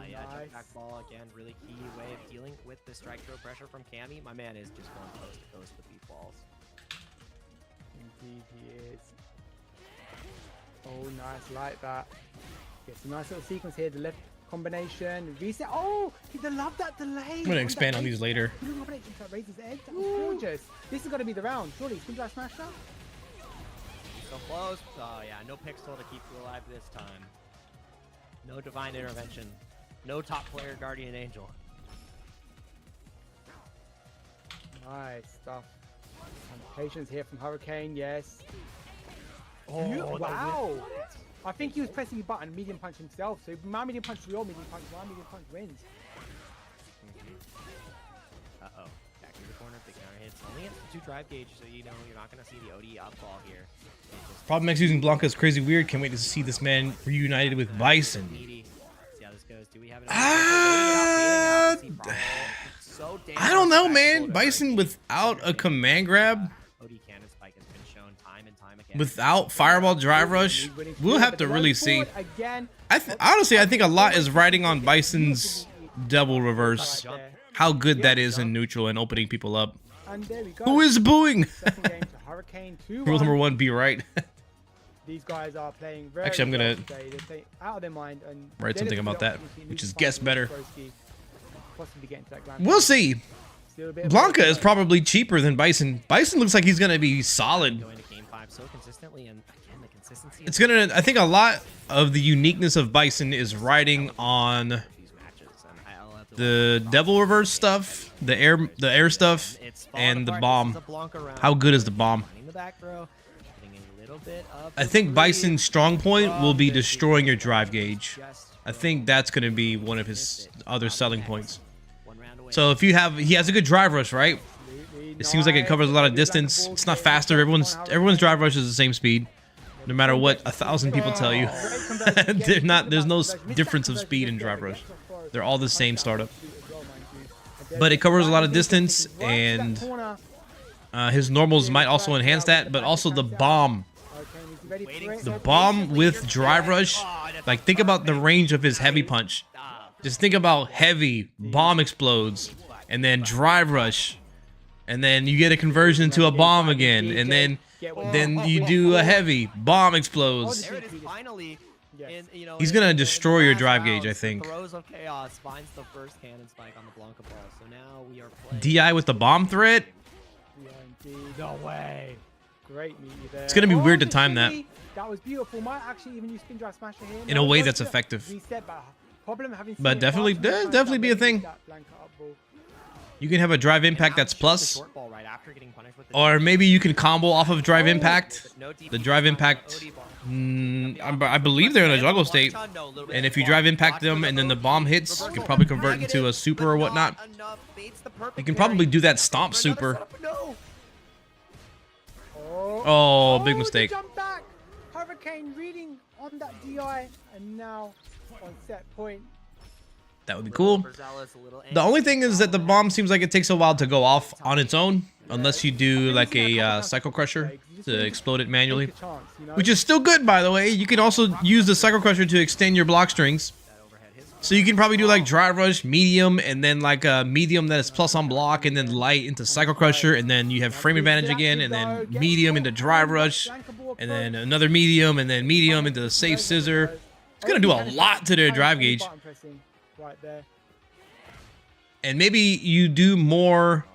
Yeah, jump back ball again, really key way of dealing with the strike throw pressure from Cammy. My man is just going coast to coast with these balls. Indeed he is. nice, like that. Gets a nice little sequence here. The left combination, reset. Oh, I love that delay. I'm gonna expand on these later. Raises edge. That was gorgeous. This is gonna be the round. Surely, spin drive smash that. So close. Oh yeah, no pixel to keep you alive this time. No divine intervention. No top player guardian angel. Nice stuff. And patience here from Hurricane. Yes. Oh, wow. I think he was pressing the button, medium punch himself. So my medium punch, your medium punch, my medium punch wins. Uh-oh. Back in the corner, big counter hits. Only at 2 drive gauge, so you know you're not going to see the OD upfall here. Problem X using Blanca is crazy weird. Can't wait to see this man reunited with Bison. See how this goes. Do we have it? I don't know, man. Bison without a command grab, OD cannon spike has been shown time and time again. without fireball drive rush, we'll have to really see. Honestly, I think a lot is riding on Bison's double reverse. How good that is in neutral and opening people up. Who is booing? Rule number 1, be right. These guys are playing very Actually, I'm gonna out of their mind and write something about that, which is guess better. Possibly get into that We'll see. Blanca is probably cheaper than Bison. Bison looks like he's gonna be solid. Going to game 5 so consistently, and again the consistency. It's gonna. I think a lot of the uniqueness of Bison is riding on the devil reverse stuff, the air stuff, and the bomb. How good is the bomb? I think Bison's strong point will be destroying your drive gauge. I think that's going to be one of his other selling points. So if he has a good drive rush, right? It seems like it covers a lot of distance. It's not faster. Everyone's drive rush is the same speed, no matter what 1,000 people tell you. There's no difference of speed in drive rush. They're all the same startup. But it covers a lot of distance, and his normals might also enhance that, but also the bomb. The bomb with drive rush, like think about the range of his heavy punch. Just think about heavy, bomb explodes, and then drive rush, and then you get a conversion to a bomb again, and then you do a heavy, bomb explodes. He's gonna destroy your drive gauge, I think. DI with the bomb threat? No way. Great meet you there. It's gonna be weird to time that. That was beautiful. Might actually even use spin drive smasher here. In a way that's effective. But definitely be a thing. You can have a drive impact that's plus, or maybe you can combo off of drive impact. The drive impact, I believe they're in a juggle state, and if you drive impact them and then the bomb hits, you can probably convert into a super or whatnot. You can probably do that stomp super. Oh, big mistake. Jump back. Hurricane reading on that DI, and now on set point. That would be cool. The only thing is that the bomb seems like it takes a while to go off on its own, unless you do like a Psycho Crusher to explode it manually, which is still good, by the way. You can also use the Psycho Crusher to extend your block strings. So you can probably do like drive rush, medium, and then like a medium that is plus on block, and then light into Psycho Crusher, and then you have frame advantage again, and then medium into drive rush, and then another medium, and then medium into the safe scissor. It's gonna do a lot to their drive gauge. And maybe you do more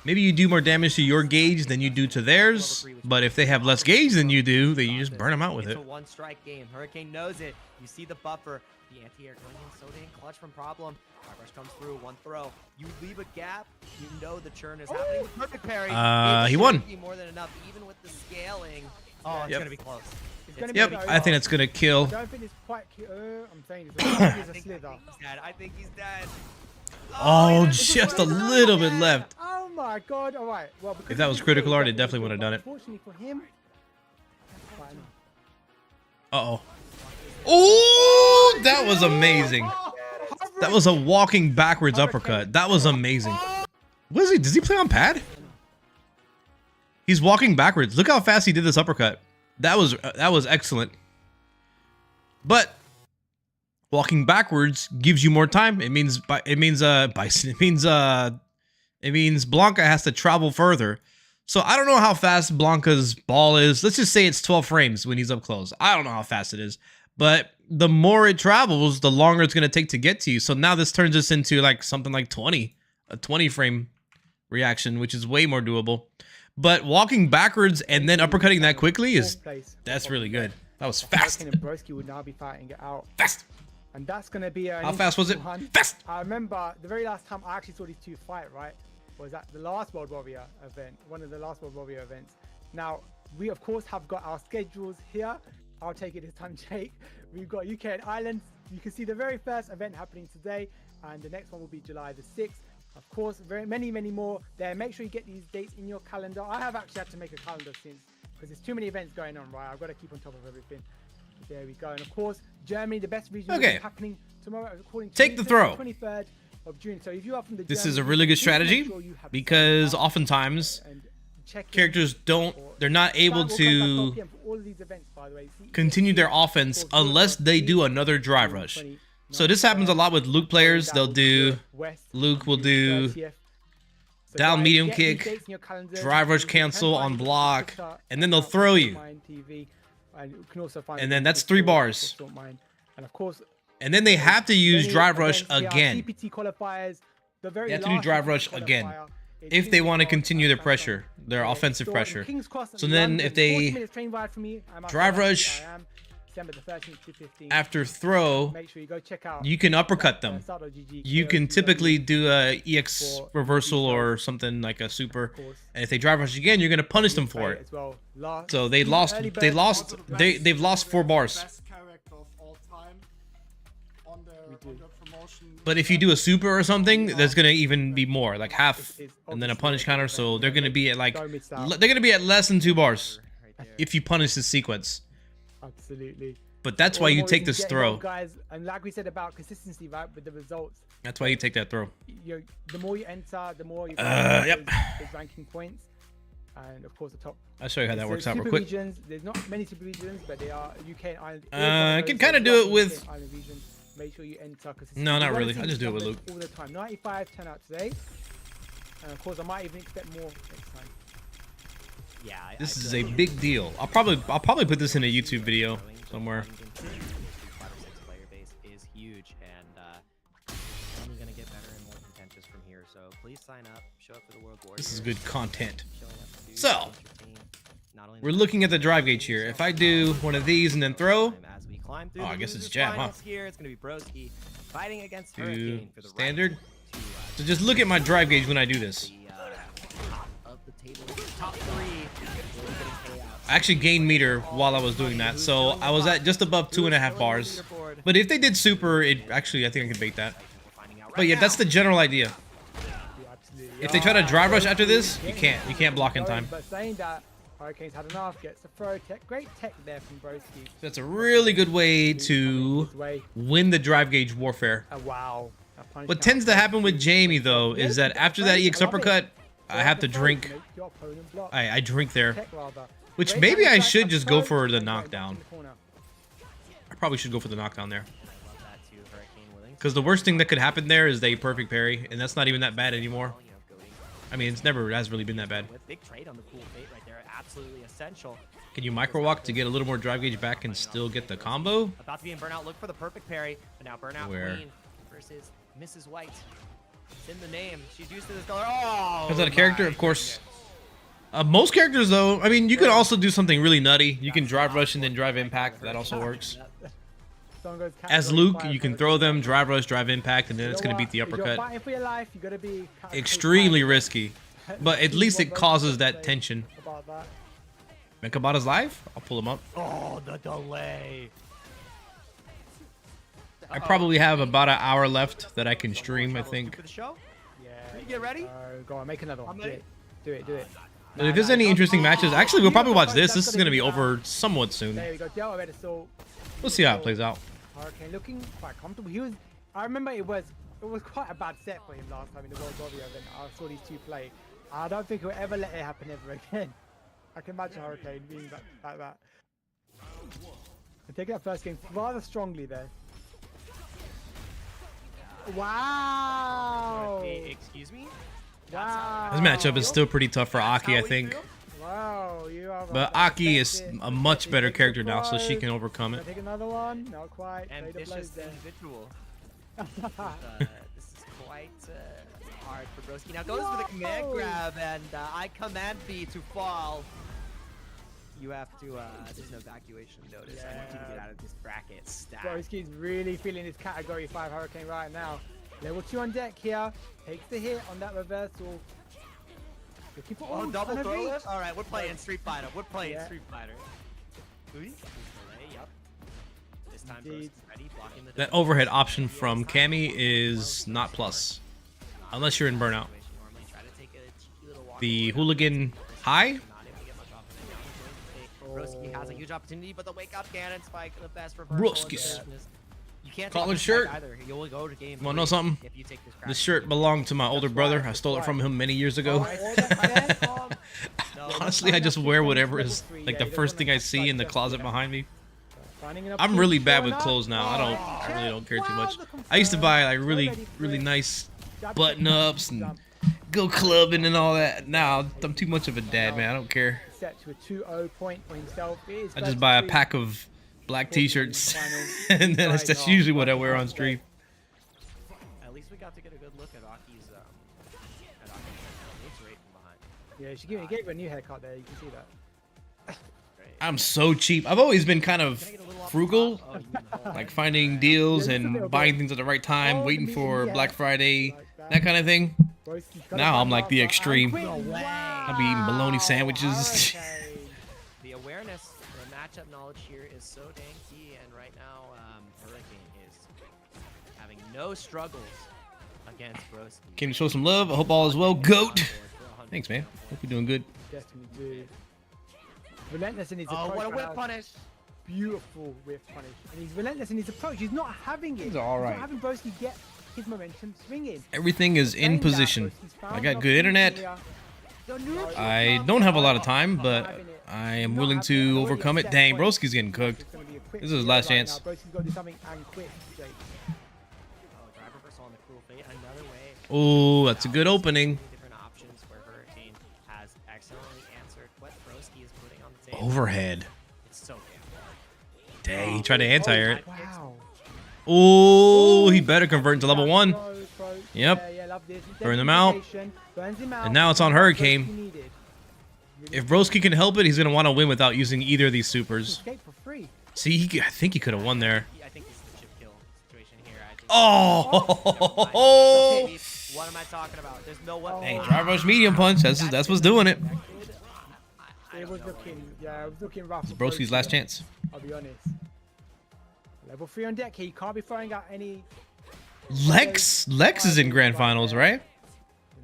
damage to your gauge than you do to theirs. But if they have less gauge than you do, then you just burn them out with it. It's a one-strike game. Hurricane knows it. You see the buffer. The anti-air going in so dang clutch from problem. Rush comes through, one throw. You leave a gap, you know the churn is happening. Perfect parry. He won. More than enough, even with the scaling. Oh, it's gonna be close. Yep, I think it's gonna kill. I don't think it's quite. I'm saying it's a slither. I think he's dead. Oh, just a little bit left. Oh my god! All right. Well, if that was critical art, it definitely would have done it. Fortunately for him. Uh-oh. Oh, that was amazing. That was a walking backwards uppercut. That was amazing. What is he? Does he play on pad? He's walking backwards. Look how fast he did this uppercut. That was excellent. But walking backwards gives you more time. It means Bison. It means Blanca has to travel further. So I don't know how fast Blanca's ball is. Let's just say it's 12 frames when he's up close. I don't know how fast it is. But the more it travels, the longer it's going to take to get to you. So now this turns us into like something like 20. A 20 frame reaction, which is way more doable. But walking backwards and then uppercutting that quickly that's really good. That was fast. And Broski would now be fighting it out. Fast. And that's going to be a... How fast was it? Fast. I remember the very last time I actually saw these two fight, right? Was at the last World Warrior event, one of the last World Warrior events. Now, we of course have got our schedules here. I'll take it this time, Jake. We've got UK and Ireland. You can see the very first event happening today, and the next one will be July the 6th. Of course, many more there. Make sure you get these dates in your calendar. I have actually had to make a calendar since, because there's too many events going on, right? I've got to keep on top of everything. There we go. And of course, Germany, the best region, will be happening tomorrow. According to Take the throw. 23rd of June. So if you are from the this is a really good strategy, because oftentimes characters they're not able to continue their offense unless they do another drive rush. So this happens a lot with Luke players. Luke will do down medium kick, drive rush cancel on block, and then they'll throw you. And then that's 3 bars. And of course, and then they have to use drive rush again. They have to do drive rush again if they want to continue their pressure, their offensive pressure. So then if they drive rush after throw, you can uppercut them. You can typically do a EX reversal or something like a super. And if they drive rush again, you're going to punish them for it. So they've lost 4 bars. But if you do a super or something, there's gonna even be more, like half, and then a punish counter. So they're gonna be at less than 2 bars if you punish this sequence. Absolutely. But that's why you take this throw, guys. And like we said about consistency, right, with the results. That's why you take that throw. The more you enter, the more you yep. Those ranking points, and of course the top. I'll show you how that works out real quick. There's not many super regions, but they are UK and Ireland. I can kind of do it with. Make sure you enter. No, not really. I just do it with Luke. All the time. 95 turn out today. And of course, I might even expect more next time. Yeah. This is a big deal. I'll probably put this in a YouTube video somewhere. 5 or 6 player base is huge, and only gonna get better and more contentious from here. So please sign up. Show up for the World Warrior. This is good content. So we're looking at the drive gauge here. If I do one of these and then throw. Oh, I guess it's jab, huh? Here, it's gonna be Broski fighting against Hurricane for the standard. So just look at my drive gauge when I do this. I actually gained meter while I was doing that, so I was at just above 2.5 bars. But if they did super, I think I can bait that. But yeah, that's the general idea. If they try to drive rush after this, you can't block in time. Hurricane's had enough, gets the throw tech. Great tech there from Broski. That's a really good way to win the drive gauge warfare. Wow. What tends to happen with Jamie, though, is that after that EX uppercut, I have to drink. I drink there. Which maybe I should just go for the knockdown. I probably should go for the knockdown there. Because the worst thing that could happen there is they perfect parry, and that's not even that bad anymore. I mean, it has really been that bad. Big trade on the cool bait right there, absolutely essential. Can you micro walk to get a little more drive gauge back and still get the combo? About to be in burnout, look for the perfect parry, but now burnout Queen versus Mrs. White. It's in the name. She's used to this color. Oh, is that a character? Of course. Most characters, though, I mean, you could also do something really nutty. You can drive rush and then drive impact. That also works. As Luke, you can throw them, drive rush, drive impact, and then it's going to beat the uppercut. Extremely risky, but at least it causes that tension. Mekabata's live? I'll pull him up. Oh, the delay. I probably have about an hour left that I can stream, I think. Yeah. You get ready? Go on, make another one. Do it. But if there's any interesting matches, actually, we'll probably watch this. This is going to be over somewhat soon. There we go. We'll see how it plays out. Hurricane looking quite comfortable. I remember it was quite a bad set for him last time in the World Warrior event. I saw these two play. I don't think he'll ever let it happen ever again. I can imagine Hurricane being like that. And taking that first game rather strongly there. Wow! Excuse me? Wow. This matchup is still pretty tough for Aki, I think. Wow, you are. But Aki is a much better character now, so she can overcome it. Take another one. Not quite. Ambitious individual. This is quite hard for Broski. Now goes for the command grab, and I command B to fall. You have to, there's no evacuation notice. I need you to get out of this bracket. Stat. Broski's really feeling his category 5 Hurricane right now. Level 2 on deck here. Takes the hit on that reversal. Looking for double throw lift? Alright, we're playing Street Fighter. We're playing Street Fighter. Yep. This time Broski's ready, blocking the That overhead option from Cammy is not plus. Unless you're in burnout. The hooligan high? Broski has a huge opportunity, but the wake up cannon spike, the best reversal. Broskis. You can't Colin shirt. either. You'll go to game. Want to know something? If you take This shirt belonged to my older brother. I stole it from him many years ago. Honestly, I just wear whatever is like the first thing I see in the closet behind me. I'm really bad with clothes now. I really don't care too much. I used to buy like really nice button-ups and go clubbing and all that. Now I'm too much of a dad, man. I don't care. Set to a 2-0 point for himself. I just buy a pack of black t-shirts and then that's usually what I wear on stream. At least we got to get a good look at Aki's rate from behind. Yeah, she gave her a new haircut there. You can see that. I'm so cheap. I've always been kind of frugal, like finding deals and buying things at the right time, waiting for Black Friday, that kind of thing. Now I'm like the extreme. I'll be eating bologna sandwiches. The awareness, the matchup knowledge here is so dang key, and right now Hurricane is having no struggles against Broski. Came to show some love. I hope all is well. GOAT. Thanks, man. Hope you're doing good. Definitely do. Relentless in his approach. Oh, what a whip punish! Beautiful whip punish. And he's relentless in his approach. He's not having it. He's all right. He's not having Broski get his momentum swinging. Everything is in position. I got good internet. I don't have a lot of time, but I am willing to overcome it. Dang, Broski's getting cooked. This is his last chance. Oh, that's a good opening. Overhead. Dang, he tried to anti-air it. Oh, he better convert into level 1. Yep. Burn them out. And now it's on Hurricane. If Broski can help it, he's going to want to win without using either of these supers. See, I think he could have won there. Oh! What am I talking about? There's no weapon. Dang, drive rush medium punch. That's what's doing it. It was looking rough. It's Broski's last chance. I'll be honest. Level 3 on deck. He can't be throwing out any. Lex is in grand finals, right?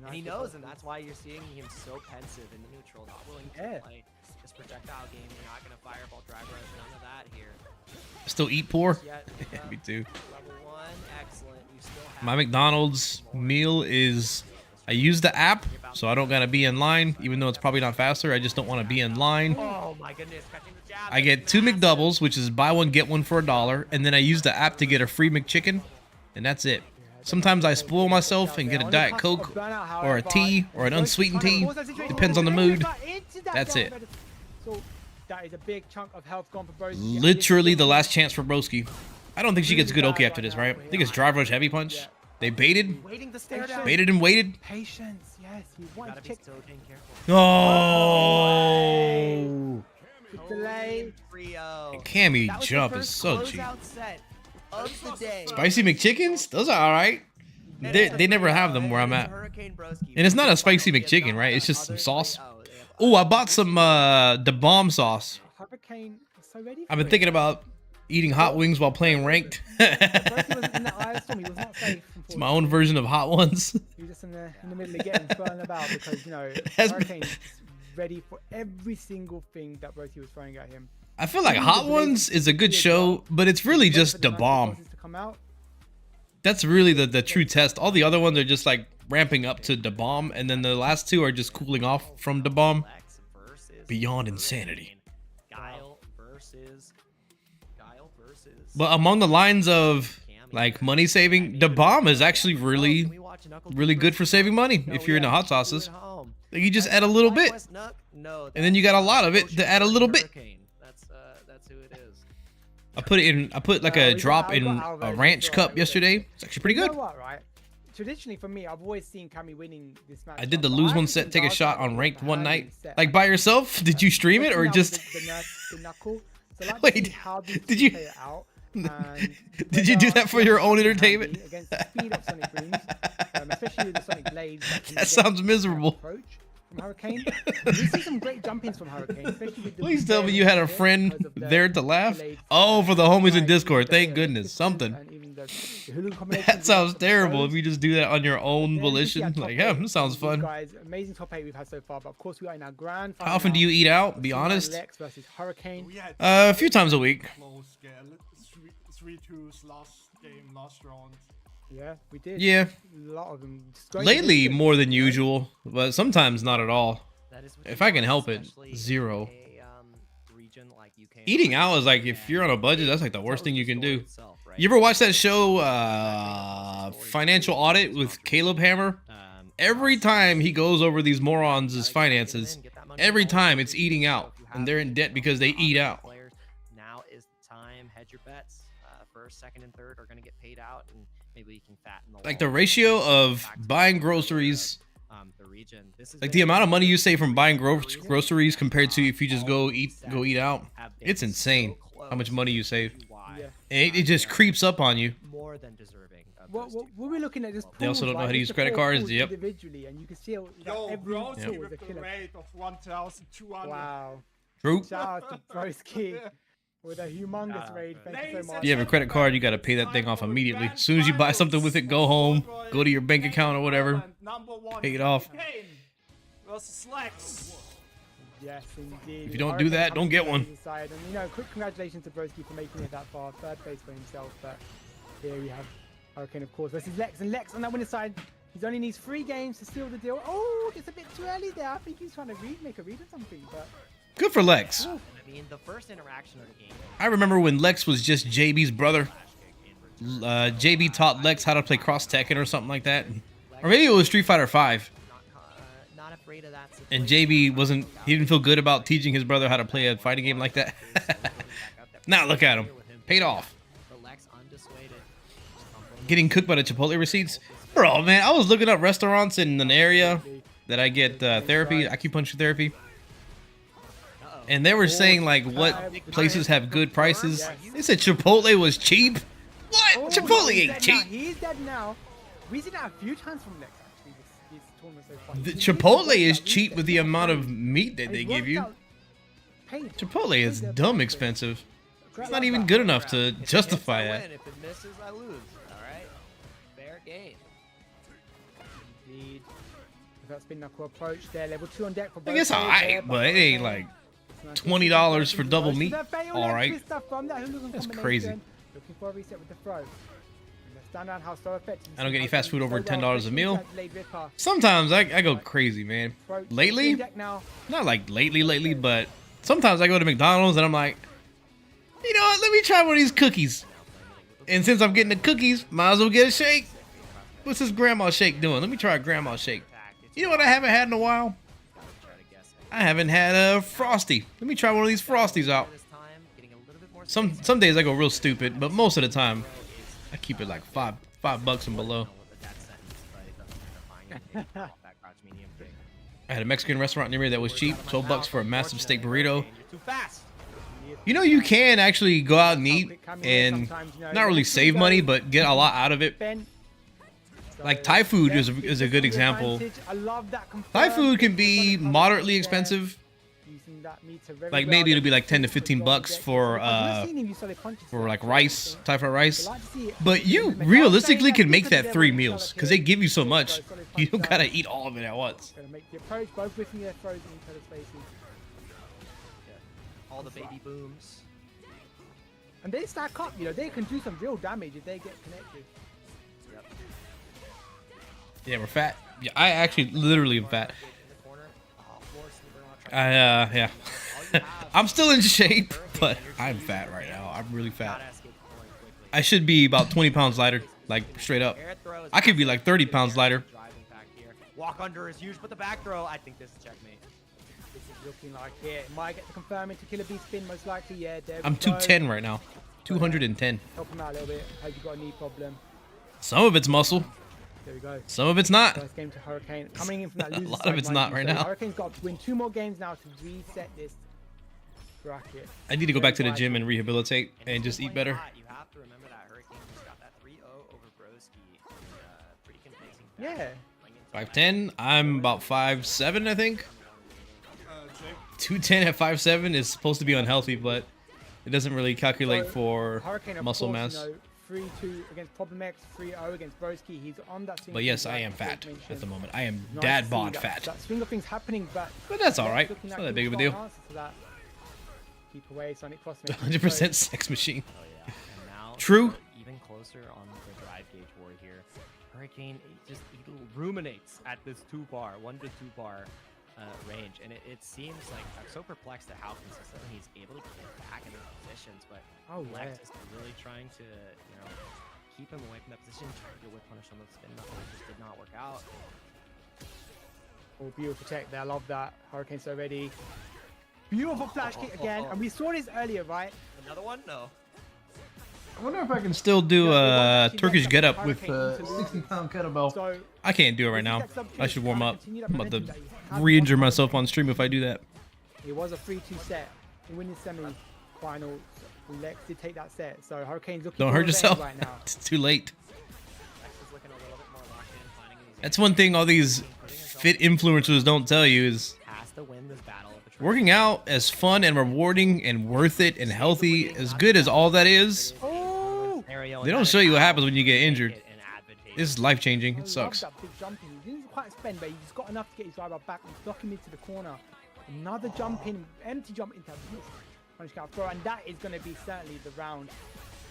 And he knows, and that's why you're seeing him so pensive in the neutral, not willing to play this projectile game. You're not gonna fireball drive rush, none of that here. Still eat poor? Me too. Level 1, excellent. You still have my McDonald's meal is I use the app, so I don't gotta be in line, even though it's probably not faster. I just don't want to be in line. Oh my goodness, catching the jab. I get 2 McDoubles, which is buy one get one for $1, and then I use the app to get a free McChicken, and that's it. Sometimes I spoil myself and get a Diet Coke or a tea or an unsweetened tea. Depends on the mood. That's it. That is a big chunk of health gone for Broski. Literally the last chance for Broski. I don't think she gets good Oki after this, right? I think it's drive rush heavy punch. They baited. Baited and waited. Patience, yes. You want to check. Oh! Delay. Cammy jump is so cheap. Spicy McChickens? Those are alright. They never have them where I'm at. And it's not a spicy McChicken, right? It's just some sauce. Oh, I bought some the bomb sauce. I've been thinking about eating hot wings while playing ranked. It's my own version of hot ones. He was just in the middle of getting thrown about because, you know, Hurricane's ready for every single thing that Broski was throwing at him. I feel like Hot Ones is a good show, but it's really just the bomb. That's really the true test. All the other ones are just like ramping up to the bomb, and then the last 2 are just cooling off from the bomb. Beyond insanity. Guile versus But among the lines of like money saving, the bomb is actually really good for saving money if you're into hot sauces. Like you just add a little bit, and then you got a lot of it to add a little bit. That's who it is. I put like a drop in a ranch cup yesterday. It's actually pretty good. You know what, right? Traditionally for me, I've always seen Cammy winning this match. I did the lose one set, take a shot on ranked one night. Like by yourself? Did you stream it or just? The knuckle. So like Wait, how did you? Play it out. Did you do that for your own entertainment? Against the speed of Sonic Booms, especially with the Sonic Blades. That sounds miserable. From Hurricane. We see some great jump-ins from Hurricane, especially with the Please tell me you had a friend there to laugh. Oh, for the homies in Discord. Thank goodness. Something. That sounds terrible if you just do that on your own volition. Like, yeah, that sounds fun. Guys, amazing top 8 we've had so far, but of course we are in our grand final. How often do you eat out? Be honest. Lex versus Hurricane. A few times a week. 3-2 last game, last round. Yeah, we did. Yeah. A lot of them. Lately, more than usual, but sometimes not at all. If I can help it, 0. Eating out is like, if you're on a budget, that's like the worst thing you can do. You ever watch that show, Financial Audit with Caleb Hammer? Every time he goes over these morons' finances, every time it's eating out, and they're in debt because they eat out. Now is the time. Hedge your bets. First, second, and third are going to get paid out, and maybe you can fatten the. Like the ratio of buying groceries. Like the amount of money you save from buying groceries compared to if you just go eat out, it's insane how much money you save. And it just creeps up on you. More than deserving. What we're looking at this. They also don't know how to use credit cards. Yep. Individually, and you can see every with the rate of 1,200. Wow. True. Shout out to Broski with a humongous raid. Thank you so much. If you have a credit card, you got to pay that thing off immediately. As soon as you buy something with it, go home, go to your bank account or whatever, pay it off. Yes, indeed. If you don't do that, don't get one. And, you know, quick congratulations to Broski for making it that far. Third place for himself. But here we have Hurricane, of course, versus Lex. And Lex on that winning side, he only needs 3 games to seal the deal. Oh, it's a bit too early there. I think he's trying to make a read or something. But good for Lex. I mean, the first interaction of the game. I remember when Lex was just JB's brother. JB taught Lex how to play cross Tekken or something like that. Or maybe it was Street Fighter 5. And JB he didn't feel good about teaching his brother how to play a fighting game like that. Now look at him. Paid off. Getting cooked by the Chipotle receipts. Bro, man, I was looking up restaurants in an area that I get therapy, acupuncture therapy. And they were saying like what places have good prices. They said Chipotle was cheap. What? Chipotle ain't cheap. He's dead now. We've seen that a few times from Lex. The Chipotle is cheap with the amount of meat that they give you. Chipotle is dumb expensive. It's not even good enough to justify that. If it misses, I lose. All right, fair game. Indeed. That's been knuckle approach there. Level 2 on deck for both. I guess alright, but it ain't like $20 for double meat. Alright. That's crazy. Looking for a reset with the throw. I don't get any fast food over $10 a meal. Sometimes I go crazy, man. Lately, not like lately, but sometimes I go to McDonald's and I'm like, you know what? Let me try one of these cookies. And since I'm getting the cookies, might as well get a shake. What's this grandma shake doing? Let me try a grandma shake. You know what I haven't had in a while? I haven't had a Frosty. Let me try one of these Frosties out. Some days I go real stupid, but most of the time I keep it like $5 and below. I had a Mexican restaurant near me that was cheap, $12 for a massive steak burrito. You know, you can actually go out and eat and not really save money, but get a lot out of it. Like Thai food is a good example. Thai food can be moderately expensive. Like maybe it'll be like 10 to 15 bucks for like rice, Thai fried rice. But you realistically can make that 3 meals because they give you so much. You don't gotta eat all of it at once. All the baby booms. And they stack up, you know, they can do some real damage if they get connected. Yep. Yeah, we're fat. Yeah, I actually literally am fat. Yeah. I'm still in shape, but I'm fat right now. I'm really fat. I should be about 20 pounds lighter, like straight up. I could be like 30 pounds lighter. Walk under is huge, but the back throw, I think this is checkmate. This is looking like it. Might get to confirm into Killer Bee spin, most likely. Yeah, there I'm 210 right now. 210. Help him out a little bit. Hope you got a knee problem. Some of it's muscle. There we go. Some of it's not. First game to Hurricane. Coming in from that A lot of it's not right now. Hurricane's got to win 2 more games now to reset this bracket. I need to go back to the gym and rehabilitate and just eat better. You have to remember that Hurricane just got that 3-0 over Broski. Pretty convincing. Yeah. 5'10". I'm about 5'7", I think. 210 at 5'7" is supposed to be unhealthy, but it doesn't really calculate for muscle mass. You know, 3-2 against Problem X, 3-0 against Broski. He's on that. But yes, I am fat at the moment. I am dad bod fat. That swing of things happening, but that's all right. It's not that big of a deal. Keep away, Sonic Cross. 100% sex machine. Oh, yeah. And now, True. Even closer on the drive gauge war here. Hurricane he ruminates at this 2-bar, 1 to 2 bar range, and it seems like I'm so perplexed at how consistently he's able to get back in those positions. But Lex is really trying to, keep him away from that position, trying to get whip punish on the spin knuckle. It just did not work out. Oh, beautiful tech there. I love that. Hurricane's so ready. Beautiful flash kick again, and we saw this earlier, right? Another one? No. I wonder if I can still do a Turkish get-up with a 60-pound kettlebell. So, I can't do it right now. I should warm up. I'm about to re-injure myself on stream if I do that. It was a 3-2 set. In winning semi-final, Lex did take that set. So Hurricane's looking Don't hurt yourself. Right now. It's too late. That's one thing all these fit influencers don't tell you is working out as fun and rewarding and worth it and healthy, as good as all that is, they don't show you what happens when you get injured. This is life-changing. It sucks. That big jump in. He didn't quite spend, but he's got enough to get his rival back and block him into the corner. Another jump in, empty jump into punish counter throw, and that is going to be certainly the round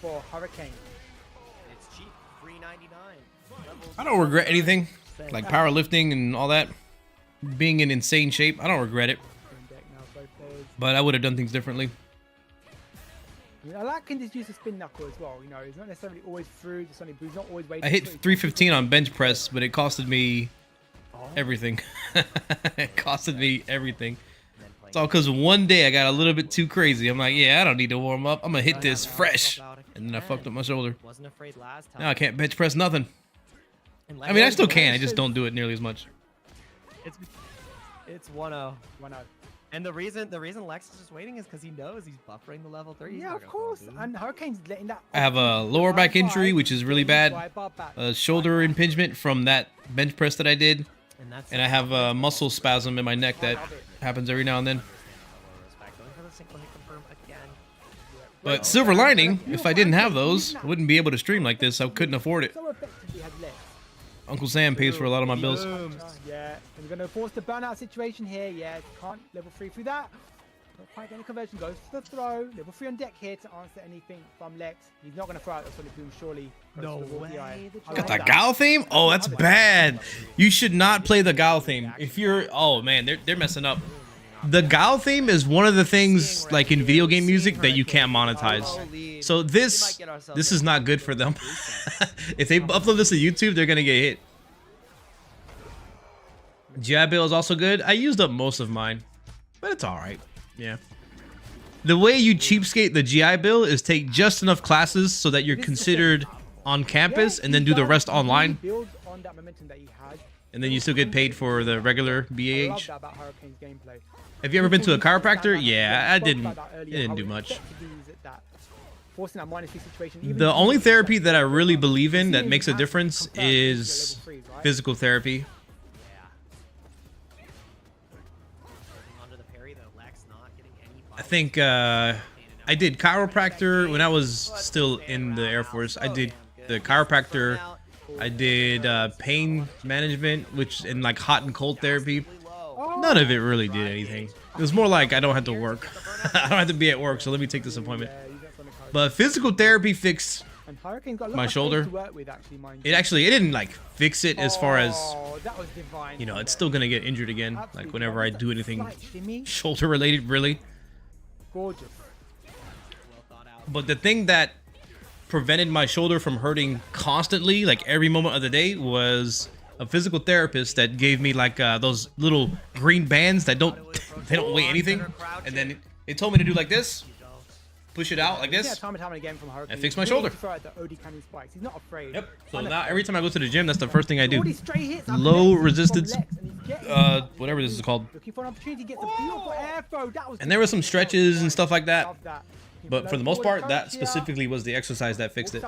for Hurricane. It's cheap, $3.99. I don't regret anything, like powerlifting and all that. Being in insane shape, I don't regret it. But I would have done things differently. I like can just use the spin knuckle as well. It's not necessarily always through the Sonic Boost, not always waiting. I hit 315 on bench press, but it costed me everything. It costed me everything. It's all because one day I got a little bit too crazy. I'm like, yeah, I don't need to warm up. I'm gonna hit this fresh, and then I fucked up my shoulder. Now I can't bench press nothing. I mean, I still can. I just don't do it nearly as much. It's 1-0. And the reason Lex is just waiting is because he knows he's buffering the level 3. Yeah, of course. And Hurricane's letting that. I have a lower back injury, which is really bad. A shoulder impingement from that bench press that I did. And I have a muscle spasm in my neck that happens every now and then. But silver lining, if I didn't have those, I wouldn't be able to stream like this. I couldn't afford it. Uncle Sam pays for a lot of my bills. Yeah, and we're going to force the burnout situation here. Yeah, can't level 3 through that. Not quite getting a conversion. Goes for the throw. Level 3 on deck here to answer anything from Lex. He's not going to throw out the Sonic Boom, surely. No way. Got the Gal theme? Oh, that's bad. You should not play the Gal theme. If you're... Oh, man, they're messing up. The Gal theme is one of the things, like in video game music, that you can't monetize. So this is not good for them. If they upload this to YouTube, they're going to get hit. GI Bill is also good. I used up most of mine, but it's all right. Yeah. The way you cheapskate the GI Bill is take just enough classes so that you're considered on campus and then do the rest online. And then you still get paid for the regular BAH. Have you ever been to a chiropractor? Yeah, I didn't. It didn't do much. The only therapy that I really believe in that makes a difference is physical therapy. I think I did chiropractor when I was still in the Air Force. I did the chiropractor. I did pain management, which in like hot and cold therapy. None of it really did anything. It was more like I don't have to work. I don't have to be at work, so let me take this appointment. But physical therapy fixed my shoulder. It didn't like fix it as far as, it's still gonna get injured again. Like whenever I do anything shoulder related, really. gorgeous. But the thing that prevented my shoulder from hurting constantly, like every moment of the day, was a physical therapist that gave me like those little green bands that don't weigh anything, and then it told me to do like this, push it out like this, time and time again from Hurricane. and fix my shoulder. He's not afraid. Yep. So now every time I go to the gym, that's the first thing I do. Hits, low resistance, whatever this is called. Looking for an opportunity to get the beautiful air throw. That was And there were some stretches and stuff like that. But for the most part, that specifically was the exercise that fixed it.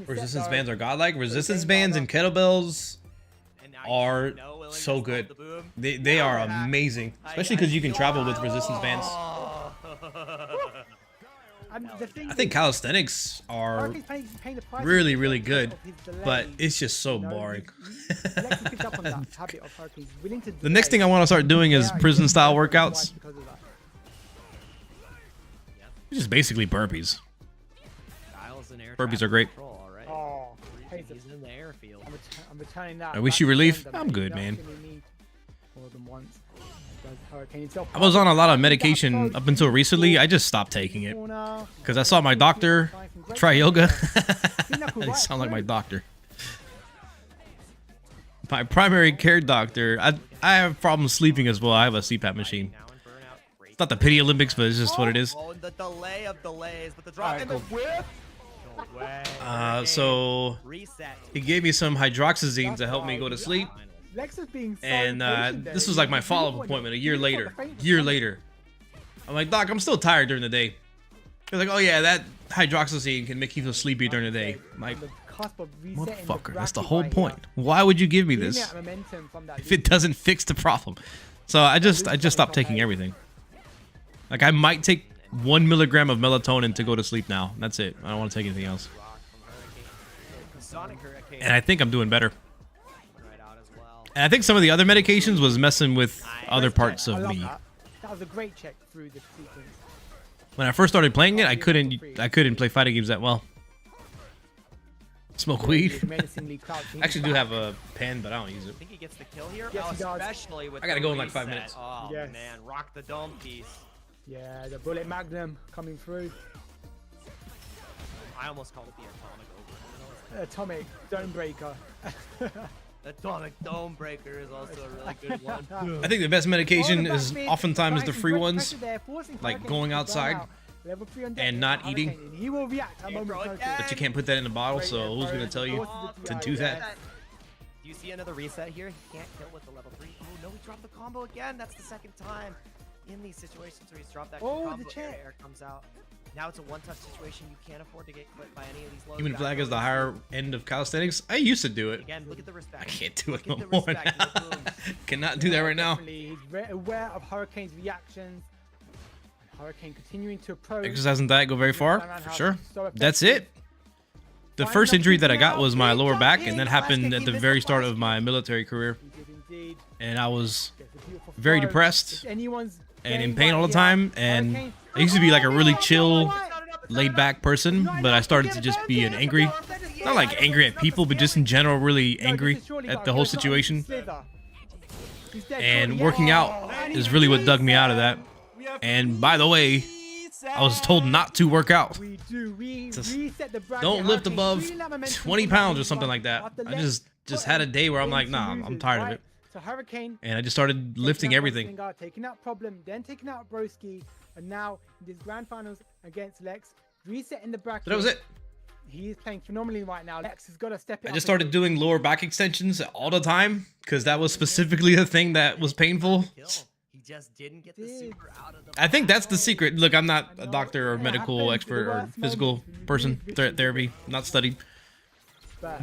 Resistance bands are godlike. Resistance bands and kettlebells are so good. They are amazing, especially because you can travel with resistance bands. I think calisthenics are really, really good, but it's just so boring. The next thing I want to start doing is prison-style workouts. It's just basically burpees. Burpees are great. I wish you relief. I'm good, man. I was on a lot of medication up until recently. I just stopped taking it because I saw my doctor try yoga. I sound like my doctor. My primary care doctor. I have problems sleeping as well. I have a CPAP machine. It's not the pity Olympics, but it's just what it is. The delay of delays, but the drop in the whip. So he gave me some hydroxyzine to help me go to sleep. And this was like my follow-up appointment a year later. I'm like, Doc, I'm still tired during the day. He's like, oh yeah, that hydroxyzine can make you feel sleepy during the day. I'm like, motherfucker, that's the whole point. Why would you give me this if it doesn't fix the problem? So I just stopped taking everything. Like I might take 1 milligram of melatonin to go to sleep now. That's it. I don't want to take anything else. And I think I'm doing better. And I think some of the other medications was messing with other parts of me. That was a great check through the sequence. When I first started playing it, I couldn't play fighting games that well. Smoke weed. I actually do have a pen, but I don't use it. I think he gets the kill here. Yes, especially with I gotta go in like 5 minutes. Oh man, rock the dome piece. Yeah, the bullet magnum coming through. I almost called it the atomic Dome breaker. Atomic dome breaker is also a really good one. I think the best medication is oftentimes the free ones, like going outside and not eating. But you can't put that in a bottle, so who's gonna tell you to do that? Do you see another reset here? He can't kill with the level 3. Oh no, he dropped the combo again. That's the second time in these situations where he's dropped that combo. The air comes out. Now it's a one-touch situation. You can't afford to get clipped by any of these low. Human flag is the higher end of calisthenics. I used to do it. Again, look at the respect. I can't do it no more. Cannot do that right now. He's very aware of Hurricane's reactions. Hurricane continuing to approach. Exercise and diet go very far, for sure. That's it. The first injury that I got was my lower back, and that happened at the very start of my military career. And I was very depressed and in pain all the time, and I used to be like a really chill, laid-back person, but I started to just be not like angry at people, but just in general really angry at the whole situation. And working out is really what dug me out of that. And by the way, I was told not to work out. Just don't lift above 20 pounds or something like that. I just had a day where I'm like, nah, I'm tired of it. And I just started lifting everything. Taking out Problem, then taking out Broski, and now in this grand finals against Lex, resetting the bracket. So that was it. He is playing phenomenally right now. Lex has got to step it up. I just started doing lower back extensions all the time because that was specifically the thing that was painful. He just didn't get the super out of the I think that's the secret. Look, I'm not a doctor or medical expert or physical person, therapy, not studied.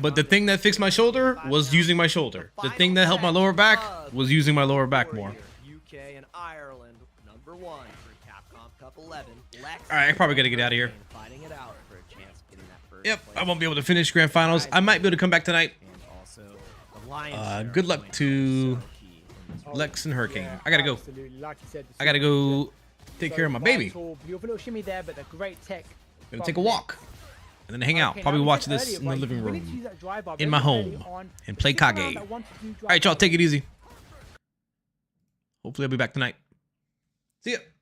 But the thing that fixed my shoulder was using my shoulder. The thing that helped my lower back was using my lower back more. UK and Ireland, #1 for Capcom Cup 11. All right, I probably gotta get out of here. Yep, I won't be able to finish grand finals. I might be able to come back tonight. Good luck to Lex and Hurricane. I gotta go. I gotta go take care of my baby. Gonna take a walk. And then hang out. Probably watch this in the living room. In my home. And play Kage. Alright, y'all. Take it easy. Hopefully I'll be back tonight. See ya.